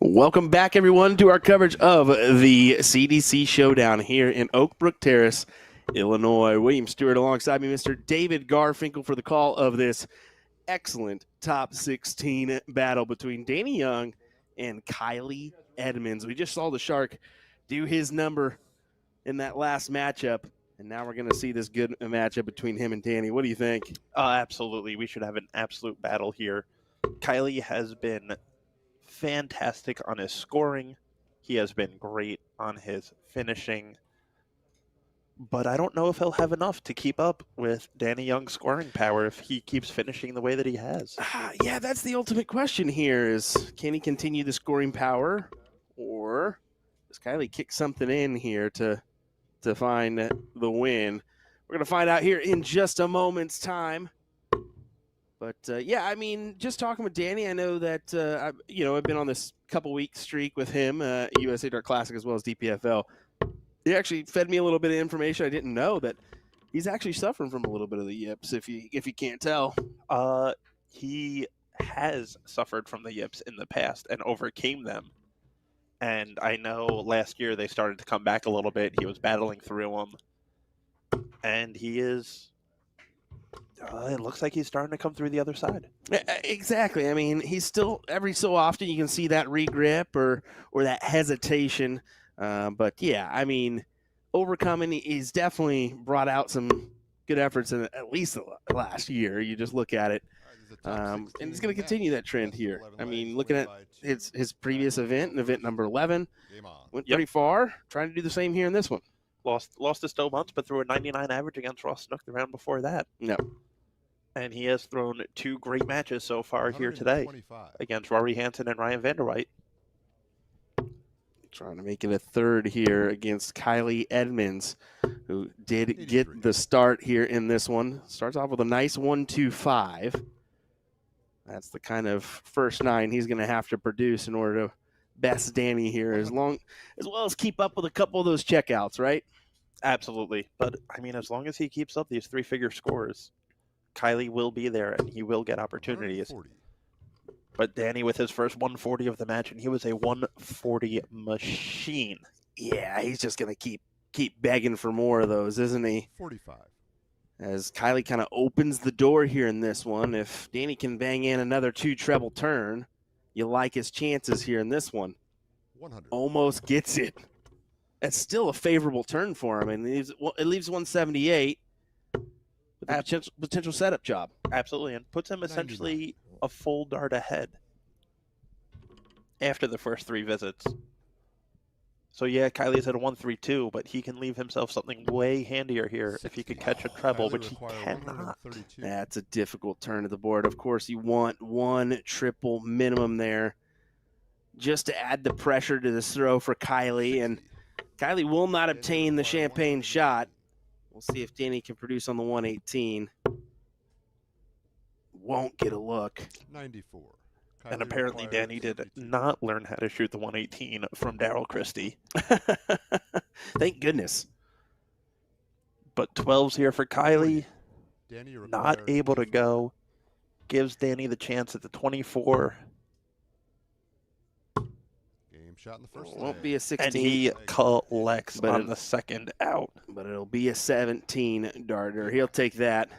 Welcome back, everyone, to our coverage of the CDC Showdown here in Oakbrook Terrace, Illinois. William Stewart alongside me, Mr. David Garfinkel, for the call of this excellent top 16 battle between Danny Young and Kylie Edmonds. We just saw the Shark do his number in that last matchup, and now we're going to see this good matchup between him and Danny. What do you think? Absolutely. We should have an absolute battle here. Kylie has been fantastic on his scoring. He has been great on his finishing. But I don't know if he'll have enough to keep up with Danny Young's scoring power if he keeps finishing the way that he has. Yeah, that's the ultimate question here is, can he continue the scoring power, or does Kylie kick something in here to find the win? We're going to find out here in just a moment's time. But, yeah, I mean, just talking with Danny, I know that, I've been on this couple-week streak with him, USA Dart Classic as well as DPFL. He actually fed me a little bit of information I didn't know, that he's actually suffering from a little bit of the yips, if you can't tell. He has suffered from the yips in the past and overcame them. And I know last year they started to come back a little bit. He was battling through them. And he is... it looks like he's starting to come through the other side. Exactly. I mean, he's still, every so often you can see that regrip or that hesitation. But, yeah, I mean, overcoming, he's definitely brought out some good efforts in at least the last year. You just look at it. And he's going to continue that trend here. I mean, looking at his previous event, event number 11, went pretty far. Trying to do the same here in this one. Lost to Buntz, but threw a 99 average against Ross Snook the round before that. No. And he has thrown 2 great matches so far here today against Rory Hansen and Ryan Vanderweight. Trying to make it a third here against Kylie Edmonds, who did get the start here in this one. Starts off with a nice 1-2-5. That's the kind of first 9 he's going to have to produce in order to best Danny here, as well as keep up with a couple of those checkouts, right? Absolutely. But, I mean, as long as he keeps up these 3-figure scores, Kylie will be there and he will get opportunities. 140. But Danny with his first 140 of the match, and he was a 140 machine. Yeah, he's just going to keep begging for more of those, isn't he? 45. As Kylie kind of opens the door here in this one. If Danny can bang in another 2 treble turn, you like his chances here in this one. 100. Almost gets it. That's still a favorable turn for him. And it leaves 178 with a potential setup job. Absolutely, and puts him essentially a full dart ahead after the first 3 visits. So, yeah, Kylie's at a 132, but he can leave himself something way handier here if he could catch a treble, which he cannot. That's a difficult turn to the board. Of course, you want 1 triple minimum there just to add the pressure to this throw for Kylie. And Kylie will not obtain the champagne shot. We'll see if Danny can produce on the 118. Won't get a look. 94. And apparently Danny did not learn how to shoot the 118 from Darryl Christie. Thank goodness. But 12's here for Kylie. Danny Not able to go. Gives Danny the chance at the 24. Game shot in the first. Won't be a 16. And he collects on the second out. But it'll be a 17 darter. He'll take that.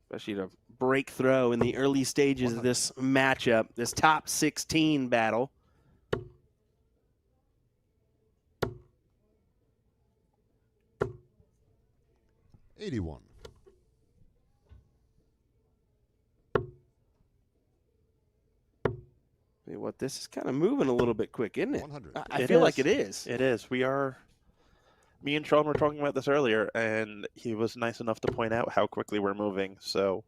Especially to break throw in the early stages of this matchup, this top 16 battle. $81. What, this is kind of moving a little bit quick, isn't it? 100. I feel like it is. It is. We are Me and Sean were talking about this earlier, and he was nice enough to point out how quickly we're moving. So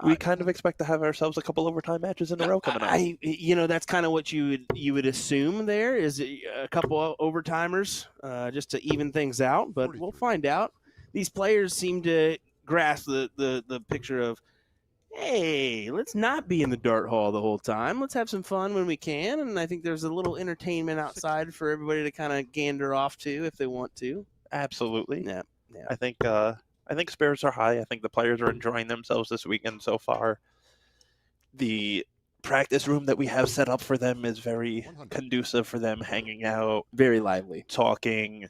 we kind of expect to have ourselves a couple overtime matches in a row coming up. That's kind of what you would assume there is a couple of overtimers just to even things out, but we'll find out. These players seem to grasp the picture of, hey, let's not be in the dart hall the whole time. Let's have some fun when we can, and I think there's a little entertainment outside for everybody to kind of gander off to if they want to. Absolutely. Yeah. I think spirits are high. I think the players are enjoying themselves this weekend so far. The practice room that we have set up for them is very conducive for them hanging out, Very lively. talking,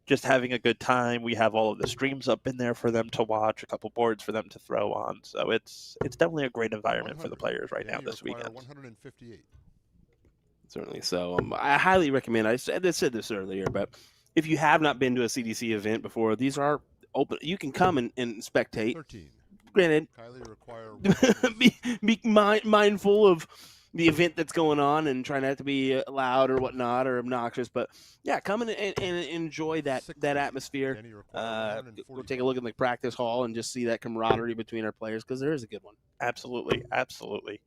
just having a good time. We have all of the streams up in there for them to watch, a couple boards for them to throw on. So it's definitely a great environment for the players right now this weekend. 158. Certainly. So I highly recommend. I said this earlier, but if you have not been to a CDC event before, these are open. You can come and spectate. 13. Granted, Kylie require be mindful of the event that's going on and try not to be loud or whatnot or obnoxious. But yeah, come in and enjoy that atmosphere. We'll take a look in the practice hall and just see that camaraderie between our players because there is a good one. Absolutely.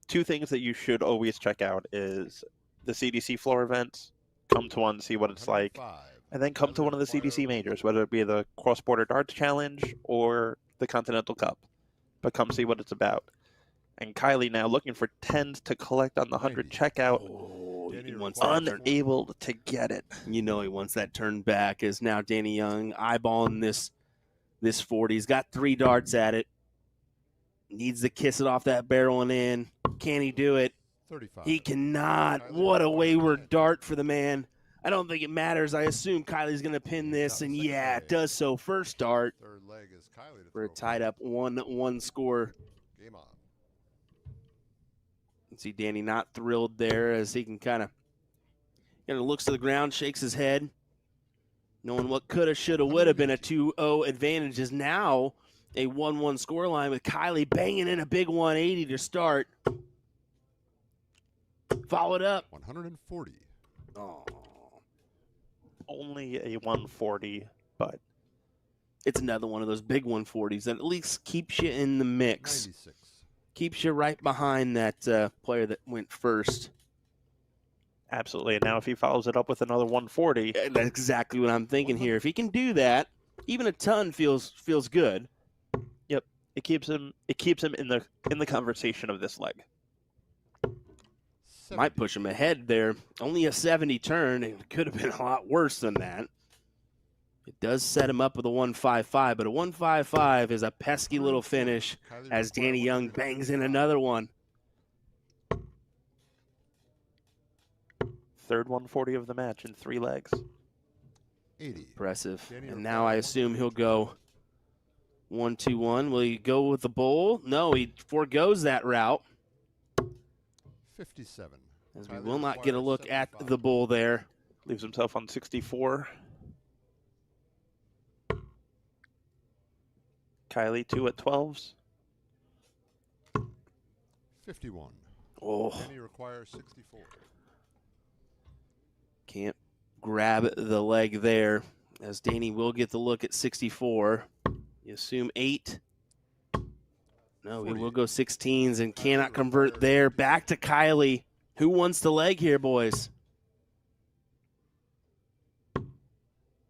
Two things that you should always check out is the CDC floor events. Come to one, see what it's like, and then come to one of the CDC majors, whether it be the Cross-Border Darts Challenge or the Continental Cup. But come see what it's about. And Kylie now looking for 10s to collect on the 100 checkout. Oh, he wants unable to get it. He wants that turn back. Is now Danny Young eyeballing this 40. He's got 3 darts at it. Needs to kiss it off that barrel and in. Can he do it? 35. He cannot. What a wayward dart for the man. I don't think it matters. I assume Kylie's going to pin this, and yeah, it does so. First dart. Third leg is Kylie. We're tied up 1-1 score. Game on. You see Danny not thrilled there as he can kind of looks to the ground, shakes his head, knowing what coulda, shoulda, woulda been a 2-0 advantage is now a 1-1 scoreline with Kylie banging in a big 180 to start. Followed up. 140. Oh. Only a 140, but It's another one of those big 140s that at least keeps you in the mix. 96. Keeps you right behind that player that went first. absolutely. And now if he follows it up with another 140, That's exactly what I'm thinking here. If he can do that, even a ton feels good. yep, it keeps him in the conversation of this leg. 70. Might push him ahead there. Only a 70 turn. It could have been a lot worse than that. It does set him up with a 155, but a 155 is a pesky little finish Kylie as require Danny Young 155. bangs in another one. Third 140 of the match in 3 legs. 80. Impressive. Danny And require now I assume he'll go 1-2-1. Will he go with the bowl? No, he forgoes that route. 57. As we Kylie will not requires get a look at 75. the bull there. Leaves himself on 64. Kylie 2 at 12s. 51. Oh, Danny requires 64. can't grab the leg there as Danny will get the look at 64. You assume 8. No, he will go 16s and cannot convert there. Back to Kylie. Who wants the leg here, boys?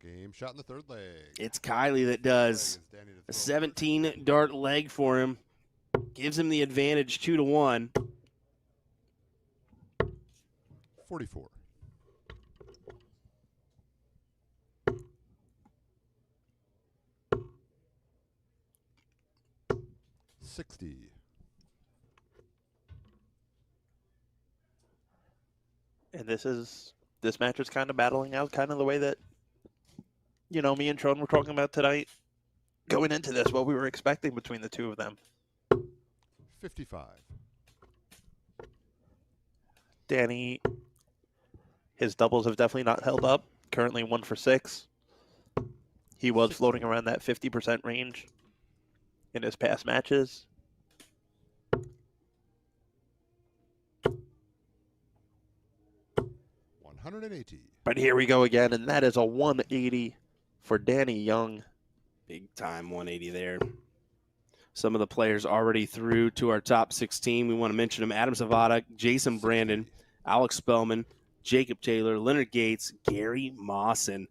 Game shot in the third leg. It's Kylie that does. Leg is Danny to A throw. 17 dart leg for him. Gives him the advantage 2-1. 44. $60. And this match is kind of battling out kind of the way that, me and Tron were talking about tonight. Going into this, what we were expecting between the two of them. 55. Danny, his doubles have definitely not held up. Currently 1 for 6. He was floating around that 50% range in his past matches. 180. But here we go again, and that is a 180 for Danny Young. Big time 180 there. Some of the players already through to our top 16. We want to mention them: Adam Savvada, Jason Brandon, Alex Spellman, Jacob Taylor, Leonard Gates, Gary Mawson,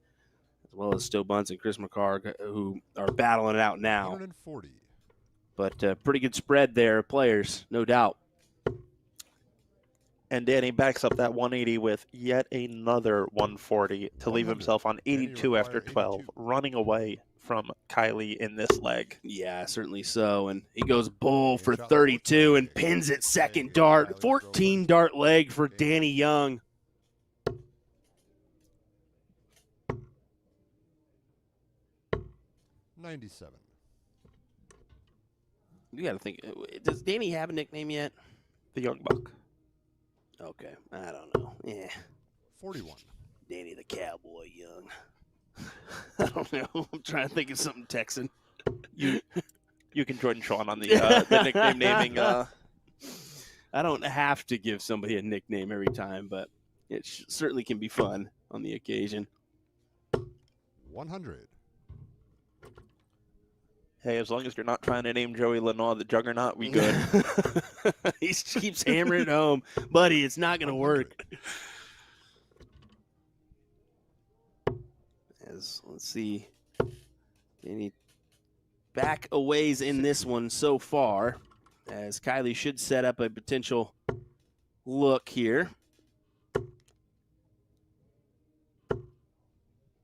as well as Stowe Buntz and Chris McCarg, who are battling it out now. 140. But pretty good spread there of players, no doubt. And Danny backs up that 180 with yet another 140 to leave 100. himself on 82 after 12, 82. running away from Kylie in this leg. Yeah, certainly so. And he goes bull for Shot 32 and 14. pins it second dart. 14 dart leg for Danny Young. $97. You got to think, does Danny have a nickname yet? The Young Buck. Okay, I don't know. Yeah, 41. Danny the Cowboy Young. I don't know. I'm trying to think of something Texan. You can join Sean on the nickname naming. I don't have to give somebody a nickname every time, but it certainly can be fun on the occasion. 100. Hey, as long as you're not trying to name Joey Lenoir the Juggernaut, we good. He keeps hammering it home. Buddy, it's not going to work. Let's see. Any back a ways in this one so far, as Kylie should set up a potential look here.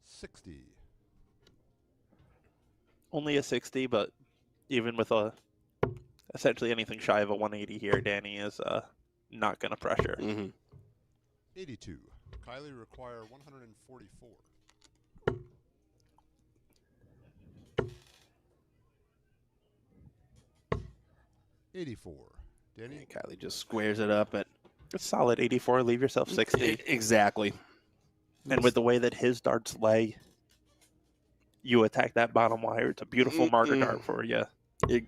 60. Only a 60, but even with essentially anything shy of a 180 here, Danny is not going to pressure. 82. Kylie require 144. 84. Danny? And Kylie just squares it up at A solid 84. Leave yourself 60. exactly. And with the way that his darts lay, you attack that bottom wire. It's a beautiful marker dart for you.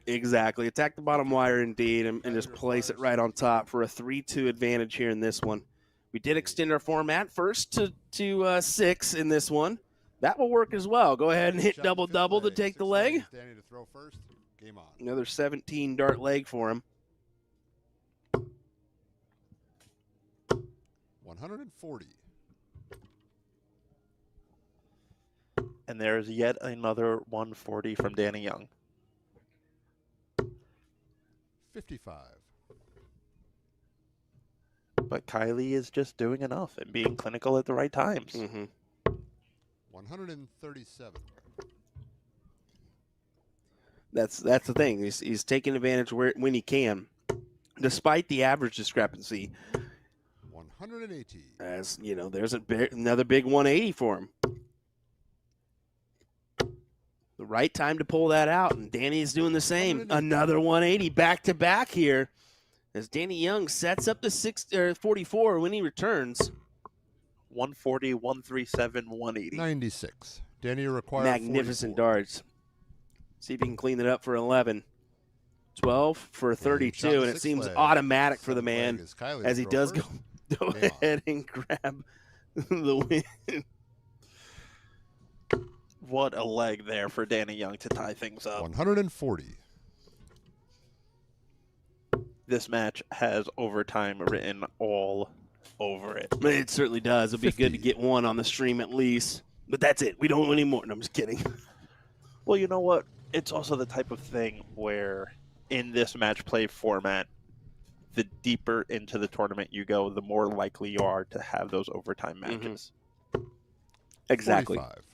Exactly. Attack the bottom wire indeed and just place it right on top for a 3-2 advantage here in this one. We did extend our format first to 6 in this one. That will work as well. Go ahead and hit Shot double-double to fifth take the 6 leg. legs. Danny to throw first. Game on. Another 17 dart leg for him. 140. And there's yet another 140 from Danny Young. 55. But Kylie is just doing enough and being clinical at the right times. 137. That's the thing. He's taking advantage when he can, despite the average discrepancy. 180. As you know, there's another big 180 for him. The right time to pull that out, and Danny is doing the same. Another 180 back to back here, as Danny Young sets up the 44 when he returns. 140, 137, 180. 96. Danny require Magnificent 44. darts. See if he can clean it up for 11. 12 for 32, and it 6 seems leg. automatic for the 7th man leg is Kylie as to he throw does first. go Game on. ahead and grab the win. What a leg there for Danny Young to tie things up. 140. This match has overtime written all over it. It certainly does. It'll be good to 50. get one on the stream at least. But that's it. We don't want any more. No, I'm just kidding. Well, you know what? It's also the type of thing where in this match play format, the deeper into the tournament you go, the more likely you are to have those overtime matches. Exactly. 45.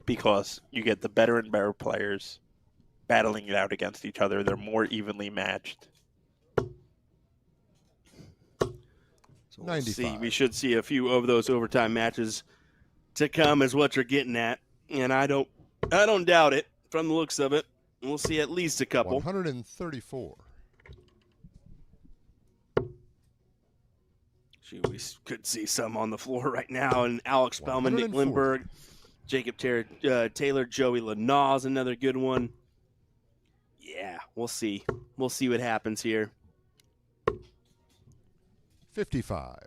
Because you get the better and better players battling it out against each other. They're more evenly matched. So we'll see. 95. We should see a few of those overtime matches to come, is what you're getting at, and I don't doubt it from the looks of it. We'll see at least a couple. 134. Shoot, we could see some on the floor right now, and Alex Spellman, Nick Lindbergh, Jacob Taylor, Joey Lenoir is another good one. Yeah, we'll see. We'll see what happens here. 55.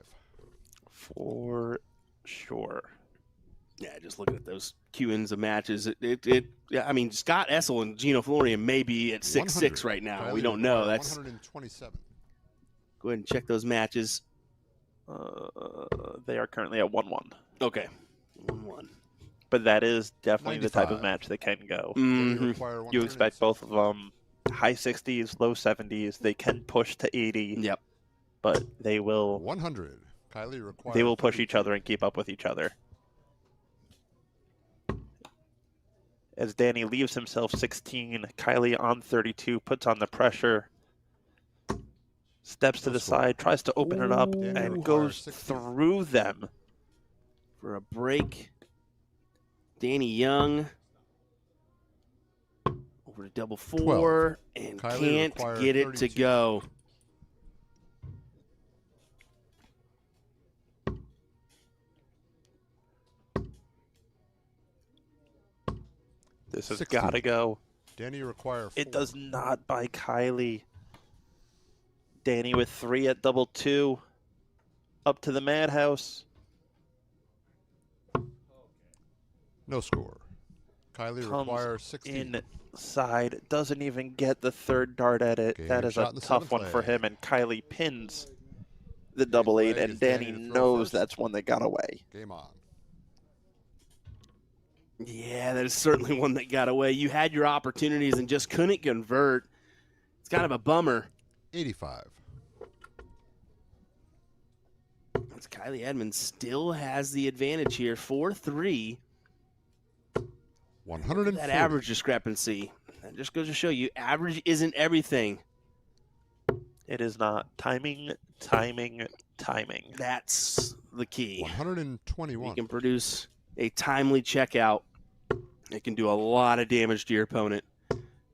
For sure. Yeah, just looking at those Q-ins of matches, yeah, I mean, Scott Essel and Gino Florian may be at 6-6 right now. Kylie We don't know. require That's 127. Go ahead and check those matches. They are currently at 1-1. Okay, 1-1. But that is definitely the type of 95. match that can go. Danny Mhm. require You expect 160. both of them high 60s, low 70s. They can push to 80, Yep. but they will 100. Kylie require they will push each 32. other and keep up with each other. As Danny leaves himself 16, Kylie on 32 puts on the pressure, steps to the side, tries to open it up, Danny and requires goes 60. through them. For a break, Danny Young over to double 4 and Kylie can't require get it to 32. go. This has 60. got to go. Danny require 4. It does not by Kylie. Danny with 3 at double 2. Up to the madhouse. No score. Kylie Comes require 60. Inside. Doesn't even get the third dart at it. Game That is shot a in the tough seventh one for leg. him. And Kylie pins the double 8. leg And is Danny Danny to throw knows first. that's one that got away. Game on. Yeah, that is certainly one that got away. You had your opportunities and just couldn't convert. It's kind of a bummer. 85. As Kylie Edmonds still has the advantage here, 4-3. 140. That average discrepancy. That just goes to show you, average isn't everything. It is not. Timing, timing, timing. That's the key. You 121. can produce a timely checkout. It can do a lot of damage to your opponent.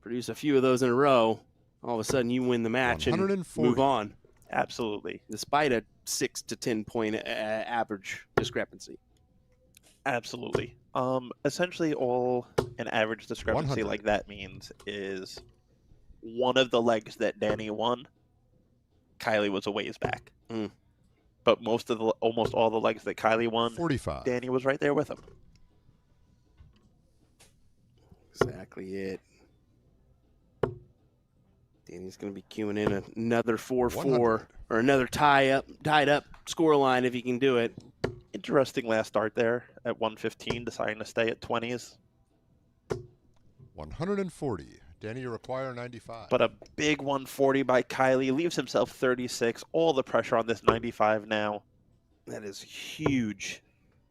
Produce a few of those in a row, all of a sudden you win the match and 140. move on, Absolutely. despite a 6 to 10 point average discrepancy. Absolutely. Essentially all an average discrepancy 100. like that means is one of the legs that Danny won, Kylie was a ways back. Mm. But almost all the legs that Kylie won, 45. Danny was right there with him. Exactly it. Danny's going to be queuing in another 4-4 100. or another tied up score line if he can do it. Interesting last start there at 115, deciding to stay at 20s. 140. Danny require 95. But a big 140 by Kylie leaves himself 36. All the pressure on this 95 now. That is huge.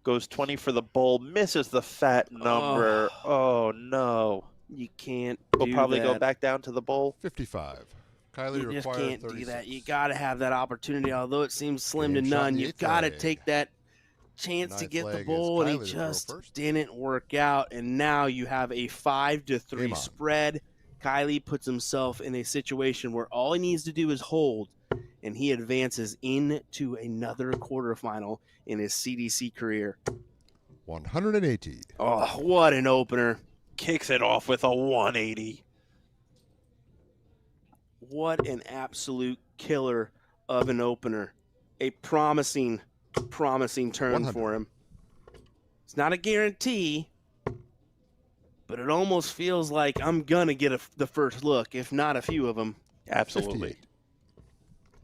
Goes 20 for the bull, misses the fat number. Oh, no. You can't We'll do probably go that. back down to the bull. 55. Kylie You just require can't 36. do that. You got to have that opportunity, although it seems slim Game to shot in none. the You've eighth got to leg. take that chance to Ninth get the leg is ball, and he Kylie to throw just first. didn't work out. And now you have a 5-3 Game on. spread. Kylie puts himself in a situation where all he needs to do is hold, and he advances into another quarterfinal in his CDC career. 180. Oh, what an opener. Kicks it off with a 180. What an absolute killer of an opener. A promising turn 100. for him. It's not a guarantee, but it almost feels like I'm going to get the first look, if not a few of them. Absolutely. 58.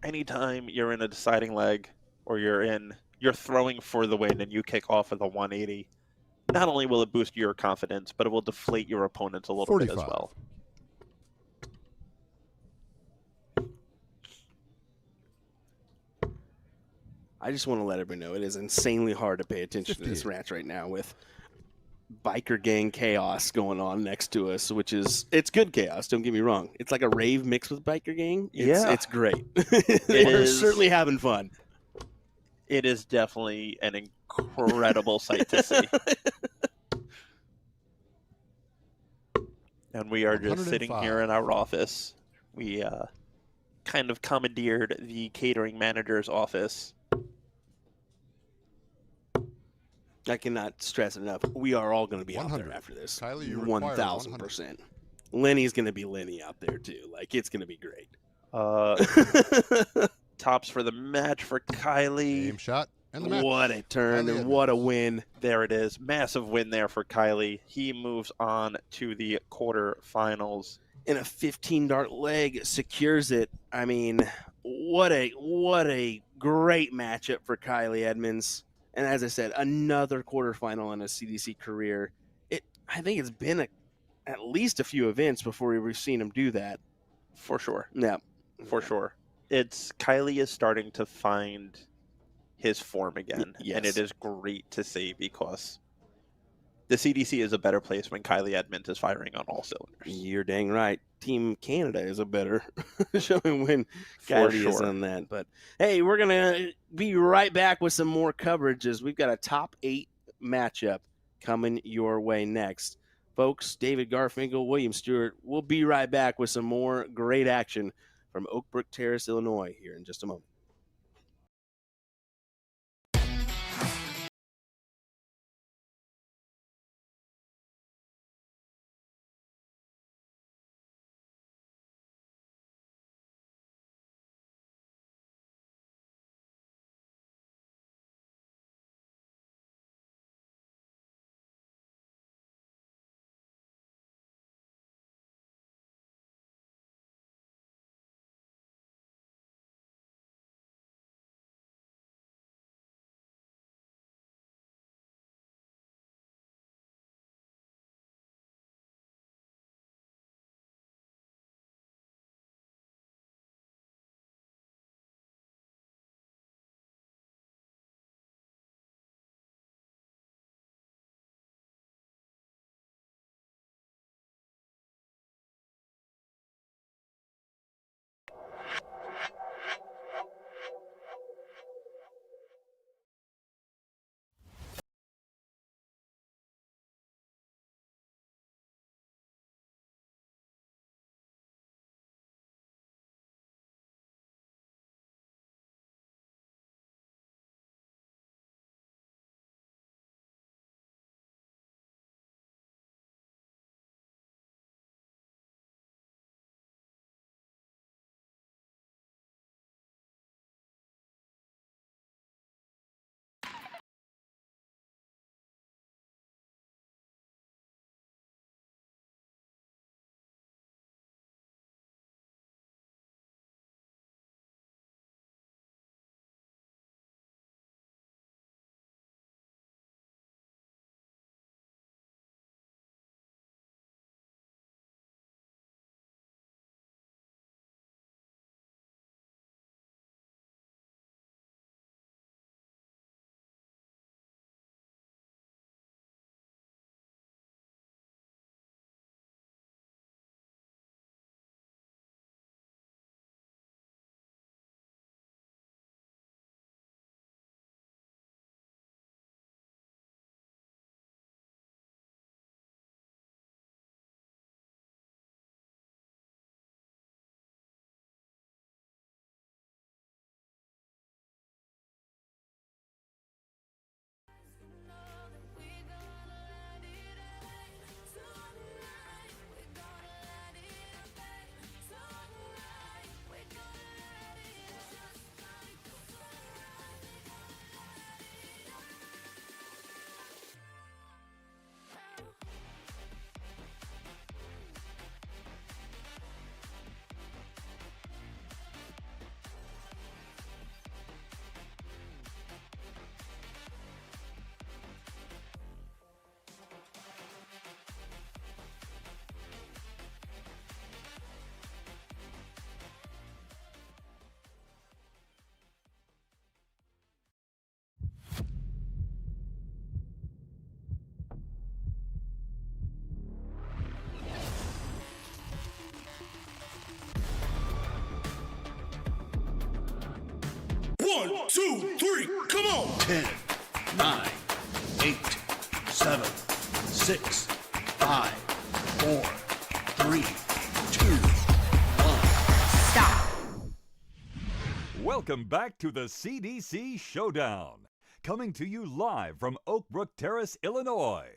Anytime you're in a deciding leg or you're throwing for the win and you kick off with a 180, not only will it boost your confidence, but it will deflate your opponents a little bit as 45. well. I just want to let everybody know it is insanely hard to pay attention to this 58. match right now with biker gang chaos going on next to us, which is, it's good chaos, don't get me wrong. It's like a rave mixed with biker gang. It's great. We're is. certainly having fun. It is definitely an incredible sight to see. And we are just sitting 105. here in our office. We kind of commandeered the catering manager's office. I cannot stress it enough. We are all going to be out 100. there after this. Kylie, you require 1,000%. Lenny's going to be Lenny out there too. Like, it's going to be great. Tops for the match for Kylie. Game shot. And the match. What a turn Kylie and what a Edmonds. win. There it is. Massive win there for Kylie. He moves on to the quarterfinals. And a 15-dart leg secures it. I mean, what a great matchup for Kylie Edmonds. And as I said, another quarterfinal in a CDC career. I think it's been at least a few events before we've seen him do that. For sure. Yeah. For sure. Kylie is starting to find his form again. Yes. And it is great to see because the CDC is a better place when Kylie Edmonds is firing on all cylinders. You're dang right. Team Canada is a better showing when For Kylie is sure. on that. But hey, we're gonna be right back with some more coverages. We've got a top 8 matchup coming your way next. Folks, David Garfinkel, William Stewart, we'll be right back with some more great action from Oakbrook Terrace, Illinois, here in just a moment. One, two, three, come on! 10, 9, 8, 7, 6, 5, 4, 3, 2, 1. Welcome back to the CDC Showdown, coming to you live from Oakbrook Terrace, Illinois.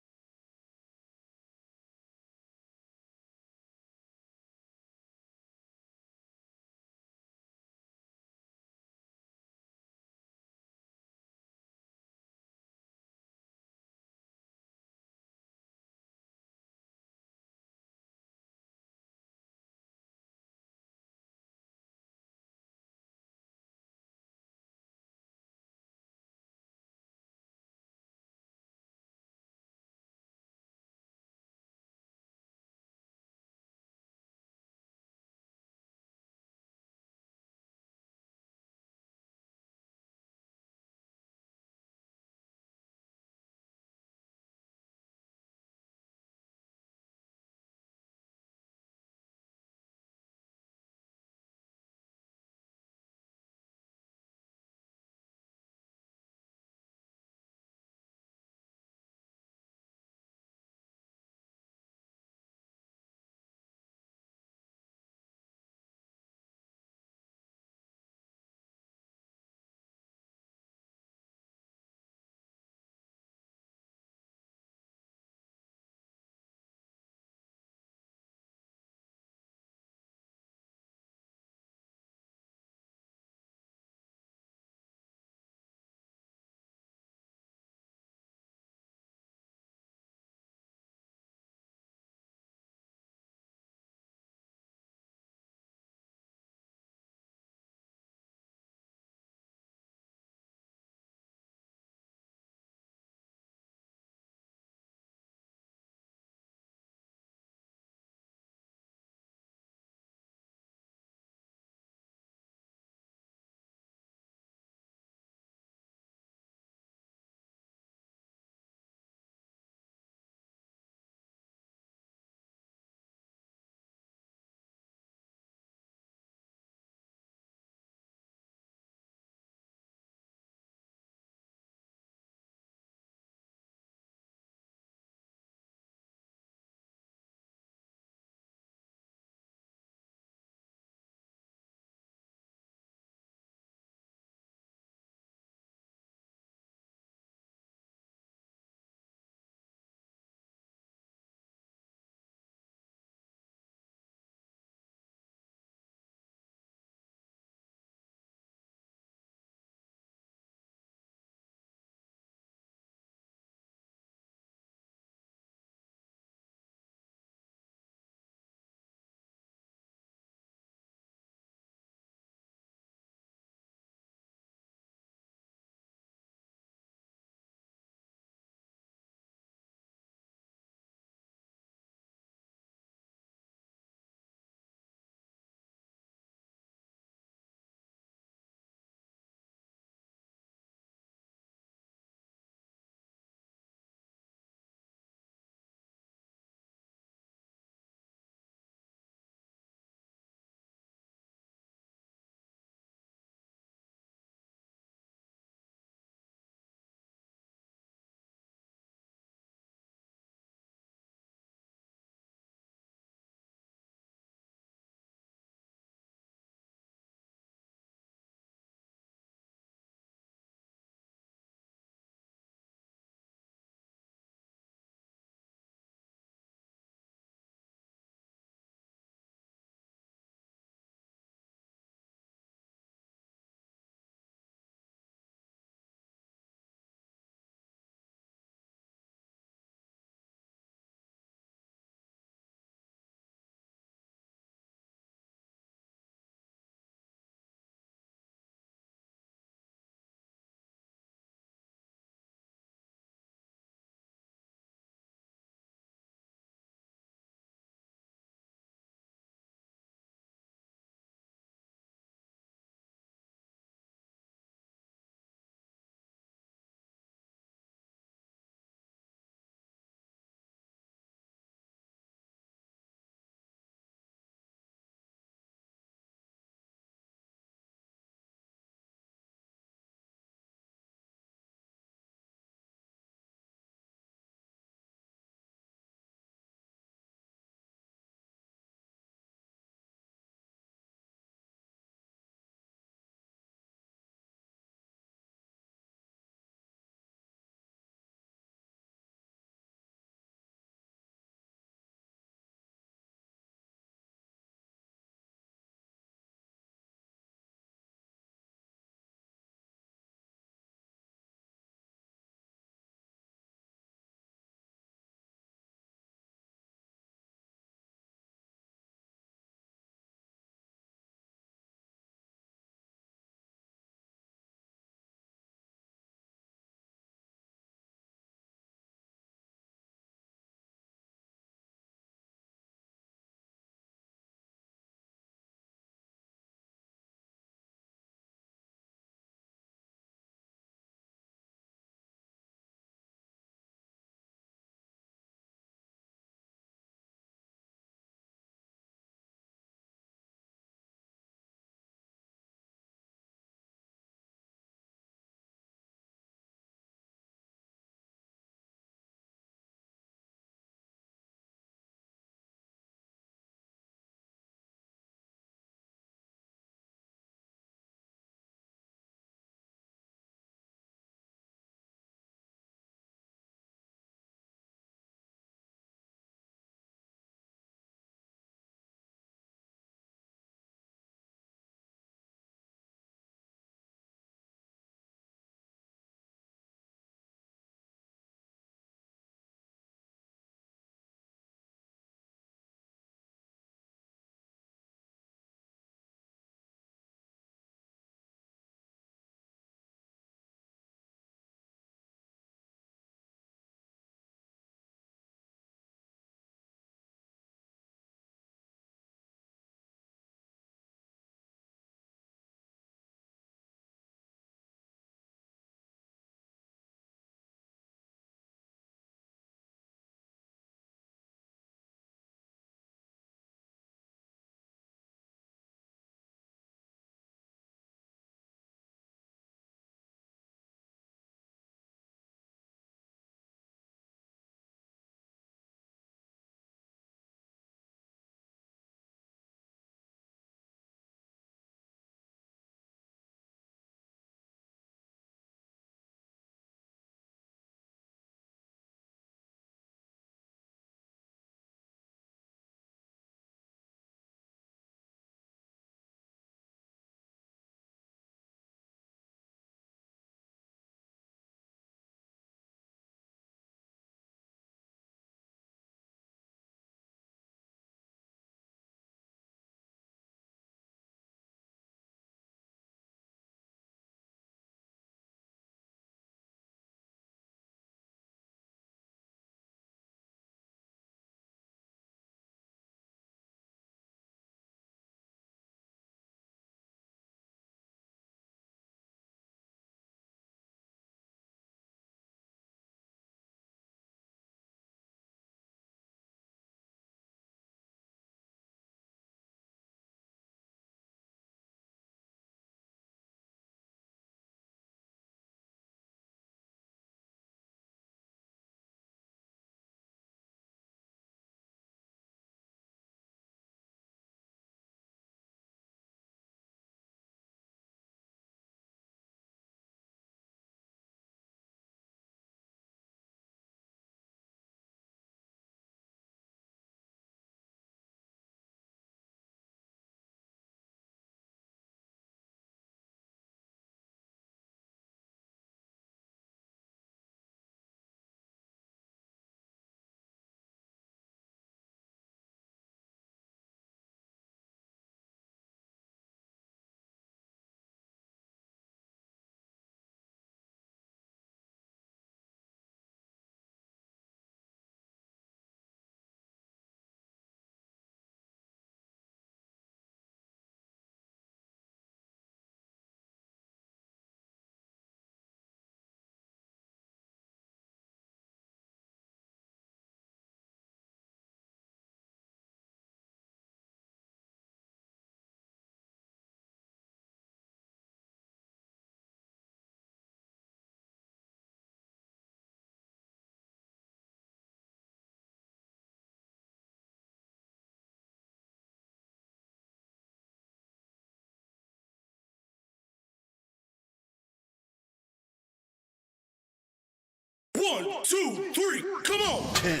1, 2, 3, come on! 10,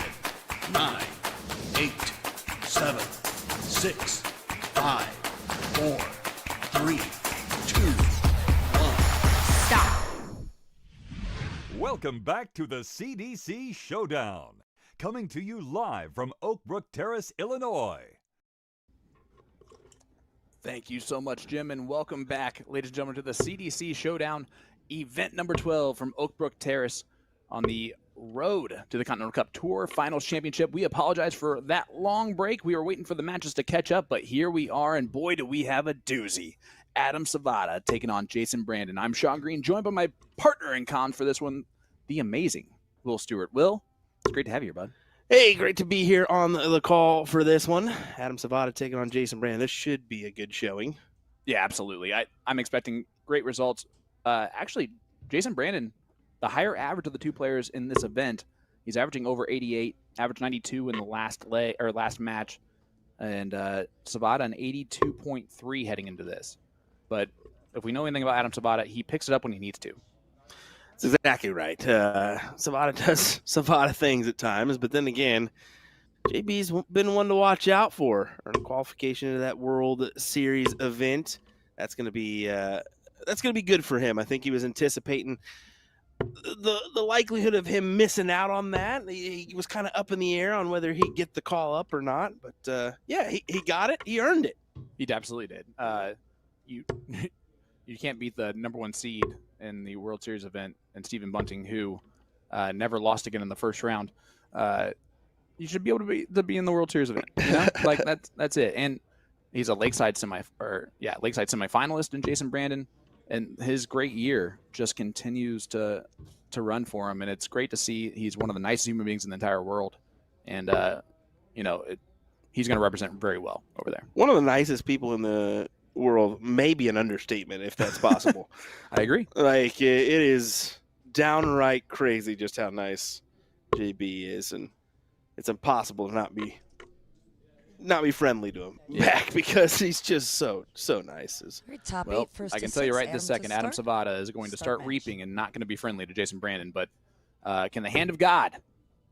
9, 8, 7, 6, 5, 4, 3, 2, 1. Stop. Welcome back to the CDC Showdown, coming to you live from Oakbrook Terrace, Illinois. Thank you so much, Jim, and welcome back, ladies and gentlemen, to the CDC Showdown, event number 12 from Oakbrook Terrace on the road to the Continental Cup Tour Finals Championship. We apologize for that long break. We were waiting for the matches to catch up, but here we are, and boy, do we have a doozy. Adam Savvada taking on Jason Brandon. I'm Sean Green, joined by my partner in comms for this one, the amazing Will Stewart. Will, it's great to have you here, bud. Hey, great to be here on the call for this one. Adam Savvada taking on Jason Brandon. This should be a good showing. Yeah, absolutely. I'm expecting great results. Actually, Jason Brandon, the higher average of the two players in this event, he's averaging over 88, averaged 92 in the last match, and Savvada an 82.3 heading into this. But if we know anything about Adam Savvada, he picks it up when he needs to. That's exactly right. Savvada does Savvada things at times, but then again, JB's been one to watch out for. Earn qualification into that World Series event. That's going to be good for him. I think he was anticipating the likelihood of him missing out on that. He was kind of up in the air on whether he'd get the call up or not. But yeah, he got it. He earned it. He absolutely did. You can't beat the number one seed in the World Series event and Stephen Bunting, who never lost again in the first round. You should be able to be in the World Series event. You know? Like that's it. And he's a Lakeside semifinalist in Jason Brandon, and his great year just continues to run for him. And it's great to see. He's one of the nicest human beings in the entire world, and he's going to represent very well over there. One of the nicest people in the world may be an understatement, if that's possible. I agree. Like, it is downright crazy just how nice JB is, and it's impossible to not be friendly to him back, because he's just so nice. Top well, eight, first I can to tell you six. right this second, Adam start. Savvada is going to Start start match. reaping and not going to be friendly to Jason Brandon. But can the hand of God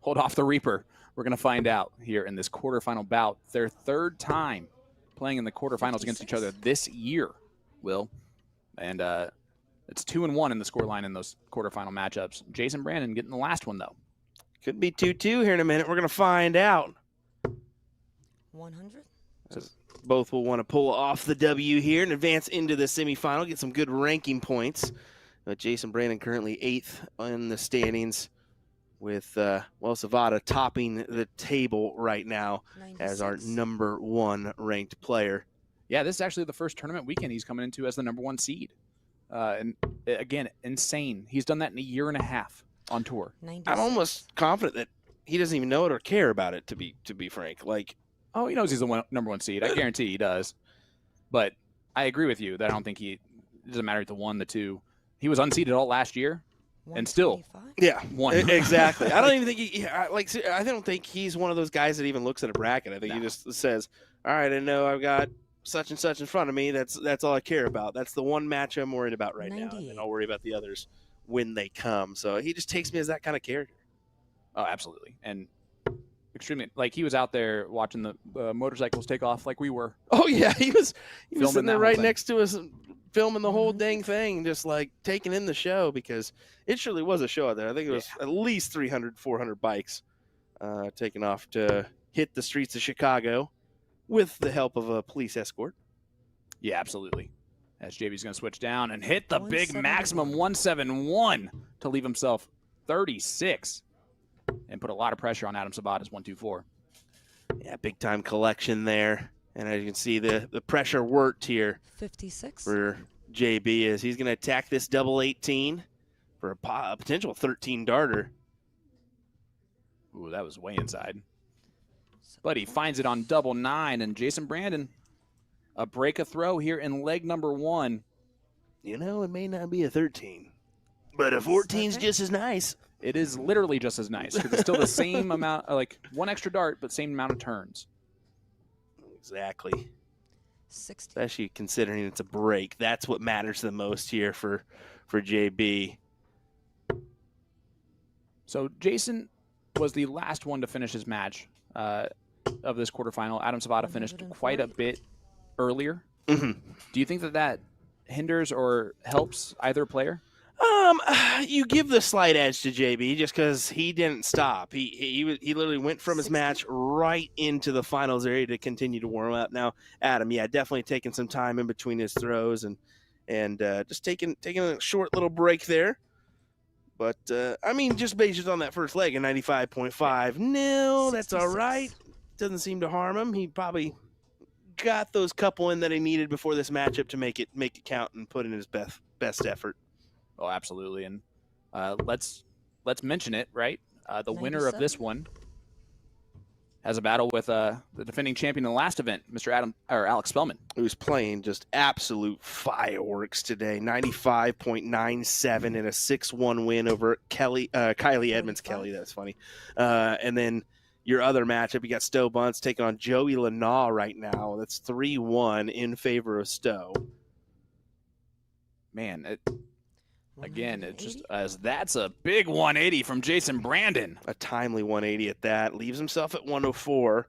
hold off the Reaper? We're going to find out here in this quarterfinal bout. Their third time playing in the quarterfinals against each other this year, Will. And it's 2-1 in the scoreline in those quarterfinal matchups. Jason Brandon getting the last one, though. Could be 2-2 here in a minute. We're going to find out. 100. Both will want to pull off the W here and advance into the semifinal, get some good ranking points. Jason Brandon currently 8th in the standings, with Savvada topping the table right now as our 96. number 1 ranked player. Yeah, this is actually the first tournament weekend he's coming into as the number 1 seed. And again, insane. He's done that in a year and a half on tour. 96. I'm almost confident that he doesn't even know it or care about it, to be frank. Like, Oh, he knows he's the number 1 seed. I guarantee he does. But I agree with you that I don't think it doesn't matter if the 1, the 2. He was unseeded all last year. And still, 125. yeah, Won. Exactly. I don't even think I don't think he's one of those guys that even looks at a bracket. I think he just says, "All right, I know I've got such and such in front of me. That's all I care about. That's the one match I'm worried about right now, and 98. I'll worry about the others when they come." So he just takes me as that kind of character. Oh, absolutely. And extremely, like, he was out there watching the motorcycles take off like we were. Oh yeah, he was Filming sitting that there whole right thing. next to us, filming the whole dang thing, just like taking in the show, because it surely was a show out there. I think it was at least 300, 400 bikes taking off to hit the streets of Chicago with the help of a police escort. Yeah, absolutely. As JB's going to switch down and hit the big 171. maximum 171 to leave himself 36 and put a lot of pressure on Adam Savvada's 124. Yeah, big time collection there. And as you can see, the pressure worked here 56. for JB as he's going to attack this double 18 for a potential 13 darter. Ooh, that was way inside. But he finds it on double 9, and Jason Brandon, a break a throw here in leg number 1. You know, it may not be a 13, but a 14's just as nice. It is literally just as nice because it's still the same amount, like one extra dart, but same amount of turns. Exactly. 60. Especially considering it's a break. That's what matters the most here for JB. So Jason was the last one to finish his match of this quarterfinal. Adam Savvada finished quite a bit earlier. Mhm. Do you think that hinders or helps either player? You give the slight edge to JB just because he didn't stop. He literally went from his 60. match right into the finals area to continue to warm up. Now, Adam, yeah, definitely taking some time in between his throws and just taking a short little break there. But I mean, just based on that first leg, a 95.5. No, that's all 66. right. Doesn't seem to harm him. He probably got those couple in that he needed before this matchup to make it count and put in his best effort. Oh, absolutely. And let's mention it, right? The winner of this 97. one has a battle with the defending champion in the last event, Mr. Alex Spellman. Who's playing just absolute fireworks today. 95.97 and a 6-1 win over Kylie Edmonds. Kelly, that's funny. And then your other matchup, you got Stowe Buntz taking on Joey Lanaw right now. That's 3-1 in favor of Stowe. Man, again, it just 180. that's a big 180 from Jason Brandon. A timely 180 at that. Leaves himself at 104.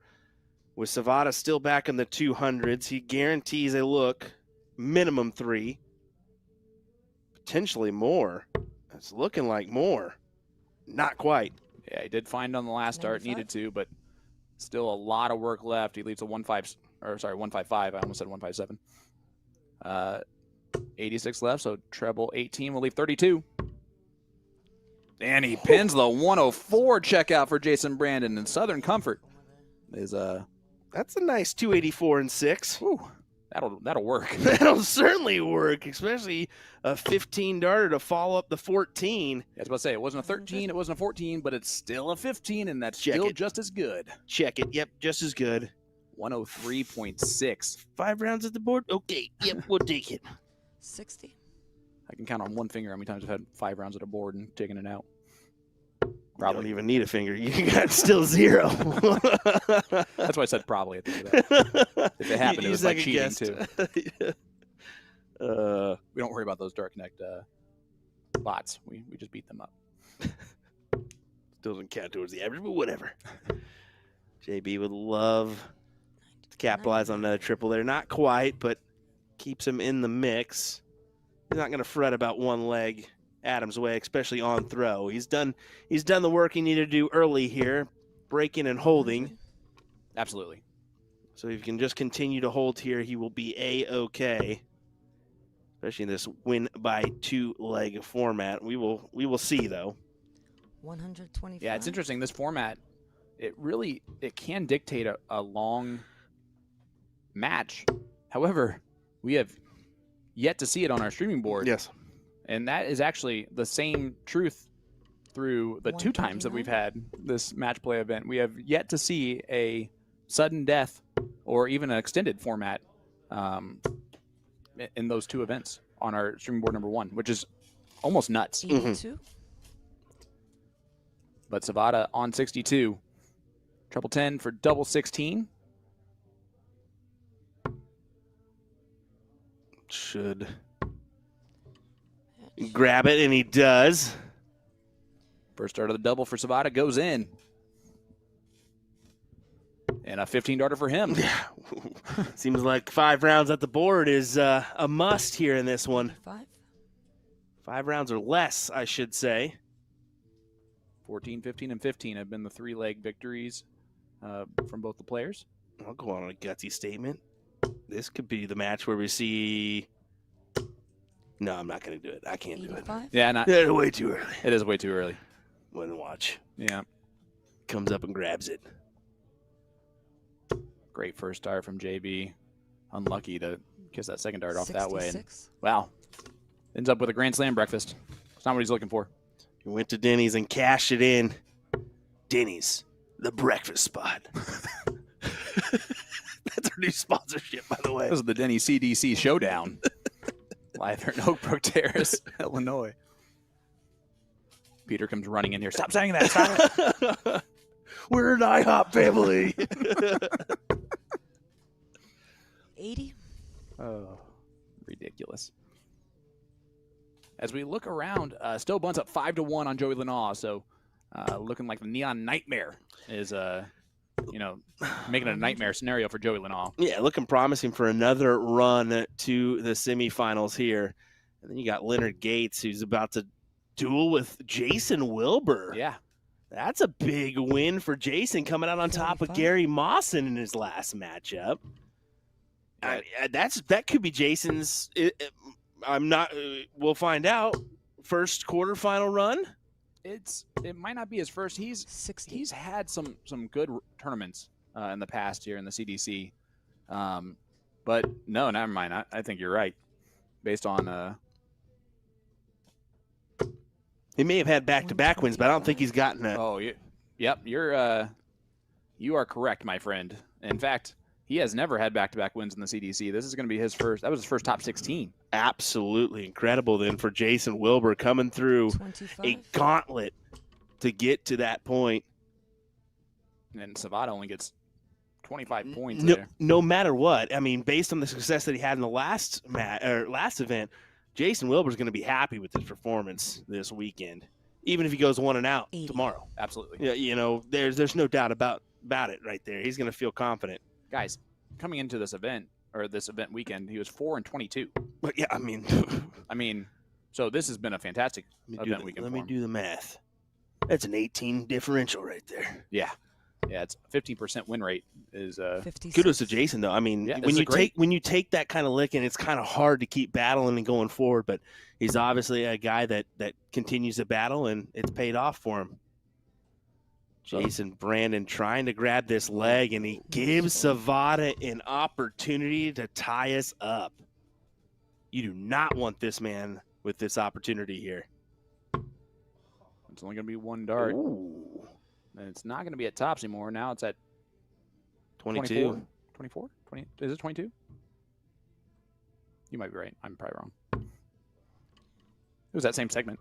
With Savvada still back in the 200s, he guarantees a look, minimum 3. Potentially more. It's looking like more. Not quite. Yeah, he did find on the last start, 95. needed to, but still a lot of work left. He leaves a 155. I almost said 157. 86 left, so treble 18 will leave 32. And he pins the 104 checkout for Jason Brandon, and Southern Comfort is That's a nice 284 and 6. whew, that'll work. That'll certainly work, especially a 15 darter to follow up the 14. I was about to say, it wasn't a 13, it wasn't a 14, but it's still a 15, and that's Check still it. just as good. Check it. Yep, just as good. 103.6. 5 rounds at the board? Okay, yep, we'll take it. 60. I can count on one finger how many times I've had 5 rounds at a board and taken it out. You Probably. don't even need a finger. You got still 0. That's why I said probably at the end of that. If it happened, it was like cheating, too. We don't worry about those Dark Connect bots. We just beat them up. Doesn't count towards the average, but whatever. JB would love to capitalize on another triple there. Not quite, but keeps him in the mix. He's not going to fret about one leg Adam's way, especially on throw. He's done the work he needed to do early here, breaking and holding. Absolutely. So if he can just continue to hold here, he will be A-okay. Especially in this win by 2 leg format. We will see though. 125. Yeah, it's interesting. This format, it can dictate a long match. However, we have yet to see it on our streaming board. Yes. And that is actually the same truth through the 2 times that we've had this match play event. We have yet to see a sudden death or even an extended format in those 2 events on our streaming board number 1, which is almost nuts. 82. But Savvada on 62. Treble 10 for double 16. Should grab it, and he does. First dart of the double for Savvada goes in. And a 15 darter for him. Seems like 5 rounds at the board is a must here in this one. 5. 5 rounds or less, I should say. 14, 15, and 15 have been the 3-leg victories from both the players. I'll go on a gutsy statement. This could be the match where we see. No, I'm not going to do it. I can't do it. 85. Yeah, Yeah, way too early. it is way too early. Wouldn't watch. Yeah. Comes up and grabs it. Great first dart from JB. Unlucky to kiss that second dart off that way. And, 66. wow. Ends up with a Grand Slam breakfast. It's not what he's looking for. He went to Denny's and cashed it in. Denny's, the breakfast spot. That's our new sponsorship, by the way. This is the Denny CDC Showdown. Live here in Oakbrook Terrace, Illinois. Peter comes running in here. Stop saying that. Stop it. We're an IHOP family. 80. Oh, ridiculous. As we look around, still Buntz up 5-1 on Joey Lanaw. So looking like the Neon Nightmare is, making it a nightmare scenario for Joey Lenal. Yeah, looking promising for another run to the semifinals here. And then you got Leonard Gates, who's about to duel with Jason Wilbur. Yeah. That's a big win for Jason, coming out on top of 45. Gary Mawson in his last matchup. That could be Jason's. I'm not. We'll find out. First quarterfinal run. It might not be his first. 60. He's had some good tournaments in the past here in the CDC, but no, never mind. I think you're right, based on. He may have had back-to-back wins, but I don't think he's gotten it. Oh, yep. You are correct, my friend. In fact, he has never had back-to-back wins in the CDC. This is going to be his first. That was his first top 16. Absolutely incredible then for Jason Wilbur, coming through 25. a gauntlet to get to that point. And Savvada only gets 25 points No, there. no matter what, I mean, based on the success that he had in the last event, Jason Wilbur's going to be happy with his performance this weekend, even if he goes 1 and out 80. tomorrow. Absolutely. Yeah, there's no doubt about it right there. He's going to feel confident. Guys, coming into this event weekend, he was 4-22. But yeah, I mean, So this has been a fantastic event weekend. Let me do the math. That's an 18 differential right there. Yeah, it's 15% win rate is 56. Kudos to Jason, though. I mean, Yeah, this when is you great. when you take that kind of licking, it's kind of hard to keep battling and going forward. But he's obviously a guy that continues to battle, and it's paid off for him. Jason Brandon trying to grab this leg, and he gives Savvada an opportunity to tie us up. You do not want this man with this opportunity here. It's only going to be one dart. Ooh, And it's not going to be at tops anymore. Now it's at 22. 24? 20? Is it 22? You might be right. I'm probably wrong. It was that same segment.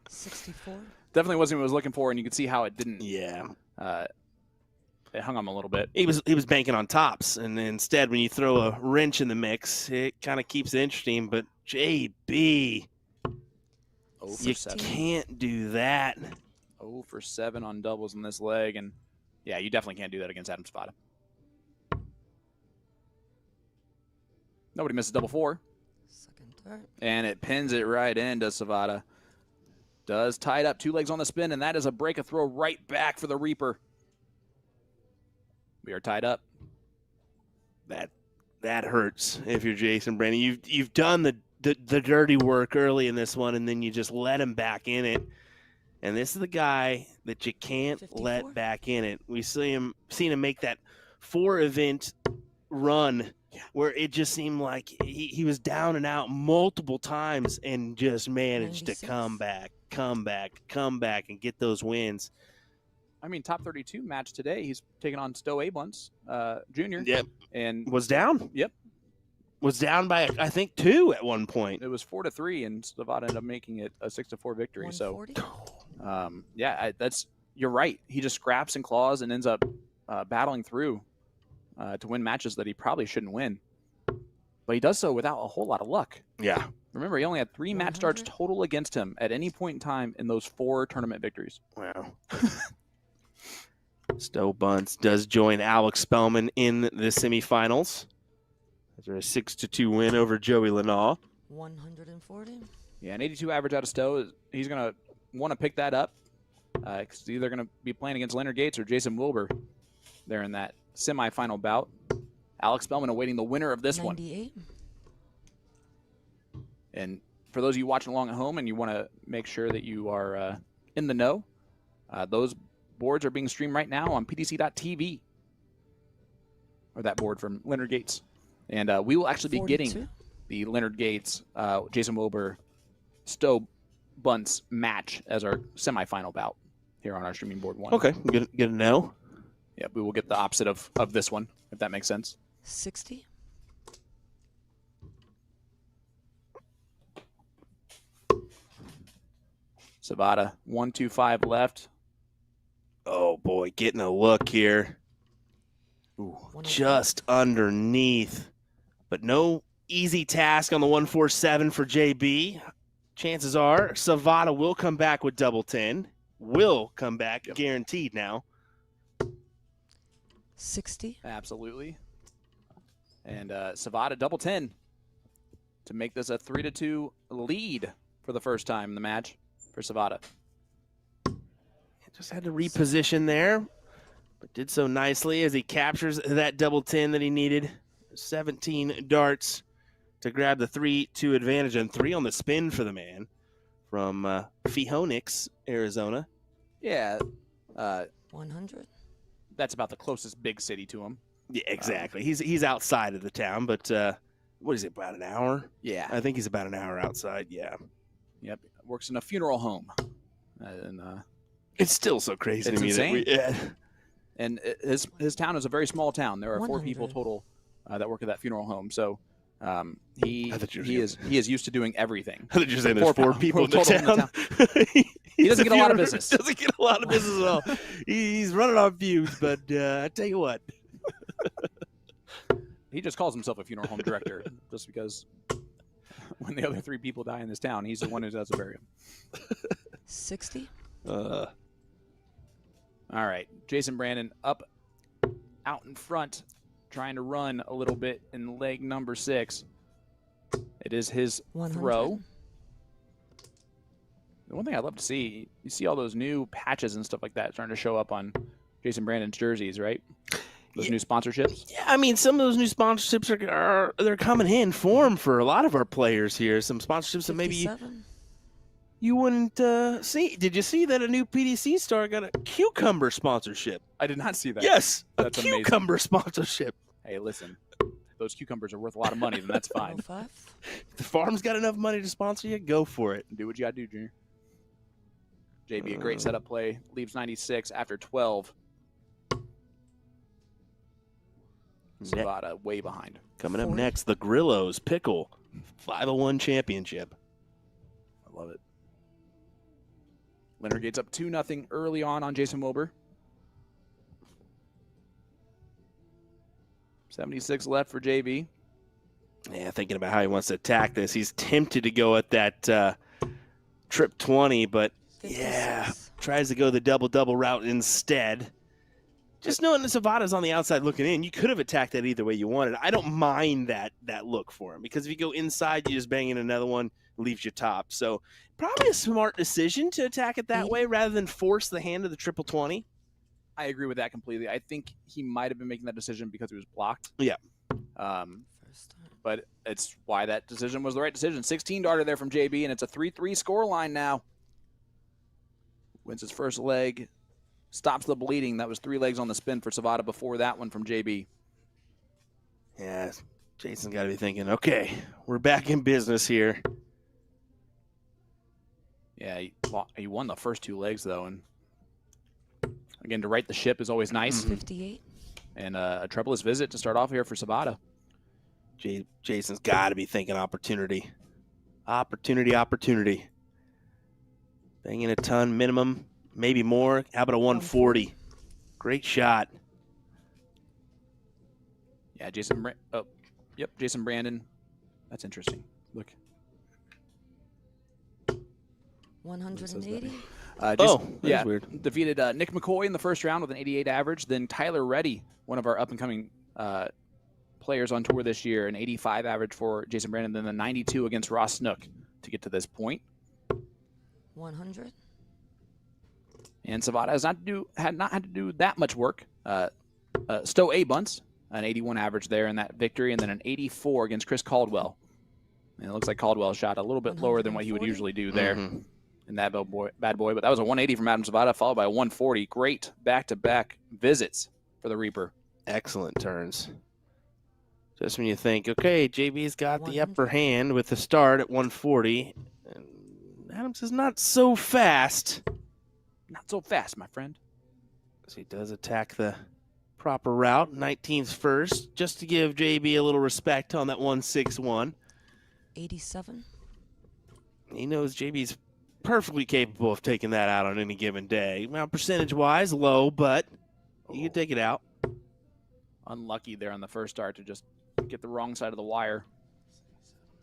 64. Definitely wasn't what I was looking for, and you could see how it didn't. Yeah. It hung on a little bit. He was banking on tops, and instead, when you throw a wrench in the mix, it kind of keeps it interesting. But JB, 0 for you 7. can't do that. 0 for 7 on doubles in this leg, and yeah, you definitely can't do that against Adam Savvada. Nobody misses double 4, Second dart. and it pins it right into Savvada. Does tie it up, 2 legs on the spin, and that is a break, a throw right back for the Reaper. We are tied up. That hurts if you're Jason Brandon. You've done the dirty work early in this one, and then you just let him back in it. And this is the guy that you can't 54? let back in it. We seen him make that 4-event run where it just seemed like he was down and out multiple times and just managed 96. to come back, and get those wins. I mean, top 32 match today. He's taking on Stowe Buntz, Jr. Yep. And Was down. Yep. Was down by, I think, 2 at one point. it was 4-3, and Savvada ended up making it a 6-4 victory. So, 140. you're right. He just scraps and claws and ends up battling through to win matches that he probably shouldn't win. But he does so without a whole lot of luck. Yeah. Remember, he only had 3 match starts 100? total against him at any point in time in those 4 tournament victories. Wow. Stowe Buntz does join Alex Spellman in the semifinals. After a 6-2 win over Joey Lenal. 140. Yeah, an 82 average out of Stowe. He's going to want to pick that up. Because he's either going to be playing against Leonard Gates or Jason Wilbur there in that semifinal bout. Alex Spellman awaiting the winner of this one. 98. And for those of you watching along at home and you want to make sure that you are in the know, those boards are being streamed right now on pdc.tv. Or that board from Leonard Gates. And we will actually be 42. getting the Leonard Gates, Jason Wilbur, Stowe Buntz match as our semifinal bout here on our streaming board 1. Okay, good to know. Yeah, we will get the opposite of this one, if that makes sense. 60. Savvada, 1-2-5 left. Oh, boy, getting a look here. Ooh, 105. just underneath. But no easy task on the 147 for JB. chances are Savvada will come back with double 10. Will come back, guaranteed now. 60. Absolutely. And Savvada double 10 to make this a 3-2 lead for the first time in the match for Savvada. Just had to reposition there, but did so nicely as he captures that double 10 that he needed. 17 darts to grab the 3-2 advantage, and 3 on the spin for the man from Phoenix, Arizona. Yeah. 100. That's about the closest big city to him. Yeah, exactly. He's outside of the town, but what is it, about an hour? Yeah. I think he's about an hour outside, yeah. Yep. Works in a funeral home. And It's still so crazy it's to me insane. that And his town is a very small town. There are 4 people 100. total that work at that funeral home. So he I thought you were is used to doing everything. I thought you were saying there's 4 people in the total in town. the He doesn't get a lot of business. Doesn't get a lot of business at all. He's running on views, but I tell you what. He just calls himself a funeral home director just because when the other 3 people die in this town, he's the one who does the burial. 60. All right, Jason Brandon out in front, trying to run a little bit in leg number 6. It is his 100. throw. The one thing I'd love to see, you see all those new patches and stuff like that starting to show up on Jason Brandon's jerseys, right? Those new sponsorships. Yeah, I mean, some of those new sponsorships they're coming in form for a lot of our players here. Some sponsorships that maybe 57. you wouldn't see. Did you see that a new PDC star got a cucumber sponsorship? I did not see that. Yes, That's a amazing. cucumber sponsorship. Hey, listen, those cucumbers are worth a lot of money, then that's fine. 105. If the farm's got enough money to sponsor you, go for it. Do what you got to do, Junior. JB, a great setup play. Leaves 96 after 12. Savvada way behind. Coming up 40. next, the Grillos Pickle 501 Championship. I love it. Leonard Gates up 2-0 early on Jason Wilbur. 76 left for JB. Yeah, thinking about how he wants to attack this. He's tempted to go at that trip 20, but 56. yeah, tries to go the double-double route instead. Just knowing that Savvada's on the outside looking in, you could have attacked that either way you wanted. I don't mind that look for him, because if you go inside, you just bang in another one, leaves you top. So probably a smart decision to attack it that way rather than force the hand of the triple 20. I agree with that completely. I think he might have been making that decision because he was blocked. Yeah. First time. But it's why that decision was the right decision. 16 darter there from JB, and it's a 3-3 score line now. Wins his first leg. Stops the bleeding. That was 3 legs on the spin for Savvada before that one from JB. Yeah, Jason's got to be thinking, okay, we're back in business here. Yeah, he won the first 2 legs, though. And again, to right the ship is always nice. 58. And a trebleless visit to start off here for Savvada. Jason's got to be thinking opportunity. Opportunity. Banging a ton minimum, maybe more. How about a 140? Great shot. Yeah, Jason Brandon. That's interesting. Look. 180. That's weird. Defeated Nick McCoy in the first round with an 88 average. Then Tyler Reddy, one of our up-and-coming players on tour this year, an 85 average for Jason Brandon. Then the 92 against Ross Snook to get to this point. 100. And Savvada has not had to do that much work. Stowe A. Buntz, an 81 average there in that victory, and then an 84 against Chris Caldwell. And it looks like Caldwell shot a little bit lower than what he would 140? usually do there in that bad boy. But that was a 180 from Adam Savvada, followed by a 140. Great back-to-back visits for the Reaper. Excellent turns. Just when you think, okay, JB's got the 100. upper hand with the start at 140. And Adams is not so fast. Not so fast, my friend. So he does attack the proper route, 19th first, just to give JB a little respect on that 161. 87. He knows JB's perfectly capable of taking that out on any given day. Now, percentage-wise, low, but he can take it out. Unlucky there on the first start to just get the wrong side of the wire.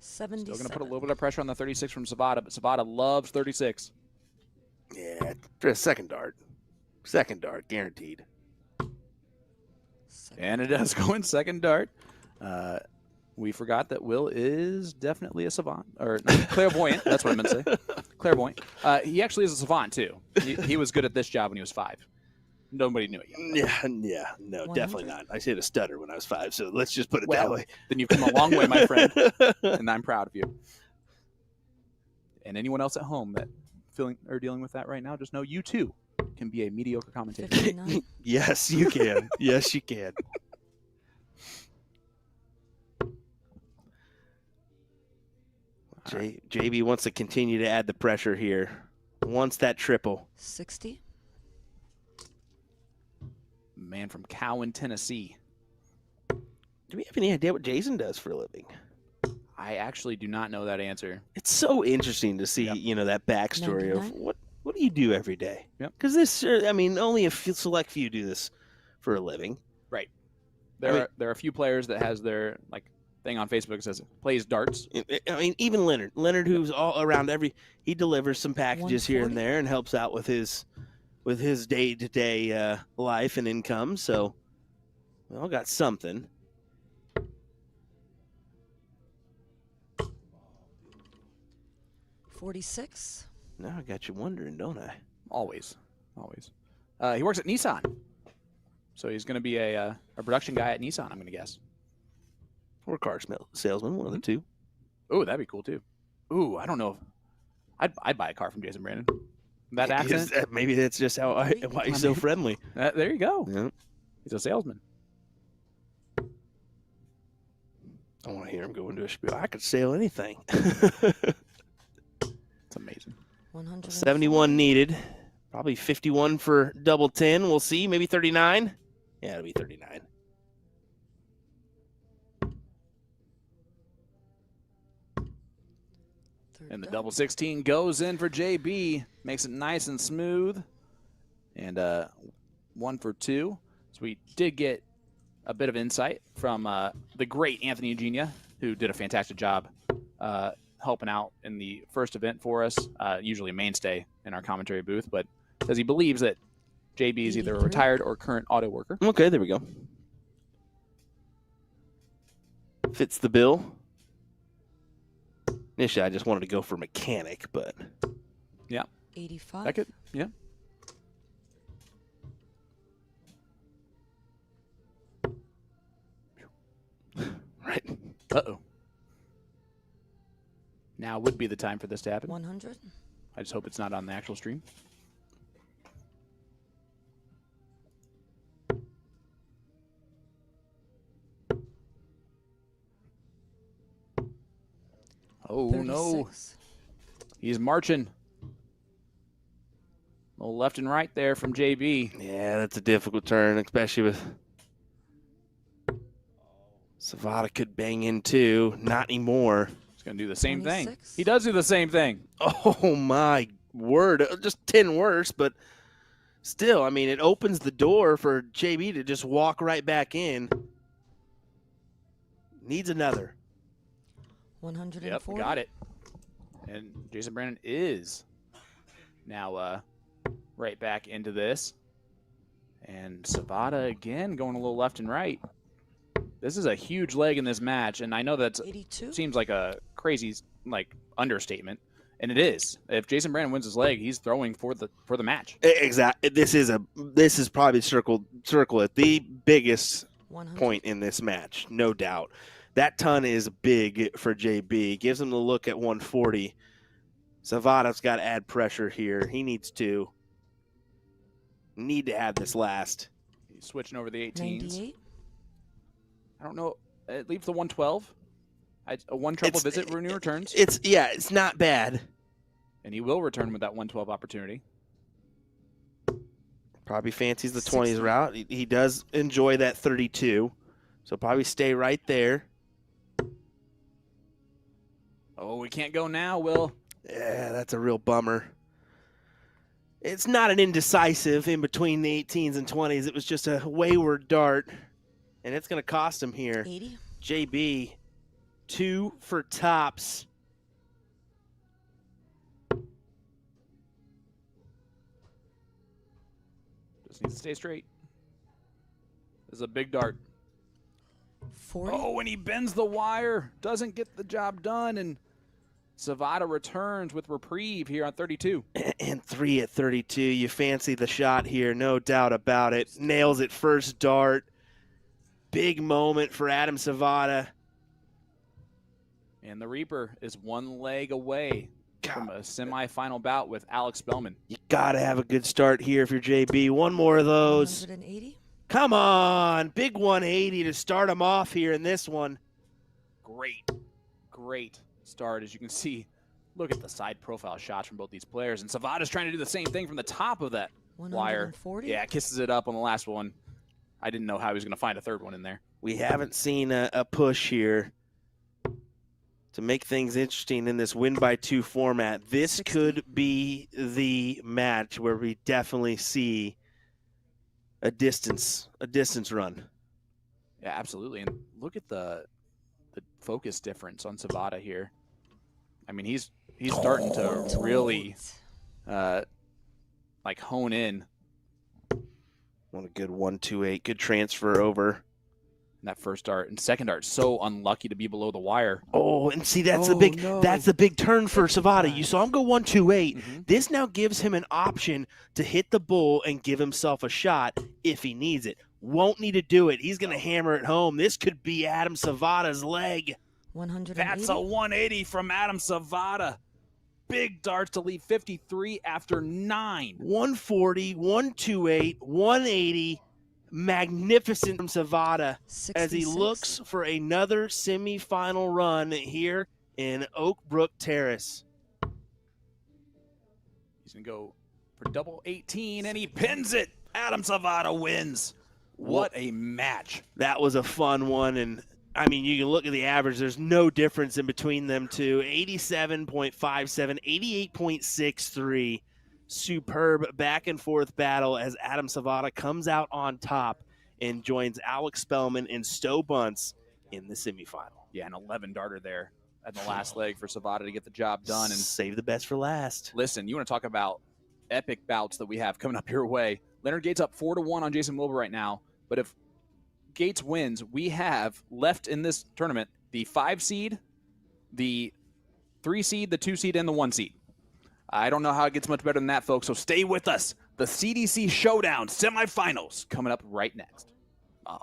Still 77. going to put a little bit of pressure on the 36 from Savvada, but Savvada loves 36. Yeah, for a second dart. Second dart, guaranteed. And it does go in second dart. We forgot that Will is definitely a savant, or clairvoyant. That's what I meant to say. Clairvoyant. He actually is a savant, too. He was good at this job when he was 5. Nobody knew it yet. Yeah, no, 100. definitely not. I hit a stutter when I was 5, so let's just put it that way. Then you've come a long way, my friend, and I'm proud of you. And anyone else at home that feeling or dealing with that right now, just know you, too, can be a mediocre commentator. 59. Yes, you can. Yes, you can. JB wants to continue to add the pressure here. Wants that triple. 60. Man from Cowan, Tennessee. Do we have any idea what Jason does for a living? I actually do not know that answer. It's so interesting to see, Yep. that backstory of 99. what do you do every day? Yep. Because this, only a few select few do this for a living. Right. I mean- There are a few players that has their thing on Facebook that says plays darts. Even Leonard, who's all around he delivers some packages here and 140. there and helps out with his day-to-day life and income. So we all got something. $46. Now I got you wondering, don't I? Always. He works at Nissan. So he's going to be a production guy at Nissan, I'm going to guess. Or car salesman, one of the two. Oh, that'd be cool, too. Ooh, I don't know. I'd buy a car from Jason Brandon. That accent? Maybe that's just why he's so friendly. There you go. Yeah. He's a salesman. I want to hear him go into a spiel. I could sail anything. It's amazing. 100. 71 needed. Probably 51 for double 10. We'll see. Maybe 39. Yeah, it'll be 39. And the double 16 goes in for JB. Makes it nice and smooth. And 1 for 2. So we did get a bit of insight from the great Anthony Eugenia, who did a fantastic job helping out in the first event for us. Usually a mainstay in our commentary booth, but says he believes that JB is either a 83. retired or current auto worker. Okay, there we go. Fits the bill. Initially, I just wanted to go for mechanic, but 85. That could, yeah. right. Uh-oh. Now would be the time for this to happen. 100. I just hope it's not on the actual stream. Oh, no. 36. He's marching. A little left and right there from JB. Yeah, that's a difficult turn, especially with Savvada could bang in too. Not anymore. He's going to do the same thing. 26. He does do the same thing. Oh my word! Just 10 worse, but still, it opens the door for JB to just walk right back in. Needs another. 140. Yep, got it. And Jason Brandon is now right back into this. And Savvada again going a little left and right. This is a huge leg in this match, and I know that 82. seems like a crazy understatement, and it is. If Jason Brandon wins his leg, he's throwing for the match. Exactly. This is probably circle at the biggest 100. point in this match, no doubt. That ton is big for JB. Gives him the look at 140. Savvada's got to add pressure here. He needs to. Need to add this last. He's switching over the 18s. 98. I don't know. It leaves the 112. A one triple visit when he returns. It's not bad. And he will return with that 112 opportunity. Probably fancies the 60. 20s route. He does enjoy that 32. So probably stay right there. Oh, we can't go now, Will. Yeah, that's a real bummer. It's not an indecisive in between the 18s and 20s. It was just a wayward dart, and it's going to cost him here. 80. JB 2 for tops. Just needs to stay straight. This is a big dart. 40. Oh, and he bends the wire. Doesn't get the job done. And Savvada returns with reprieve here on 32. And 3 at 32. You fancy the shot here, no doubt about it. Nails it first dart. Big moment for Adam Savvada. And the Reaper is one leg away from a semifinal bout with Alex Spellman. You got to have a good start here if you're JB. One more of those. 180. Come on. Big 180 to start him off here in this one. Great start. As you can see, look at the side profile shots from both these players. And Savada's trying to do the same thing from the top of that wire. 140. Yeah, kisses it up on the last one. I didn't know how he was going to find a third one in there. We haven't seen a push here to make things interesting in this win-by-2 format. This 60. could be the match where we definitely see a distance run. Yeah, absolutely. And look at the focus difference on Savvada here. I mean, he's starting to really like hone in. What a good 1-2-8. Good transfer over. That first dart and second dart, so unlucky to be below the wire. Oh, and see that's Oh, the big turn for Savvada. 55. You saw him go 1-2-8. Mm-hmm. This now gives him an option to hit the bull and give himself a shot if he needs it. Won't need to do it. He's going to hammer it home. This could be Adam Savvada's leg. 180. That's a 180 from Adam Savvada. Big darts to lead 53 after 9. 140, 128, 180. Magnificent from Savvada as he 66. looks for another semifinal run here in Oakbrook Terrace. He's going to go for double 18, and he pins it. Adam Savvada wins. What a match. That was a fun one, and I mean, you can look at the average. There's no difference in between them two. 87.57, 88.63. Superb back-and-forth battle as Adam Savvada comes out on top and joins Alex Spellman and Stowe Buntz in the semifinal. Yeah, an 11 darter there at the last leg for Savvada to get the job done. And Save the best for last. listen, you want to talk about epic bouts that we have coming up your way. Leonard Gates up 4-1 on Jason Wilbur right now. But if Gates wins, we have left in this tournament the 5 seed, the 3 seed, the 2 seed, and the 1 seed. I don't know how it gets much better than that, folks, so stay with us. The CDC Showdown semifinals coming up right next. Oh.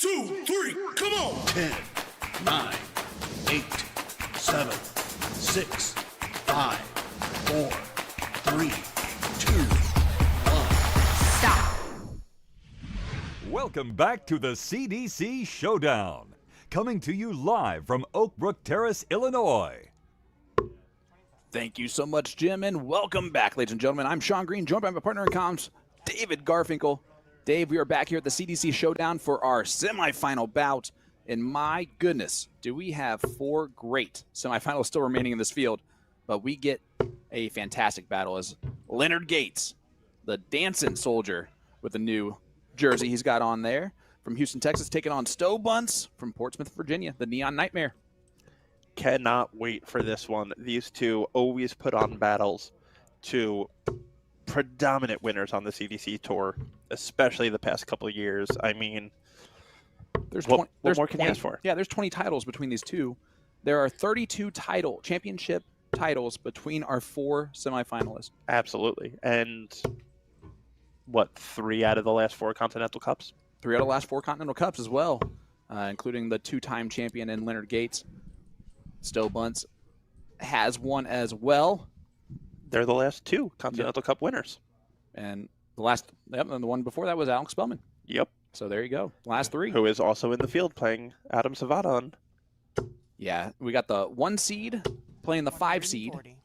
2, 3, come on! 10, 9, 8, 7, 6, 5, 4, 3, 2, 1. Stop. Welcome back to the CDC Showdown. Coming to you live from Oakbrook Terrace, Illinois. Thank you so much, Jim, and welcome back, ladies and gentlemen. I'm Sean Green, joined by my partner in comms, David Garfinkel. Dave, we are back here at the CDC Showdown for our semifinal bout, and my goodness, do we have 4 great semifinals still remaining in this field, but we get a fantastic battle as Leonard Gates, the dancing soldier with the new jersey he's got on there, from Houston, Texas, taking on Buntz from Portsmouth, Virginia, the Neon Nightmare. Cannot wait for this one. These two always put on battles to predominant winners on the CDC Tour, especially the past couple of years. I mean, what more can you ask for? Yeah, there's 20 titles between these two. There are 32 championship titles between our 4 semifinalists. Absolutely. And what, 3 out of the last 4 Continental Cups? 3 out of the last 4 Continental Cups as well, including the 2-time champion in Leonard Gates. Buntz has one as well. They're the last 2 Continental Cup winners. And the one before that was Alex Spellman. Yep. So there you go. Last 3. Who is also in the field playing Adam Savvada on. Yeah, we got the 1 seed playing the 5 seed, 140.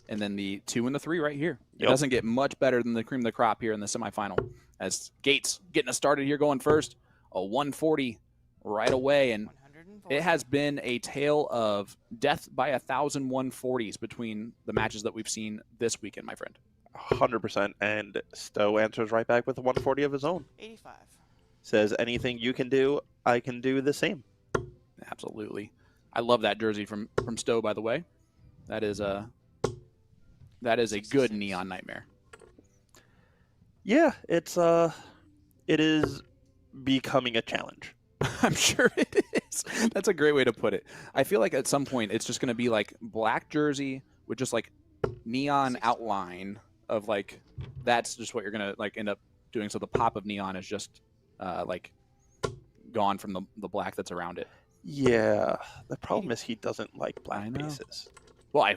and then the 2 and the 3 right here. It Yep. doesn't get much better than the cream of the crop here in the semifinal. As Gates getting us started here going first, a 140 right away, and 140. it has been a tale of death by 1,000 140s between the matches that we've seen this weekend, my friend. 100%. And Stowe answers right back with a 140 of his own. 85. Says, anything you can do, I can do the same. Absolutely. I love that jersey from Stowe, by the way. That is a good Neon Nightmare. Yeah, it is becoming a challenge. I'm sure it is. That's a great way to put it. I feel like at some point it's just going to be like black jersey with just like neon outline of like, that's just what you're going to like end up doing. So the pop of neon is just like gone from the black that's around it. Yeah, the problem is he doesn't like I black know. bases. Well,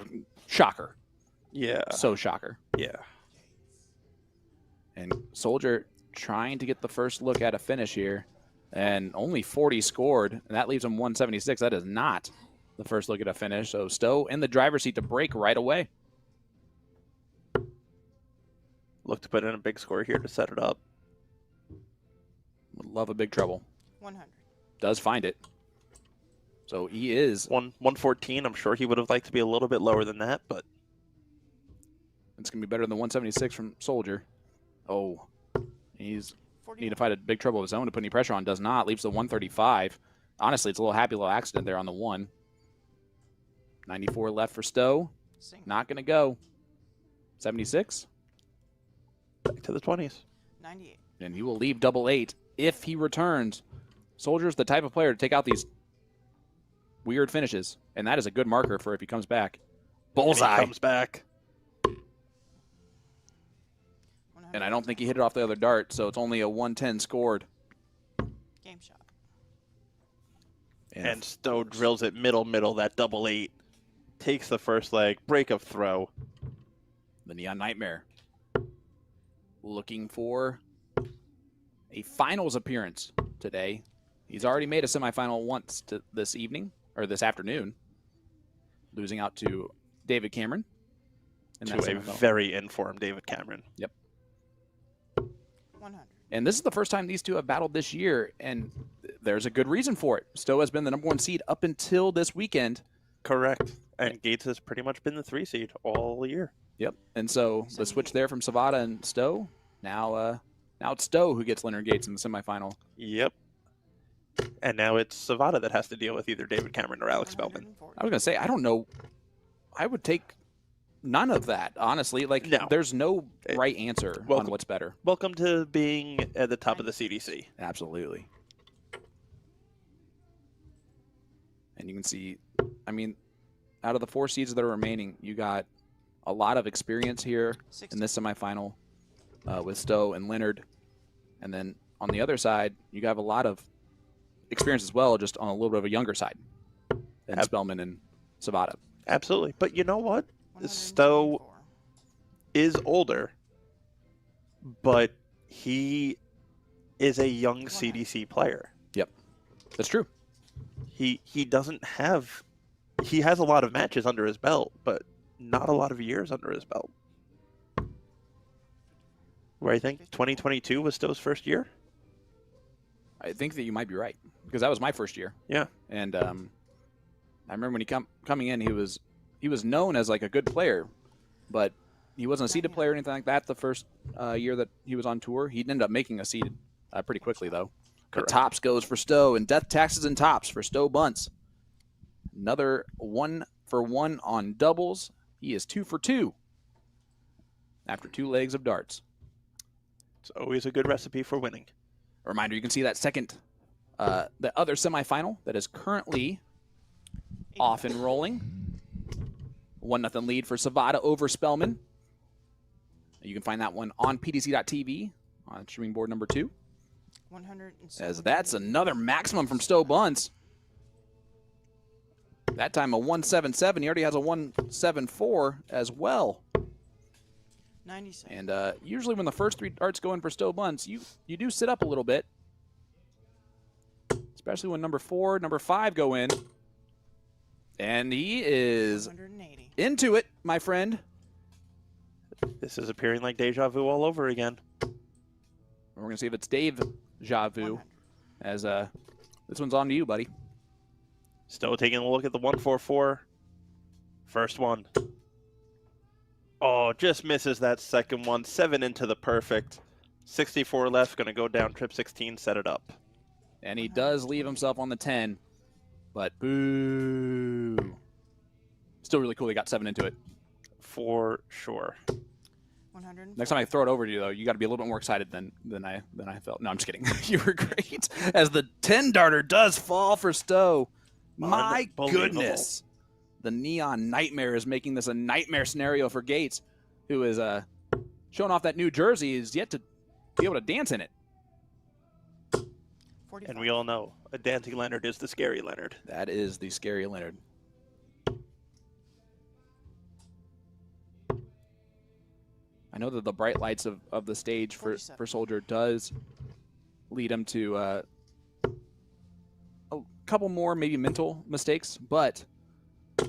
shocker. Yeah, So shocker. yeah. And Soldier trying to get the first look at a finish here, and only 40 scored, and that leaves him 176. That is not the first look at a finish. So Stowe in the driver's seat to break right away. Look to put in a big score here to set it up. Would love a big trouble. 100. Does find it. So he is. 114. I'm sure he would have liked to be a little bit lower than that, but It's going to be better than 176 from Soldier. Oh, he's 40. need to fight a big trouble of his own to put any pressure on. Does not. Leaves the 135. Honestly, it's a little happy little accident there on the 1. 94 left for Stowe. Single. Not going to go. 76. back to the 20s. 98. And he will leave double 8 if he returns. Soldier's the type of player to take out these weird finishes, and that is a good marker for if he comes back. Bullseye. And he comes back. 100. And I don't think he hit it off the other dart, so it's only a 110 scored. Game shot. And Stowe drills it middle, that double 8. Takes the first leg, break of throw. The Neon Nightmare looking for a finals appearance today. He's already made a semifinal once this evening, or this afternoon, losing out to David Cameron. in that To a semifinal. very informed David Cameron. 100. And this is the first time these two have battled this year, and there's a good reason for it. Stowe has been the #1 seed up until this weekend. Correct. And Gates has pretty much been the 3 seed all year. Yep. And so the switch there from Savvada and Stowe, now it's Stowe who gets Leonard Gates in the semifinal. Yep. And now it's Savvada that has to deal with either David Cameron or Alex Spellman. 140. I was going to say, I don't know. I would take none of that, honestly. Like, No. there's no right answer on Welcome. what's better. Welcome to being at the top of the CDC. Absolutely. And you can see, I mean, out of the 4 seeds that are remaining, you got a lot of experience here 60. in this semifinal with Stowe and Leonard. And then on the other side, you have a lot of experience as well, just on a little bit of a younger side than Spellman and Savvada. Absolutely. But you know what? Stowe 124. is older, but he is a young CDC player. Yep, that's true. He doesn't have... He has a lot of matches under his belt, but not a lot of years under his belt. Where I think 2022 was Stowe's first year? I think that you might be right, because that was my first year. Yeah. And I remember when he coming in, he was known as like a good player, but he wasn't a seeded player or anything like that the first year that he was on tour. He ended up making a seeded pretty quickly, though. Correct. The tops goes for Stowe, and death taxes and tops for Stowe Buntz. Another 1-for-1 on doubles. He is 2-for-2 after 2 legs of darts. It's always a good recipe for winning. A reminder, you can see that the other semifinal that is currently off and rolling. 1-0 lead for Savvada over Spellman. You can find that one on pdc.tv on streaming board number 2. 107. As that's another maximum from Stowe Buntz. That time a 177. He already has a 174 as well. 97. And usually when the first 3 darts go in for Stowe Buntz, you do sit up a little bit. Especially when number 4, number 5 go in. And he is 180. into it, my friend. This is appearing like deja vu all over again. We're going to see if it's Dave Javu. 100. As this one's on to you, buddy. Stowe taking a look at the 144. First one. Oh, just misses that second one. 7 into the perfect. 64 left, going to go down trip 16, set it up. And he does leave himself on the 10. But boo. Still really cool he got 7 into it. For sure. 100. Next time I throw it over to you, though, you got to be a little bit more excited than I felt. No, I'm just kidding. You were great. As the 10 darter does fall for Stowe. My goodness. The Neon Nightmare is making this a nightmare scenario for Gates, who is showing off that new jersey, is yet to be able to dance in it. 45. And we all know a dancing Leonard is the scary Leonard. That is the scary Leonard. I know that the bright lights of the stage for 47. Soldier does lead him to a couple more maybe mental mistakes, but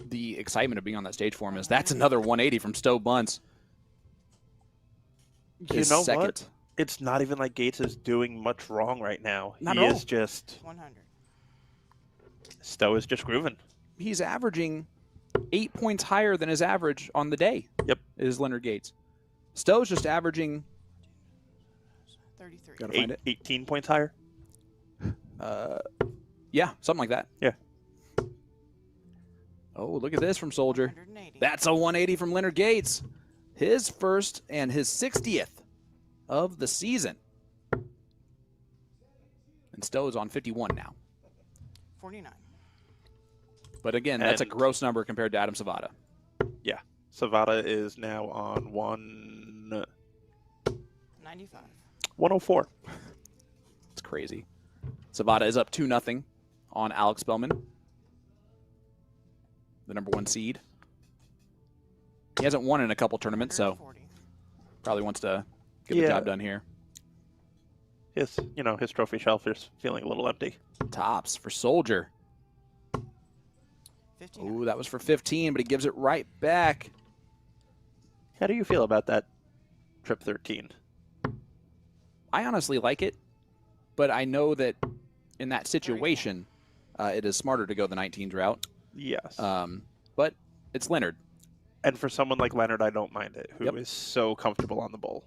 the excitement of being on that stage for him is that's another 180 from Stowe Buntz. You know what? It's not even like Gates is doing much wrong right now. Not he at is all. just... 100. Stowe is just grooving. He's averaging 8 points higher than his average on the day. Yep. Is Leonard Gates. Stowe's just averaging 33. Gotta find it. 18 points higher. Yeah, something like that. Yeah. Oh, look at this from Soldier. 180. That's a 180 from Leonard Gates. His first and his 60th of the season. And Stowe's on 51 now. 49. But again, that's a And- gross number compared to Adam Savvada. Yeah. Savvada is now on 95. 104. It's crazy. Savvada is up 2-0 on Alex Spellman, the number 1 seed. He hasn't won in a couple tournaments, so 140. probably wants to get the Yeah. job done here. His trophy shelf is feeling a little empty. Tops for Soldier. 59. Ooh, that was for 15, but he gives it right back. How do you feel about that trip 13? I honestly like it, but I know that in that situation, it is smarter to go the 19s route. Yes. But it's Leonard. And for someone like Leonard, I don't mind it, who Yep. is so comfortable on the bowl.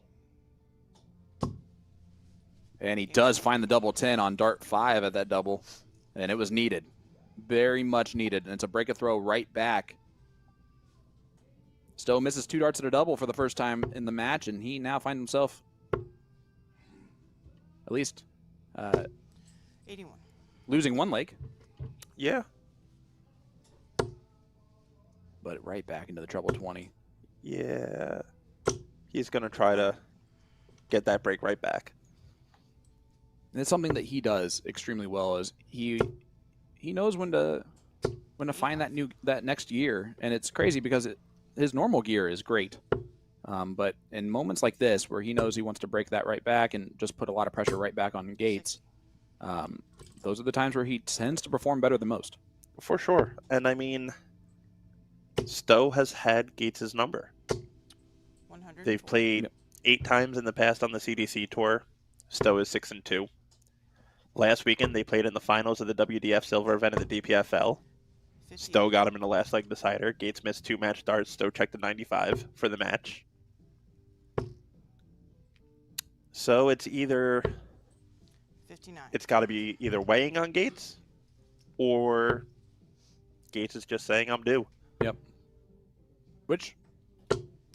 And he does find the double 10 on dart 5 at that double. And it was needed. Very much needed. And it's a break a throw right back. Stowe misses 2 darts at a double for the first time in the match, and he now finds himself at least 81. losing 1 leg, Yeah. but right back into the treble 20. Yeah. He's going to try to get that break right back. And it's something that he does extremely well. Is he knows when to find that next gear, and it's crazy because his normal gear is great. But in moments like this, where he knows he wants to break that right back and just put a lot of pressure right back on Gates, those are the times where he tends to perform better than most. For sure. And I mean, Stowe has had Gates' number. 100. They've played 8 times in the past on the CDC Tour. Stowe is 6-2. Last weekend, they played in the finals of the WDF Silver event in the DPFL. Stowe got him in the last leg decider. Gates missed 2 match starts. Stowe checked to 95 for the match. So it's either 59. it's got to be either weighing on Gates or Gates is just saying I'm due. Yep. Which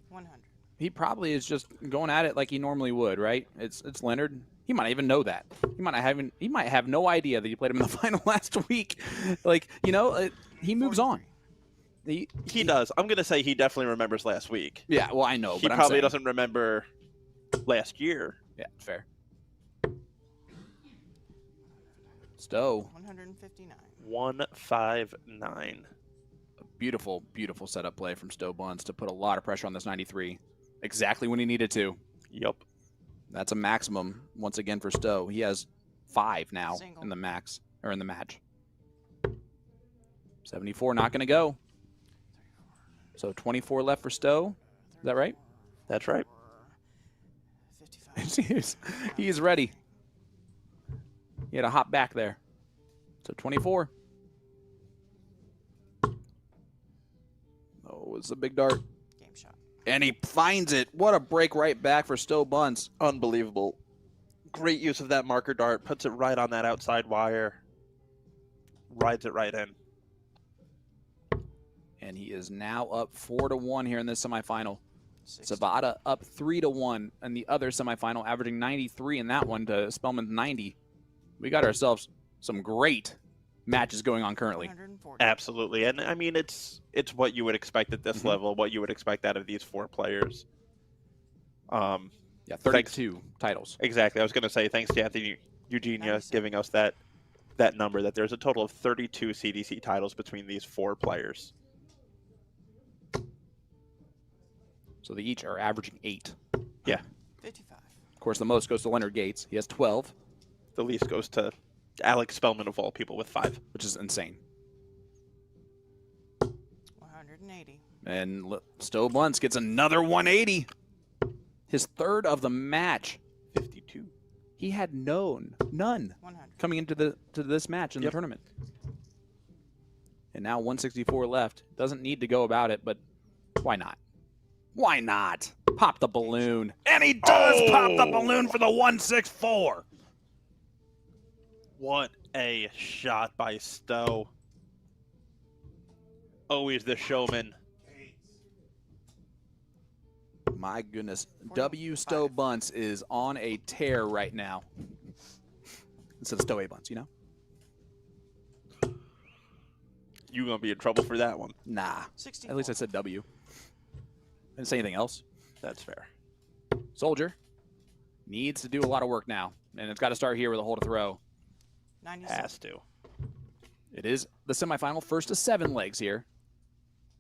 100. he probably is just going at it like he normally would, right? It's Leonard. He might even know that. He might have no idea that you played him in the final last week. Like, he moves on. He Does. I'm going to say he definitely remembers last week. Yeah, well, I know, He but I'm probably saying, doesn't remember last year. Yeah, fair. Stowe, 159. 159. a beautiful, beautiful setup play from Stowe Buntz to put a lot of pressure on this 93. Exactly when he needed to. Yep. That's a maximum once again for Stowe. He has 5 now Single. in the match. 74 not going to go. So 24 left for Stowe. Is that right? That's right. 55. He's ready. He had to hop back there. So 24. Oh, it's a big dart. Game shot. And he finds it. What a break right back for Stowe Buntz. Unbelievable. Great use of that marker dart. Puts it right on that outside wire. Rides it right in. And he is now up 4-1 here in this semifinal. 60. Savvada up 3-1 in the other semifinal, averaging 93 in that one to Spellman's 90. We got ourselves some great matches going on currently. 140. Absolutely. And I mean, it's what you would expect at this level, what you would expect out of these 4 players. Yeah, 32 titles. Exactly. I was going to say thanks to Anthony Eugenia 97. giving us that number, that there's a total of 32 CDC titles between these 4 players. So they each are averaging 8. Yeah. 55. Of course, the most goes to Leonard Gates. He has 12, The least goes to Alex Spellman of all people with 5. which is insane. 180. And Stowe Buntz gets another 180. His 3rd of the match. 52. He had none 100. coming into this match in the tournament. And now 164 left. Doesn't need to go about it, but why not? Why not? Pop the balloon. And he does pop the balloon for the 164. What a shot by Stowe. Always the showman. My goodness. W. Stowe Buntz is on a tear right now. Instead of Stowe A. Buntz, You're going to be in trouble for that one. Nah. 64. At least I said W. Didn't say anything else. That's fair. Soldier needs to do a lot of work now. And it's got to start here with a hole to throw. 96. Has to. It is the semifinal, first to 7 legs here.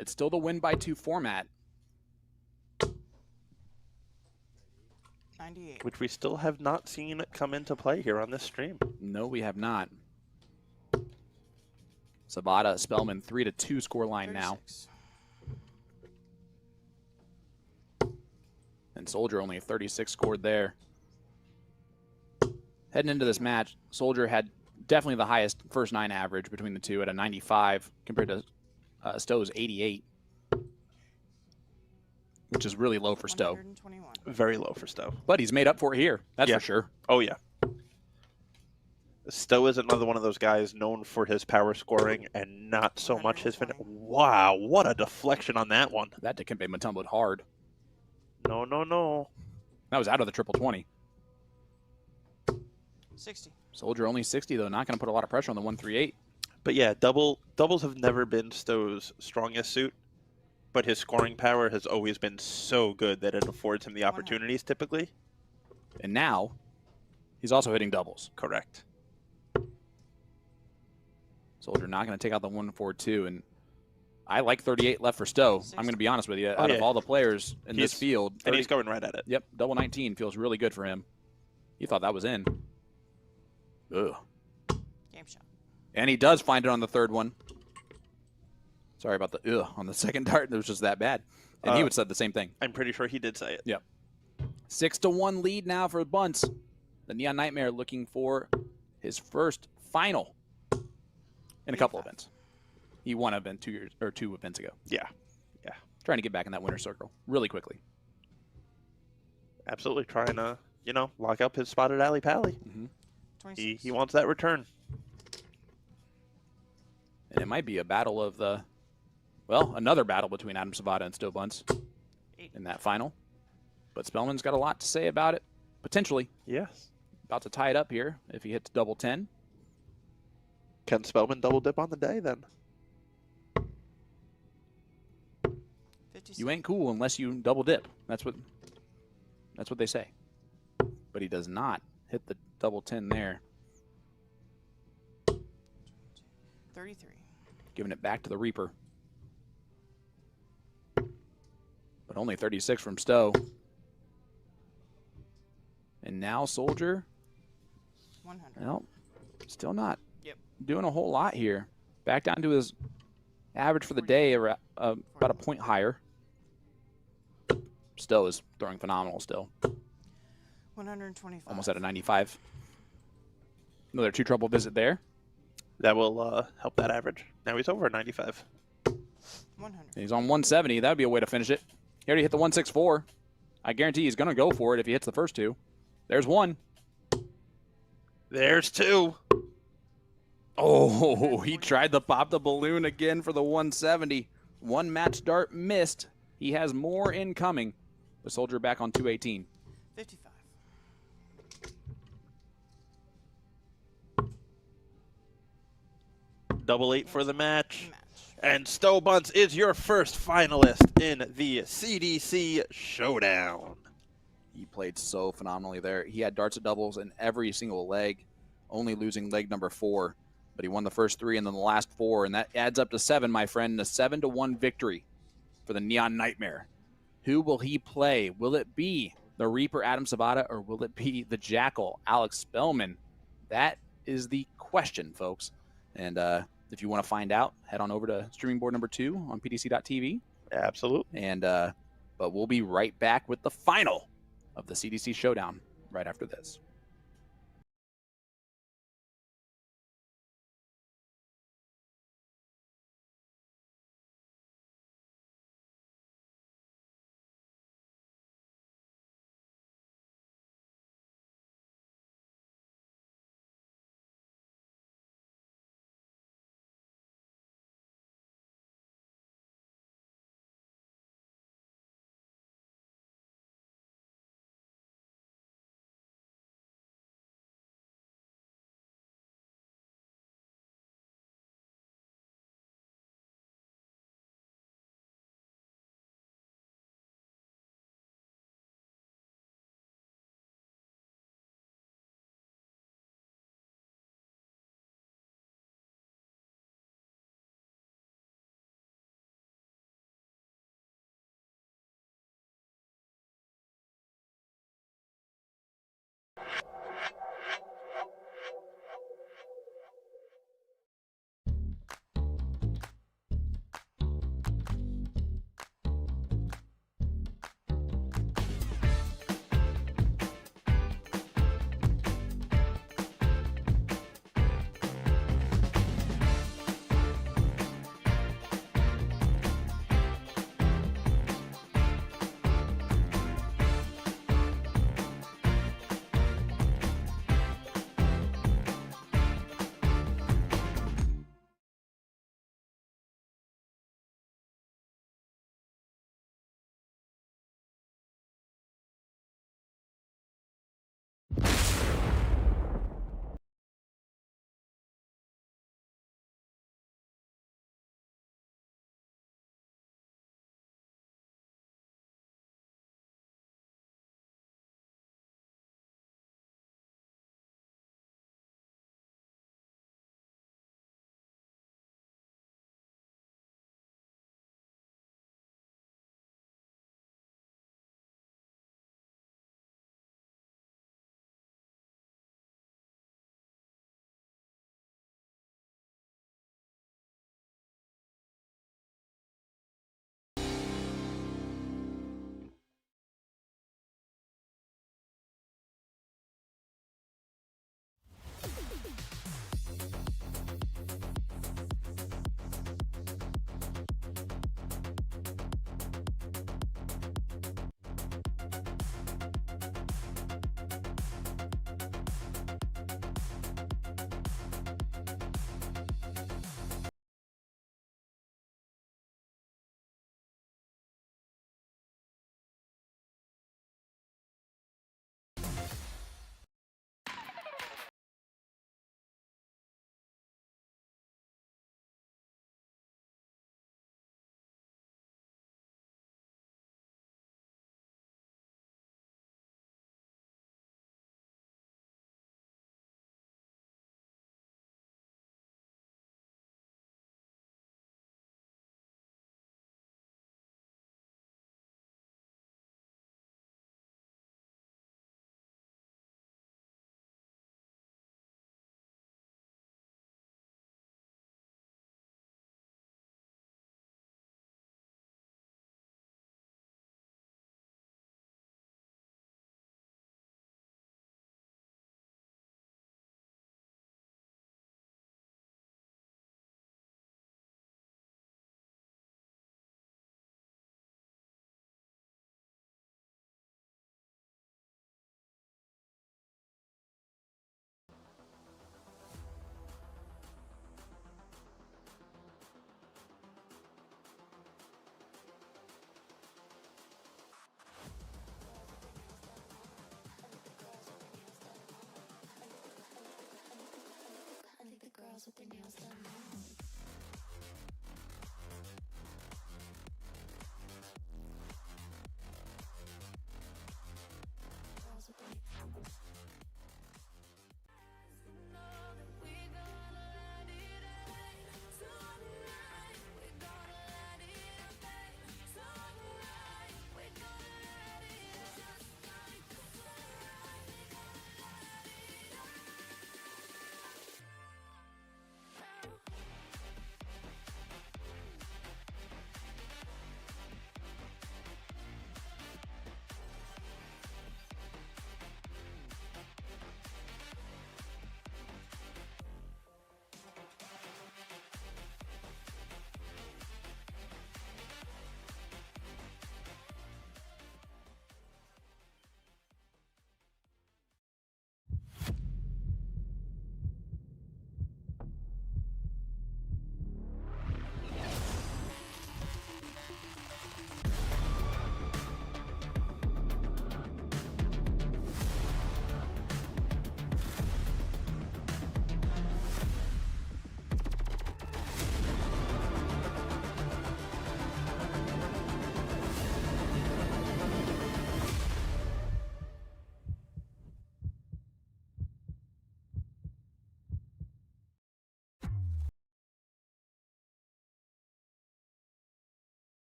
It's still the win by 2 format. 98. Which we still have not seen come into play here on this stream. No, we have not. Savvada, Spellman, 3-2 score line now. 36. And Soldier only a 36 scored there. Heading into this match, Soldier had definitely the highest first 9 average between the two at a 95 compared to Stowe's 88, which is really low for Stowe. 121. Very low for Stowe. But he's made up for it here. That's Yeah. for sure. Oh, yeah. Stowe is another one of those guys known for his power scoring and not so much his finish. Wow, what a deflection on that one. That Dikembe Mutombo'd hard. No, no, no. That was out of the triple 20. 60. Soldier only 60, though. Not going to put a lot of pressure on the 138. But yeah, doubles have never been Stowe's strongest suit, but his scoring power has always been so good that it affords him the opportunities typically. And now, He's also hitting doubles. Correct. Soldier not going to take out the 142, and I like 38 left for Stowe. I'm going to be honest with you. Out of all the players in this field, and he's going right at it. Yep, double 19 feels really good for him. He thought that was in. Ugh. Game shot. And he does find it on the third one. Sorry about the on the second dart. It was just that bad. And he would have said the same thing. I'm pretty sure he did say it. Yep. 6-1 lead now for Buntz. The Neon Nightmare looking for his first final in a couple events. He won an event 2 events ago. Yeah. Yeah. Trying to get back in that winner's circle really quickly. Absolutely trying to, lock up his spotted alley pally. He wants that return. And it might be a battle of another battle between Adam Savvada and Stowe Buntz in that final. But Spellman's got a lot to say about it, potentially. Yes. About to tie it up here if he hits double 10. Can Spellman double dip on the day then? 56. You ain't cool unless you double dip. That's what they say. But he does not hit the double 10 there. 33. Giving it back to the Reaper. But only 36 from Stowe. And now Soldier. 100. No, still not Yep. doing a whole lot here. Back down to his average for the day, about a point higher. Stowe is throwing phenomenal still. 125. Almost at a 95. Another 2 trouble visit there. That will help that average. Now he's over 95. 100. And he's on 170. That would be a way to finish it. He already hit the 164. I guarantee he's going to go for it if he hits the first 2. There's 1. There's 2. Oh, he tried to pop the balloon again for the 170. One match dart missed. He has more incoming. The Soldier back on 218. 55. Double 8 for the match. And Stowe Buntz is your first finalist in the CDC Showdown. He played so phenomenally there. He had darts of doubles in every single leg, only losing leg number 4. But he won the first 3 and then the last 4, and that adds up to 7, my friend. A 7-1 victory for the Neon Nightmare. Who will he play? Will it be the Reaper Adam Savvada, or will it be the Jackal Alex Spellman? That is the question, folks. And if you want to find out, head on over to streaming board number 2 on pdc.tv. Absolutely. And but we'll be right back with the final of the CDC Showdown right after this.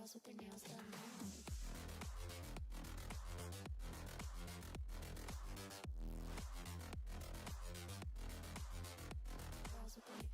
Girls with their nails done now. Girls with their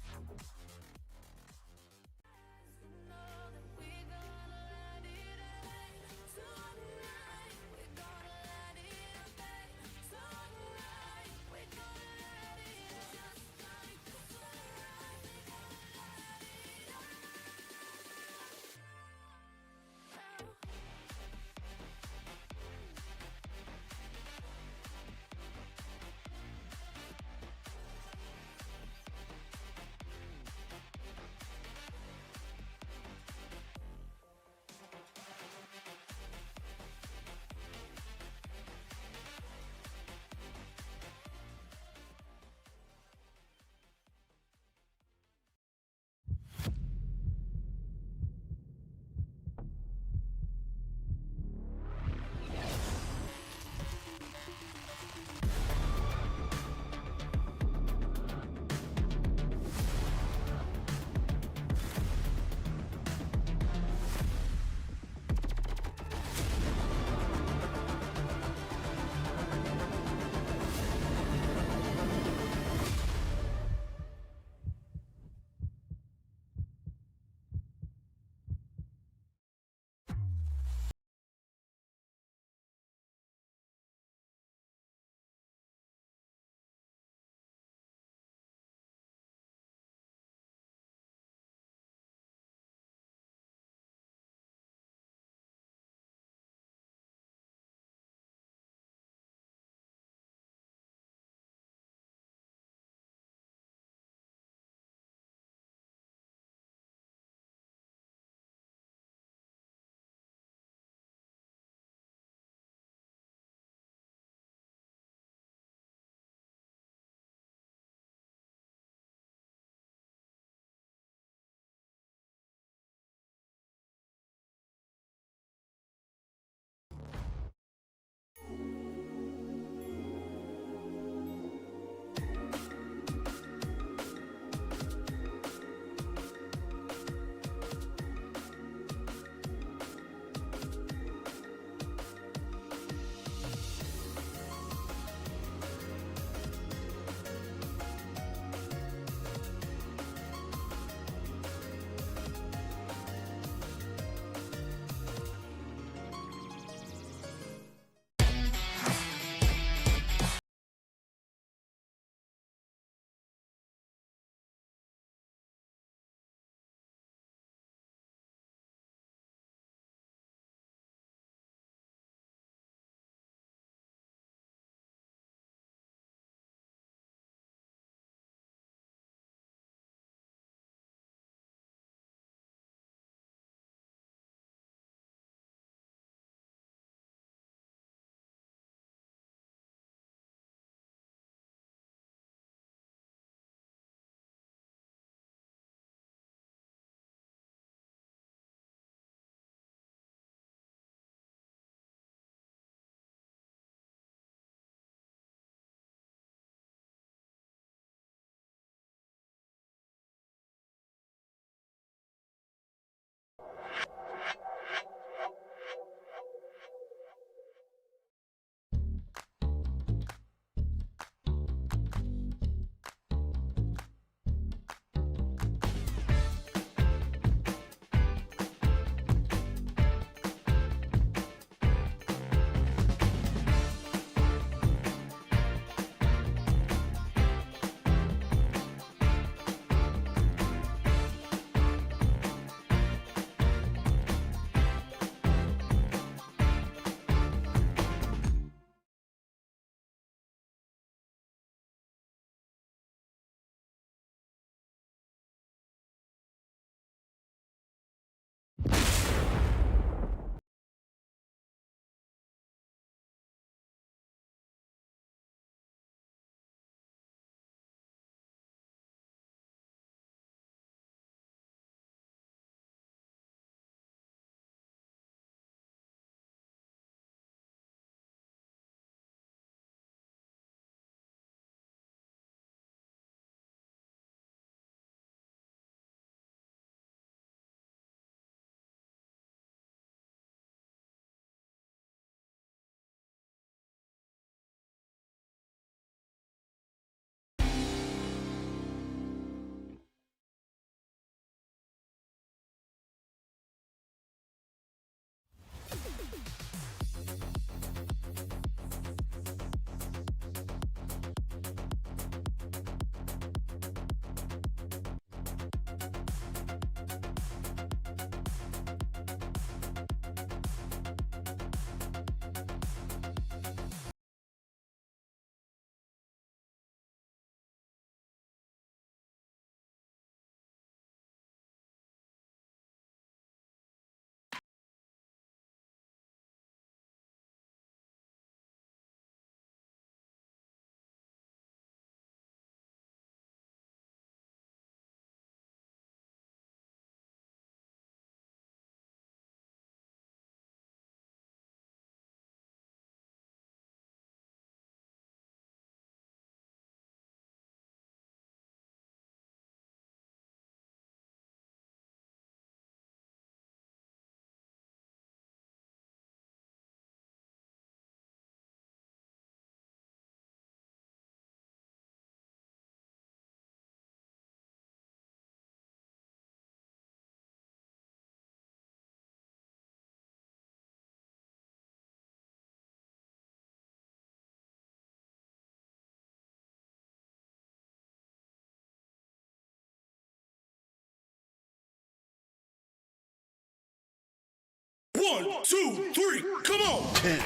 1, 2, 3, come on! 10,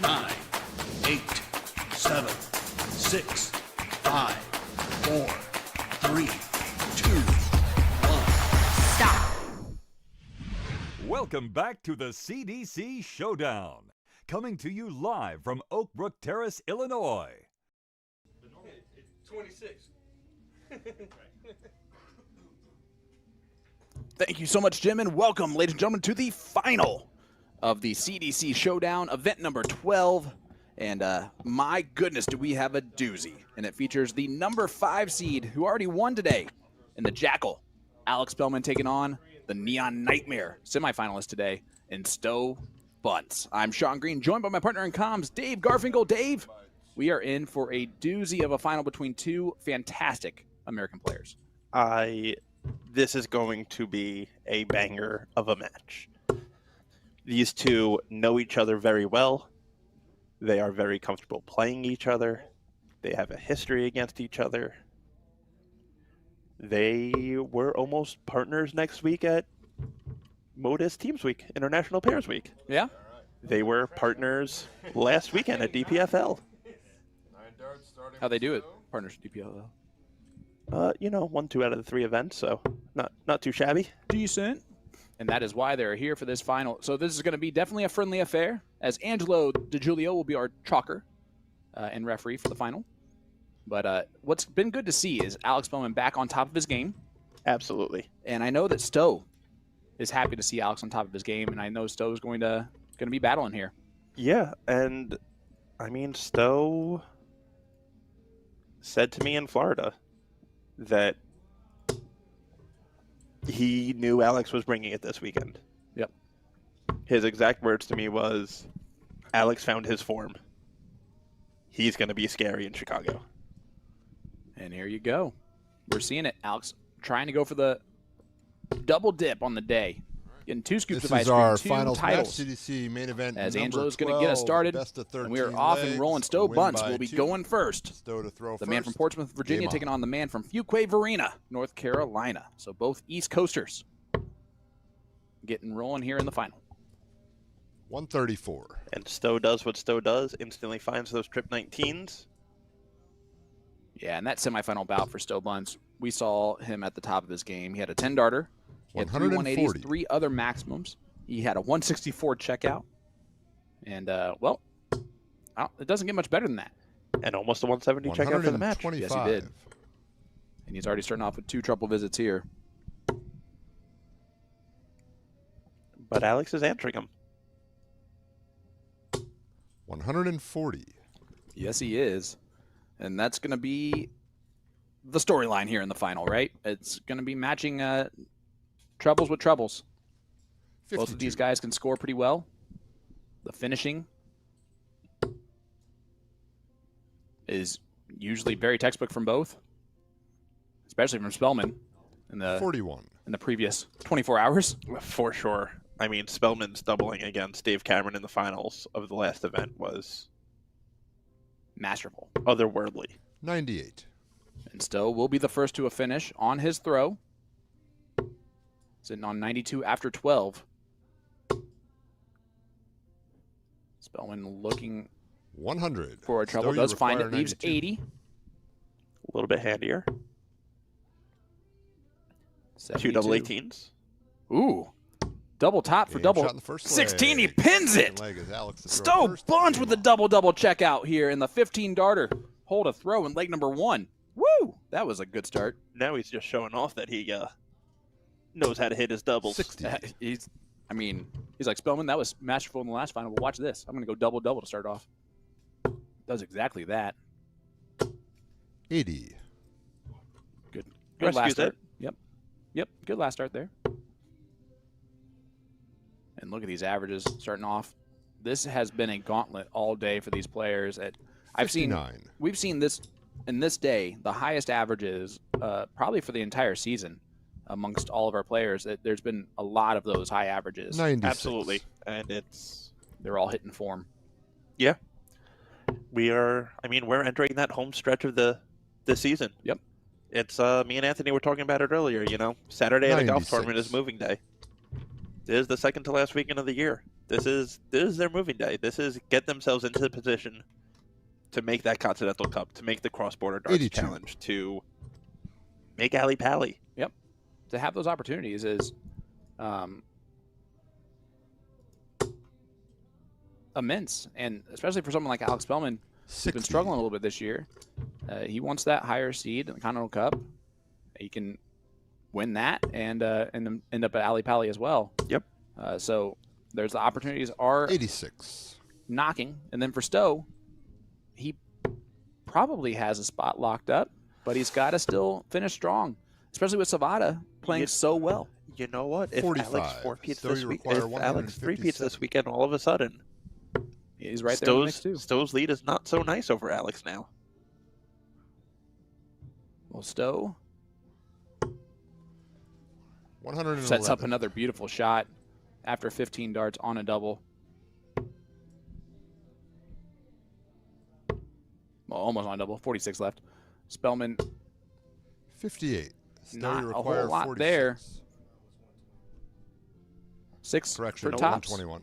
9, 8, 7, 6, 5, 4, 3, 2, 1. Stop. Welcome back to the CDC Showdown. Coming to you live from Oakbrook Terrace, Illinois. 26. Thank you so much, Jim, and welcome, ladies and gentlemen, to the final of the CDC Showdown, event number 12. And my goodness, do we have a doozy. And it features the number 5 seed who already won today in the Jackal. Alex Spellman taking on the Neon Nightmare semifinalist today in Stowe Buntz. I'm Sean Green, joined by my partner in comms, Dave Garfinkel. Dave, we are in for a doozy of a final between two fantastic American players. This is going to be a banger of a match. These two know each other very well. They are very comfortable playing each other. They have a history against each other. They were almost partners next week at Modus Teams Week, International Pairs Week. Yeah? They were partners last weekend at DPFL. How they do it, partners DPL. 1, 2 out of the 3 events, so not too shabby. Decent. And that is why they're here for this final. So this is going to be definitely a friendly affair, as Angelo DiGiulio will be our chalker and referee for the final. But what's been good to see is Alex Bowman back on top of his game. Absolutely. And I know that Stowe is happy to see Alex on top of his game, and I know Stowe is going to be battling here. Yeah, and I mean, Stowe said to me in Florida that he knew Alex was bringing it this weekend. Yep. His exact words to me was, Alex found his form. He's going to be scary in Chicago. And here you go. We're seeing it. Alex trying to go for the double dip on the day. Getting 2 scoops This of ice is cream, our 2 finals match, titles. CDC main event. As number Angelo's going to get us 12, started, best of 13 and we are off and legs, rolling. Stowe win Buntz by will be 2. going first. Stowe to throw The first. man from Portsmouth, Virginia, Game taking on. on the man from Fuquay Varina, North Carolina. So both East Coasters getting rolling here in the final. 134. And Stowe does what Stowe does, instantly finds those trip 19s. Yeah, and that semifinal bout for Stowe Buntz, we saw him at the top of his game. He had a 10 darter, he had 3 180s, 3 other maximums. He had a 164 checkout. And, it doesn't get much better than that. And almost a 170 checkout for the match. 125. Yes, he did. And he's already starting off with 2 trouble visits here. But Alex is answering him. 140. Yes, he is. And that's going to be the storyline here in the final, right? It's going to be matching troubles with troubles. 52. Both of these guys can score pretty well. The finishing is usually very textbook from both, especially from Spellman in the 41. in the previous 24 hours. For sure. I mean, Spellman's doubling against Dave Cameron in the finals of the last event was Masterful. otherworldly. 98. And Stowe will be the first to a finish on his throw. Sitting on 92 after 12. Spellman looking 100. for a trouble. Stowe, you Does find it. require Leaves 92. 80. A little bit handier. 2 double 18s. Ooh. Double top for Game double shot in the first 16. He leg. pins Second it. leg is Alex to throw Stowe first. Buntz Game with the on. double checkout here in the 15 darter. Hold a throw in leg number 1. Woo! That was a good start. Now he's just showing off that he knows how to hit his doubles. 60. He's like, Spellman, that was masterful in the last final, but watch this. I'm going to go double to start off. Does exactly that. 80. Good Rescues last start. it. Yep. Good last start there. And look at these averages starting off. This has been a gauntlet all day for these players. We've seen this in this day, the highest averages probably for the entire season amongst all of our players. There's been a lot of those high averages. 96. Absolutely. And They're all hitting form. yeah. We're entering that home stretch of the season. Yep. It's me and Anthony were talking about it earlier, Saturday at a golf 96. tournament is moving day. It is the second to last weekend of the year. This is their moving day. This is get themselves into the position to make that Continental Cup, to make the cross-border darts 82. challenge, to make Alley Pally. Yep. To have those opportunities is immense, and especially for someone like Alex Spellman, who's 60. been struggling a little bit this year. He wants that higher seed in the Continental Cup. He can win that and then end up at Alley Pally as well. Yep. So there's the opportunities are 86. knocking, and then for Stowe, he probably has a spot locked up, but he's got to still finish strong, especially with Savvada playing so well. You know what? If 45. Alex four-peats So this you week, require if Alex three-peats this 157. weekend, all of a sudden, He's right there in the mix too. Stowe's lead is not so nice over Alex now. Well, Stowe 111. sets up another beautiful shot after 15 darts on a double. Well, almost on a double. 46 left. Spellman, 58. Stowe, not you a whole require lot 46. there. 6 Correction. for tops. 121.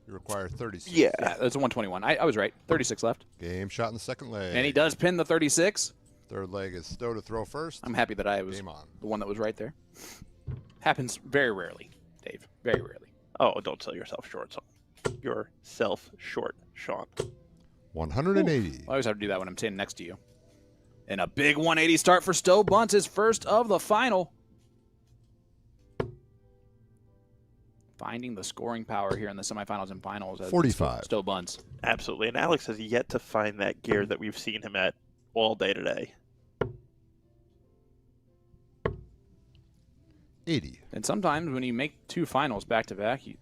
You require 36. Yeah, that's a 121. I was right. 36 left. Game shot in the second leg. And he does pin the 36. Third leg is Stowe to throw first. I'm happy that I was Game on. the one that was right there. Happens very rarely, Dave. Very rarely. Oh, don't sell yourself short, son. Yourself short, Sean. 180. I always have to do that when I'm standing next to you. And a big 180 start for Stowe Buntz, his first of the final. Finding the scoring power here in the semifinals and finals. As 45. Stowe Buntz. Absolutely. And Alex has yet to find that gear that we've seen him at all day today. 80. And sometimes when you make two finals back to back, you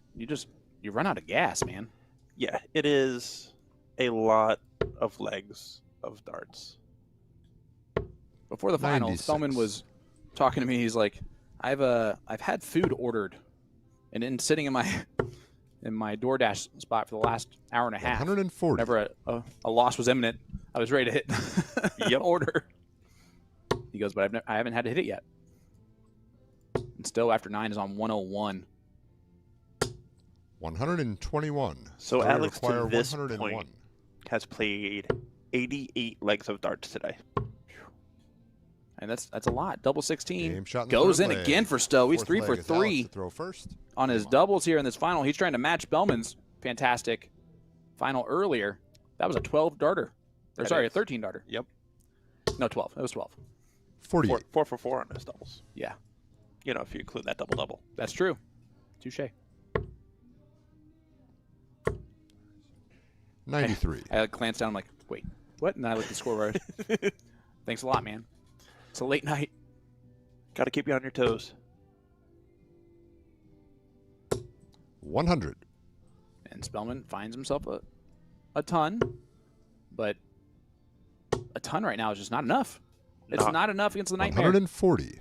run out of gas, man. Yeah, it is a lot of legs of darts. Before the finals, 96. Spellman was talking to me. He's like, I've had food ordered and then sitting in my DoorDash spot for the last hour and a half. 140. Whenever a loss was imminent, I was ready to hit order. He goes, but I haven't had to hit it yet. And still, after 9 is on 101. 121. So Stowe, you Alex, to require this 101. point, has played 88 legs of darts today. And that's a lot. Double 16. Game shot in the Goes third in leg. again for Stowe. He's Fourth 3 leg for is Alex 3 to throw first. on his doubles here in this final. He's trying to match Spellman's fantastic final earlier. That was a 12 darter. Or That sorry, is. a 13 darter. Yep. No, 12. It was 12. 48. 4 for 4 on his doubles. Yeah, You know, if you include that double-double. that's true. Touche. 93. I glanced down. I'm like, wait, what? And I looked at the scoreboard. Thanks a lot, man. It's a late night. Got to keep you on your toes. 100. And Spellman finds himself a ton, but a ton right now is just not enough. It's not enough against the Nightmare. 140.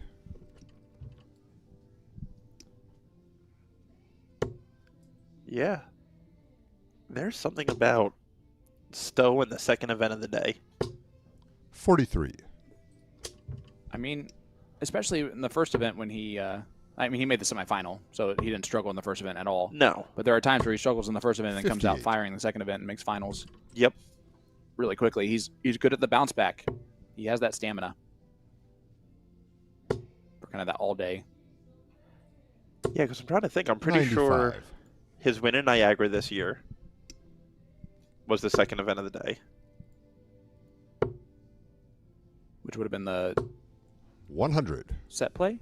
Yeah. There's something about Stowe in the second event of the day. 43. I mean, especially in the first event when he made the semifinal, so he didn't struggle in the first event at all. No. But there are times where he struggles in the first event and then comes out 58. firing in the second event and makes finals Yep. really quickly. He's good at the bounce back. He has that stamina for kind of that all day. Yeah, because I'm trying to think. I'm pretty 95. sure his win in Niagara this year was the second event of the day. Which would have been the 100. set play?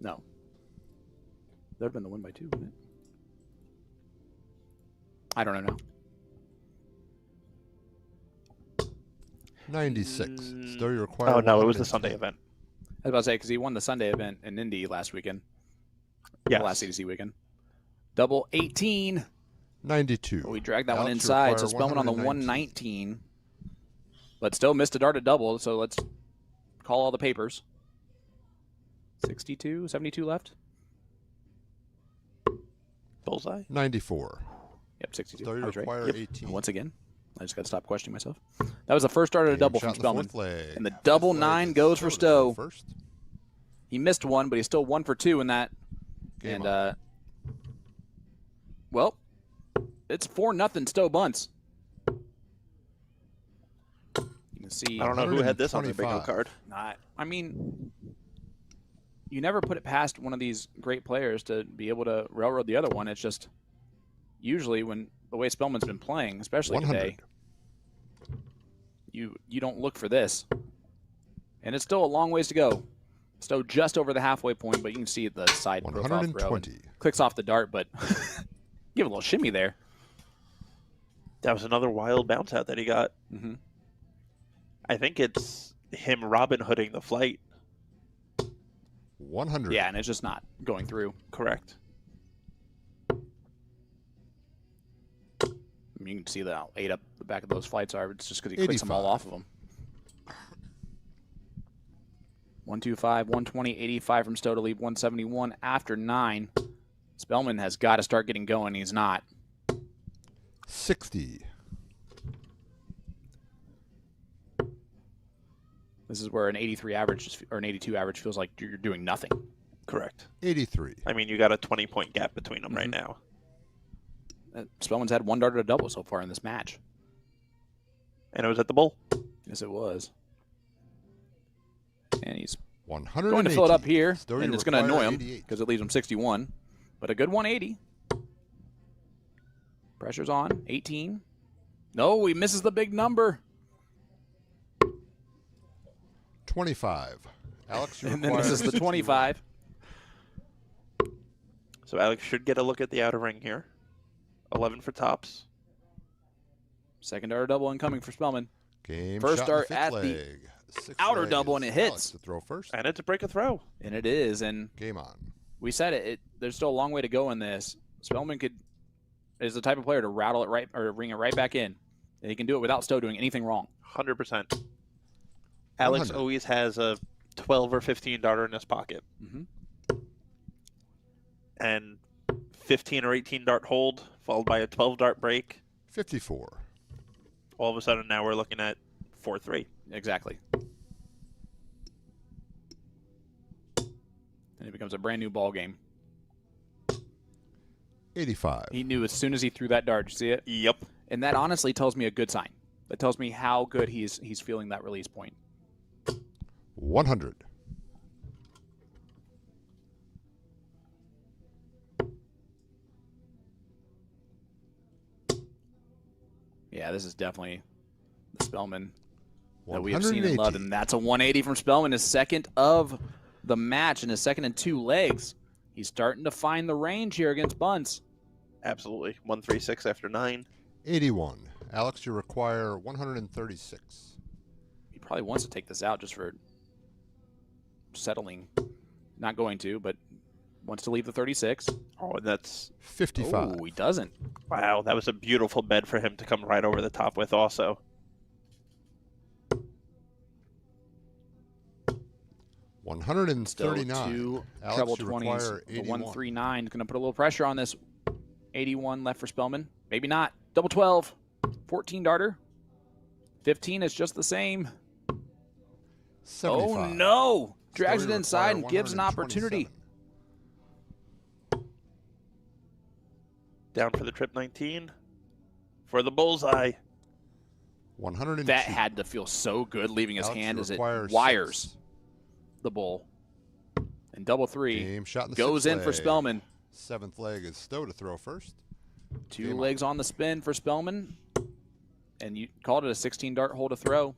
No. That would have been the 1x2, wouldn't it? I don't know now. 96. Stowe, you require Oh, no, it was the 110. Sunday event. I was about to say, because he won the Sunday event in Indy last weekend. Yes. The last CDC weekend. Double 18. 92. But we dragged that one Alex, you inside, so require Spellman on the 119. But still missed a dart at double, so let's call all the papers. 62, 72 left? Bullseye? 94. Yep, 62. Stowe, I you was right. require Yep. 18. And once again, I just got to stop questioning myself. That was the first dart at a Game double shot from in the Spellman. fourth leg. And the double Fifth leg 9 is goes for Stowe to throw Stowe. First. He missed one, but he's still 1 for 2 in that. Game and on. Well, it's 4-0 Stowe Buntz. You can see. I don't know who had this on their bingo 125. card. I mean, you never put it past one of these great players to be able to railroad the other one. It's just usually when the way Spellman's been playing, especially 100. today, you don't look for this. And it's still a long ways to go. Stowe just over the halfway point, but you can see the side profile throw. 120. Clicks off the dart, but give a little shimmy there. That was another wild bounce out that he got. Mm-hmm. I think it's him Robin Hooding the flight. 100. Yeah, and it's just not going through. Correct. I mean, you can see that how 8 up the back of those flights are. It's just because he 85. clicks them all off of them. 125, 120, 85 from Stowe to leave 171 after 9. Spellman has got to start getting going. He's not. 60. This is where an 83 average or an 82 average feels like you're doing nothing. Correct. 83. I mean, you got a 20-point gap between them right Mhm. now. Spellman's had 1 dart at a double so far in this match. And it was at the bull. Yes, it was. And he's 180. going to fill it up here, Stowe, and you it's going to annoy require him 88. because it leaves him 61. But a good 180. Pressure's on. 18. No, he misses the big number. 25. Alex, you And then require misses the 61. 25. So Alex should get a look at the outer ring here. 11 for tops. Second dart double incoming for Spellman. Game First shot in the dart at fifth the leg. Sixth outer leg double, is and it Alex hits. to throw first. And it's a break a throw. And it is. And Game on. we said it. There's still a long way to go in this. Spellman is the type of player to rattle it right or ring it right back in. And he can do it without Stowe doing anything wrong. 100%. Alex 100. always has a 12 or 15 darter in his pocket. Mm-hmm. And 15 or 18 dart hold, followed by a 12 dart break. 54. All of a sudden, now we're looking at 4-3. Exactly. And it becomes a brand new ball game. 85. He knew as soon as he threw that dart. Did you see it? Yep. And that honestly tells me a good sign. That tells me how good he's feeling that release point. 100. Yeah, this is definitely the Spellman that we have seen and loved. 180. And that's a 180 from Spellman, his second of the match and his second in 2 legs. He's starting to find the range here against Buntz. Absolutely. 136 after 9. 81. Alex, you require 136. He probably wants to take this out just for settling. Not going to, but wants to leave the 36. Oh, and that's... 55. Oh, he doesn't. Wow, that was a beautiful bed for him to come right over the top with also. 139. Still 2 Alex, treble you 20s. require The 81. 139 is going to put a little pressure on this. 81 left for Spellman. Maybe not. Double 12. 14 darter. 15 is just the same. 75. Oh, no. Drags Stowe, it you inside require and gives an opportunity. 127. Down for the trip 19. For the bullseye. 102. That had to feel so good leaving his Alex, hand you as it require wires 6. the bull. And double 3 Game shot in the goes sixth in for leg. Spellman. 7th leg is Stowe to throw first. 2 Game on. legs on the spin for Spellman. And you called it a 16 dart hole to throw.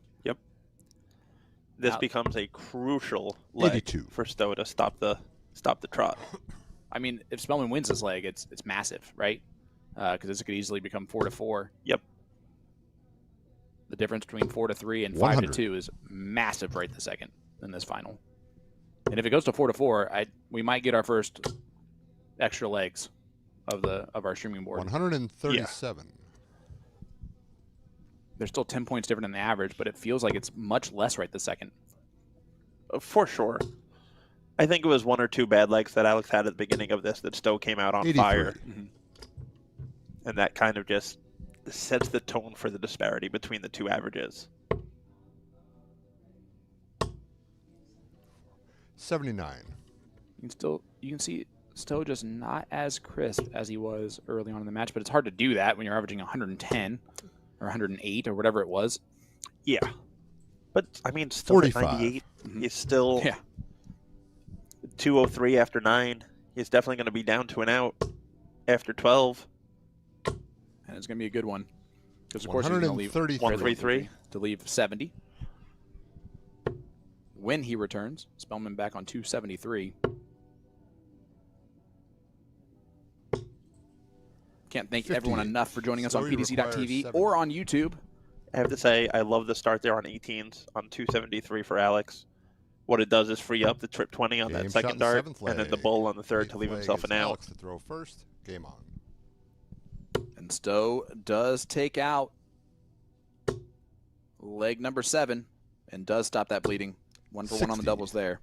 This Out. becomes a crucial leg 82. for Stowe to stop the trot. I mean, if Spellman wins this leg, it's massive, right? Because this could easily become 4-4. Yep. The difference between 4-3 and 100. 5-2 is massive right this second in this final. And if it goes to 4-4, we might get our first extra legs of our streaming board. 137. They're still 10 points different than the average, but it feels like it's much less right this second. For sure. I think it was 1 or 2 bad legs that Alex had at the beginning of this that Stowe came out on 83. fire. Mhm. And that kind of just sets the tone for the disparity between the 2 averages. 79. You can see Stowe just not as crisp as he was early on in the match, but it's hard to do that when you're averaging 110 or 108 or whatever it was. Yeah. But, I mean, still at 45. 98. He's still Yeah. 203 after 9. He's definitely going to be down to an out after 12. And it's going to be a good one. Because, of course, he's going to leave 133 to leave 70. When he returns, Spellman back on 273. Can't thank 50. everyone enough for joining us on Stowe requires PDC.TV 70. or on YouTube. I have to say, I love the start there on 18s on 273 for Alex. What it does is free up the trip 20 on Game that shot second in the dart, seventh and then the leg. bull on the third Eighth to leave leg himself is an out. Alex to throw first. Game on. And Stowe does take out leg number 7 and does stop that bleeding. 1 for 1 on the 60. doubles there.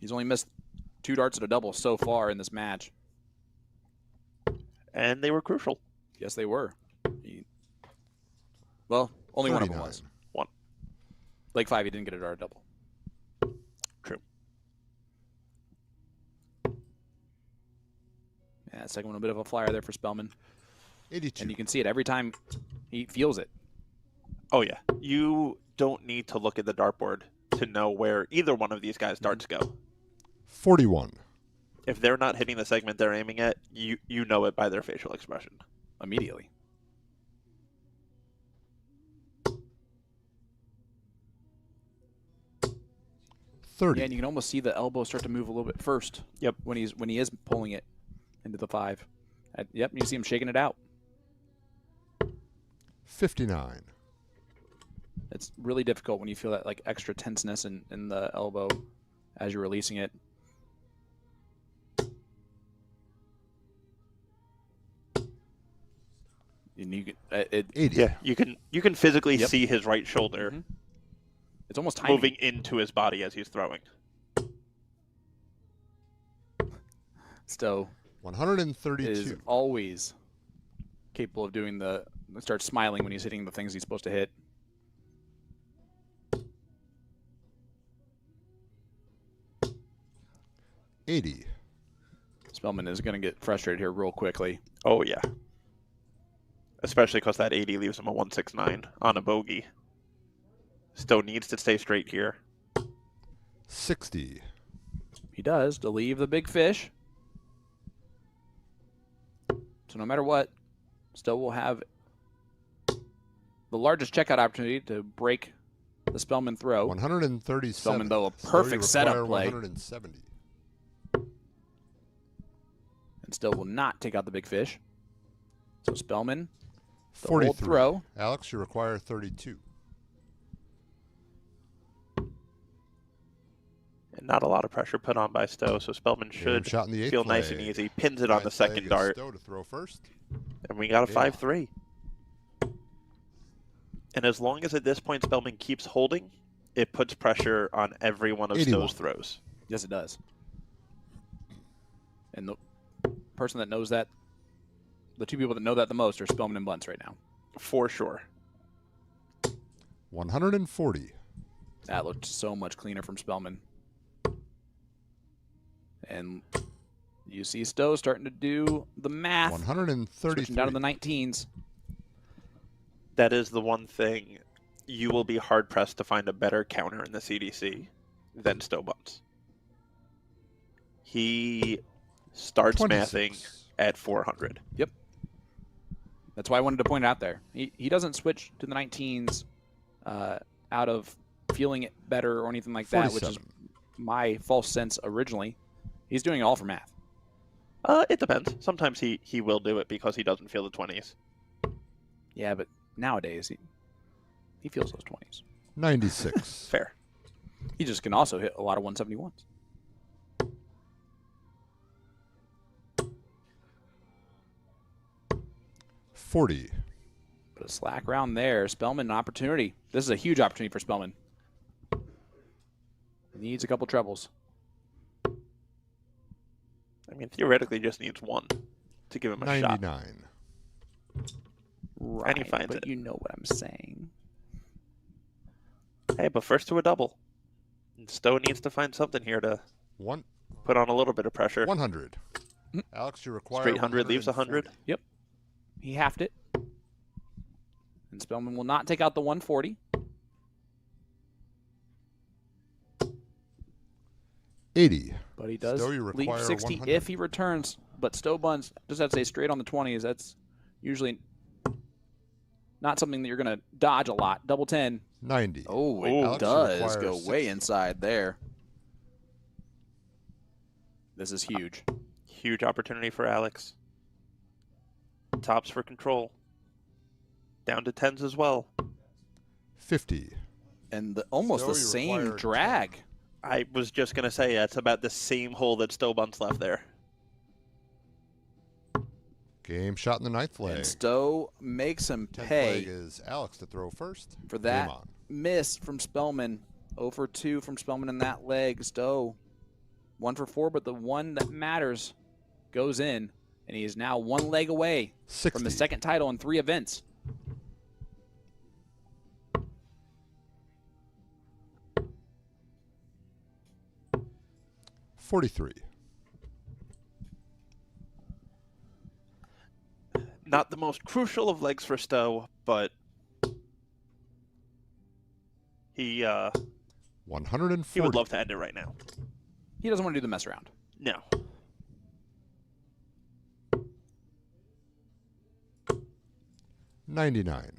He's only missed 2 darts at a double so far in this match. And they were crucial. Yes, they were. Well, only one of them 39. was. One. Leg 5, he didn't get a dart double. True. Yeah, second one a bit of a flyer there for Spellman. 82. And you can see it every time he feels it. Oh, yeah. You don't need to look at the dartboard to know where either one of these guys' darts go. 41. If they're not hitting the segment they're aiming at, you know it by their facial expression. Immediately. Yeah, 30. and you can almost see the elbow start to move a little bit first. Yep. When he is pulling it into the 5. Yep, you see him shaking it out. 59. It's really difficult when you feel that like extra tenseness in the elbow as you're releasing it. And you can, 80. Yeah, you can physically Yep. see his right shoulder Mhm. It's almost timing. moving into his body as he's throwing. Stowe 132. is always capable of doing starts smiling when he's hitting the things he's supposed to hit. $80. Spellman is going to get frustrated here real quickly. Oh, yeah. Especially because that 80 leaves him a 169 on a bogey. Stowe needs to stay straight here. 60. He does to leave the big fish. So no matter what, Stowe will have the largest checkout opportunity to break the Spellman throw. 137. Spellman, though, a Stowe perfect require setup play. 170. And Stowe will not take out the big fish. So Spellman, the 43. old throw. Alex, you require 32. And not a lot of pressure put on by Stowe, so Spellman Game should shot in the 8th feel nice leg. and easy. Pins it on the Ninth second leg is dart, Stowe to throw first. and we got a Yeah. 5-3. And as long as at this point Spellman keeps holding, it puts pressure on every one of 81. Stowe's throws. Yes, it does. And the person that knows that, the 2 people that know that the most are Spellman and Buntz right now. For sure. 140. That looked so much cleaner from Spellman. And you see Stowe starting to do the math. 133. Switching down to the 19s. That is the one thing you will be hard-pressed to find a better counter in the CDC than Stowe Buntz. He starts 26. mathing at 400. That's why I wanted to point it out there. He doesn't switch to the 19s out of feeling it better or anything like that, which is 47. my false sense originally. He's doing it all for math. It depends. Sometimes he will do it because he doesn't feel the 20s. Yeah, but nowadays he feels those 20s. 96. Fair. He just can also hit a lot of 171s. $40. But a slack round there. Spellman, an opportunity. This is a huge opportunity for Spellman. Needs a couple trebles. I mean, theoretically, just needs one to give him a shot. 99. Right, he finds but it. you know what I'm saying. Hey, but first to a double. And Stowe needs to find something here to Put on a little bit of pressure. 100. Alex, you require Straight 100 leaves 100. 140. He halved it. And Spellman will not take out the 140. 80. But he does Stowe, you leave require 60 100. if he returns. But Stowe Buntz just have to stay straight on the 20s. That's usually not something that you're going to dodge a lot. Double 10. 90. Oh, it Alex, you does require go way 60. inside there. This is huge. Huge opportunity for Alex. Tops for control. Down to 10s as well. 50. And almost Stowe, the you same require drag. I was just going to say that's about the same hole that Stowe Buntz left there. Game shot in the ninth leg. And Stowe makes him 10th pay leg is Alex to throw first. for Game that on. miss from Spellman. 0 for 2 from Spellman in that leg. Stowe 1 for 4, but the one that matters goes in, and he is now 1 leg away 60. from the second title in 3 events. $43. Not the most crucial of legs for Stowe, but he 140. would love to end it right now. He doesn't want to do the mess around. No. $99.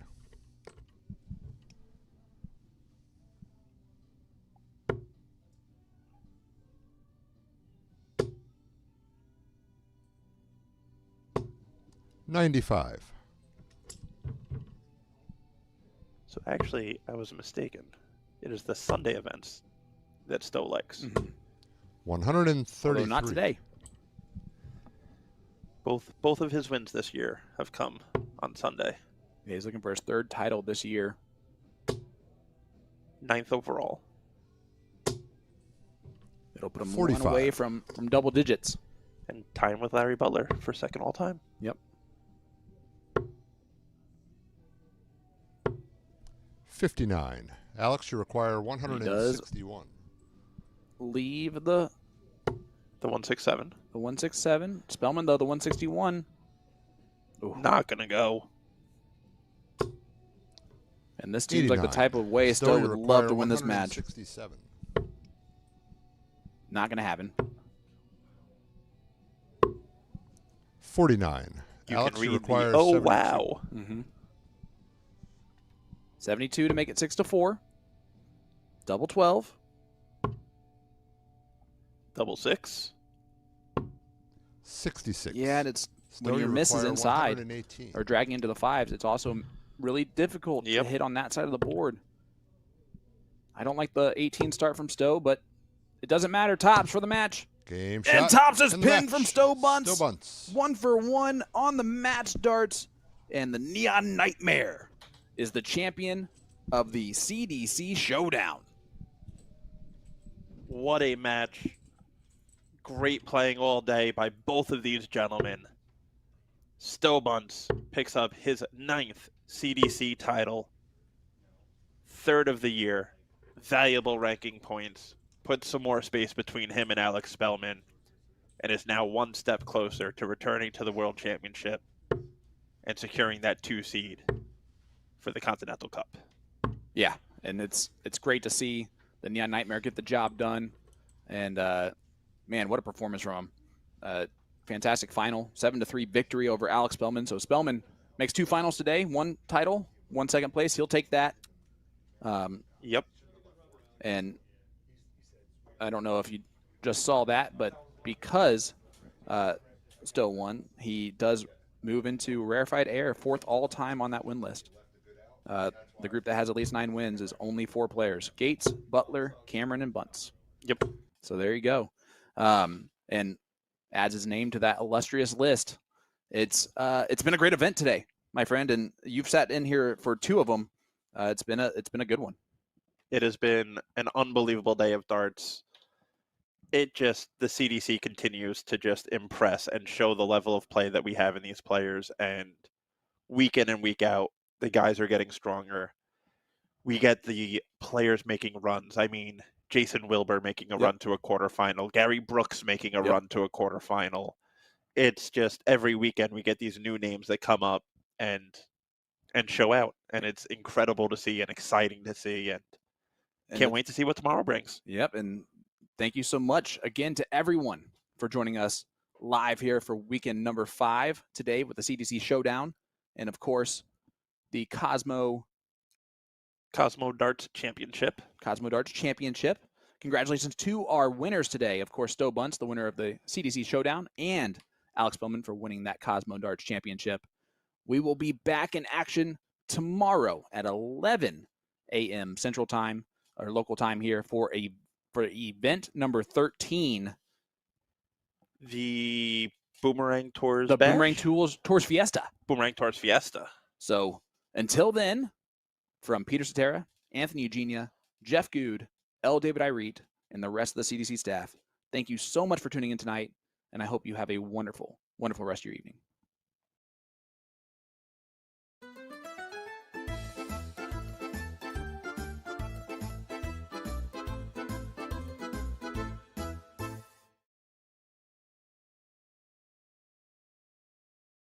$95. So actually, I was mistaken. It is the Sunday events that Stowe likes. Mm-hmm. 133. Although not today. Both of his wins this year have come on Sunday. Yeah, he's looking for his 3rd title this year. 9th overall. It'll put him 45. 1 away from double digits. And tying with Larry Butler for 2nd all time. Yep. 59. Alex, you require 161. Leave the The 167. 167. Spellman, though, the 161. Ooh. Not going to go. And this seems like the 89. type of way Stowe, Stowe you would love to require win this match. 167. Not going to happen. 49. You Alex, can you read require the... Oh, 72. wow. Mm-hmm. 72 to make it 6-4. Double 12. Double 6. 66. Yeah, and it's Stowe, when your you miss is require inside 118. or dragging into the 5s, it's also really difficult Yep. to hit on that side of the board. I don't like the 18 start from Stowe, but it doesn't matter. Tops for the match. Game And shot. Tops is in the pinned match. from Stowe Buntz. Stowe Buntz. 1 for 1 on the match darts. And the Neon Nightmare is the champion of the CDC Showdown. What a match. Great playing all day by both of these gentlemen. Stowe Buntz picks up his 9th CDC title. 3rd of the year. Valuable ranking points. Puts some more space between him and Alex Spellman. And is now 1 step closer to returning to the World Championship and securing that 2 seed for the Continental Cup. Yeah, and it's great to see the Neon Nightmare get the job done. And, man, what a performance from him. Fantastic final, 7-3 victory over Alex Spellman. So Spellman makes 2 finals today, 1 title, 1 second place. He'll take that. Yep. And I don't know if you just saw that, but because Stowe won, he does move into rarefied air, 4th all-time on that win list. The group that has at least 9 wins is only 4 players: Gates, Butler, Cameron, and Buntz. Yep. So there you go. And adds his name to that illustrious list. It's been a great event today, my friend, and you've sat in here for 2 of them. It's been a good one. It has been an unbelievable day of darts. The CDC continues to just impress and show the level of play that we have in these players. And week in and week out, the guys are getting stronger. We get the players making runs. I mean, Jason Wilbur making a Yep. run to a quarterfinal, Gary Brooks making a Yep. run to a quarterfinal. It's just every weekend we get these new names that come up and show out, and it's incredible to see and exciting to see, and can't wait to see what tomorrow brings. Yep, and thank you so much again to everyone for joining us live here for weekend number 5 today with the CDC Showdown, and of course the Cosmo Darts Championship. Congratulations to our winners today. Of course, Stowe Buntz, the winner of the CDC Showdown, and Alex Bowman for winning that Cosmo Darts Championship. We will be back in action tomorrow at 11 a.m. Central Time, or local time here, for event number 13. The Boomerang Tours The Bash? Boomerang Tours Fiesta. Boomerang Tours Fiesta. So until then, from Peter Cetera, Anthony Eugenia, Jeff Good, L. David Irete, and the rest of the CDC staff, thank you so much for tuning in tonight, and I hope you have a wonderful, wonderful rest of your evening.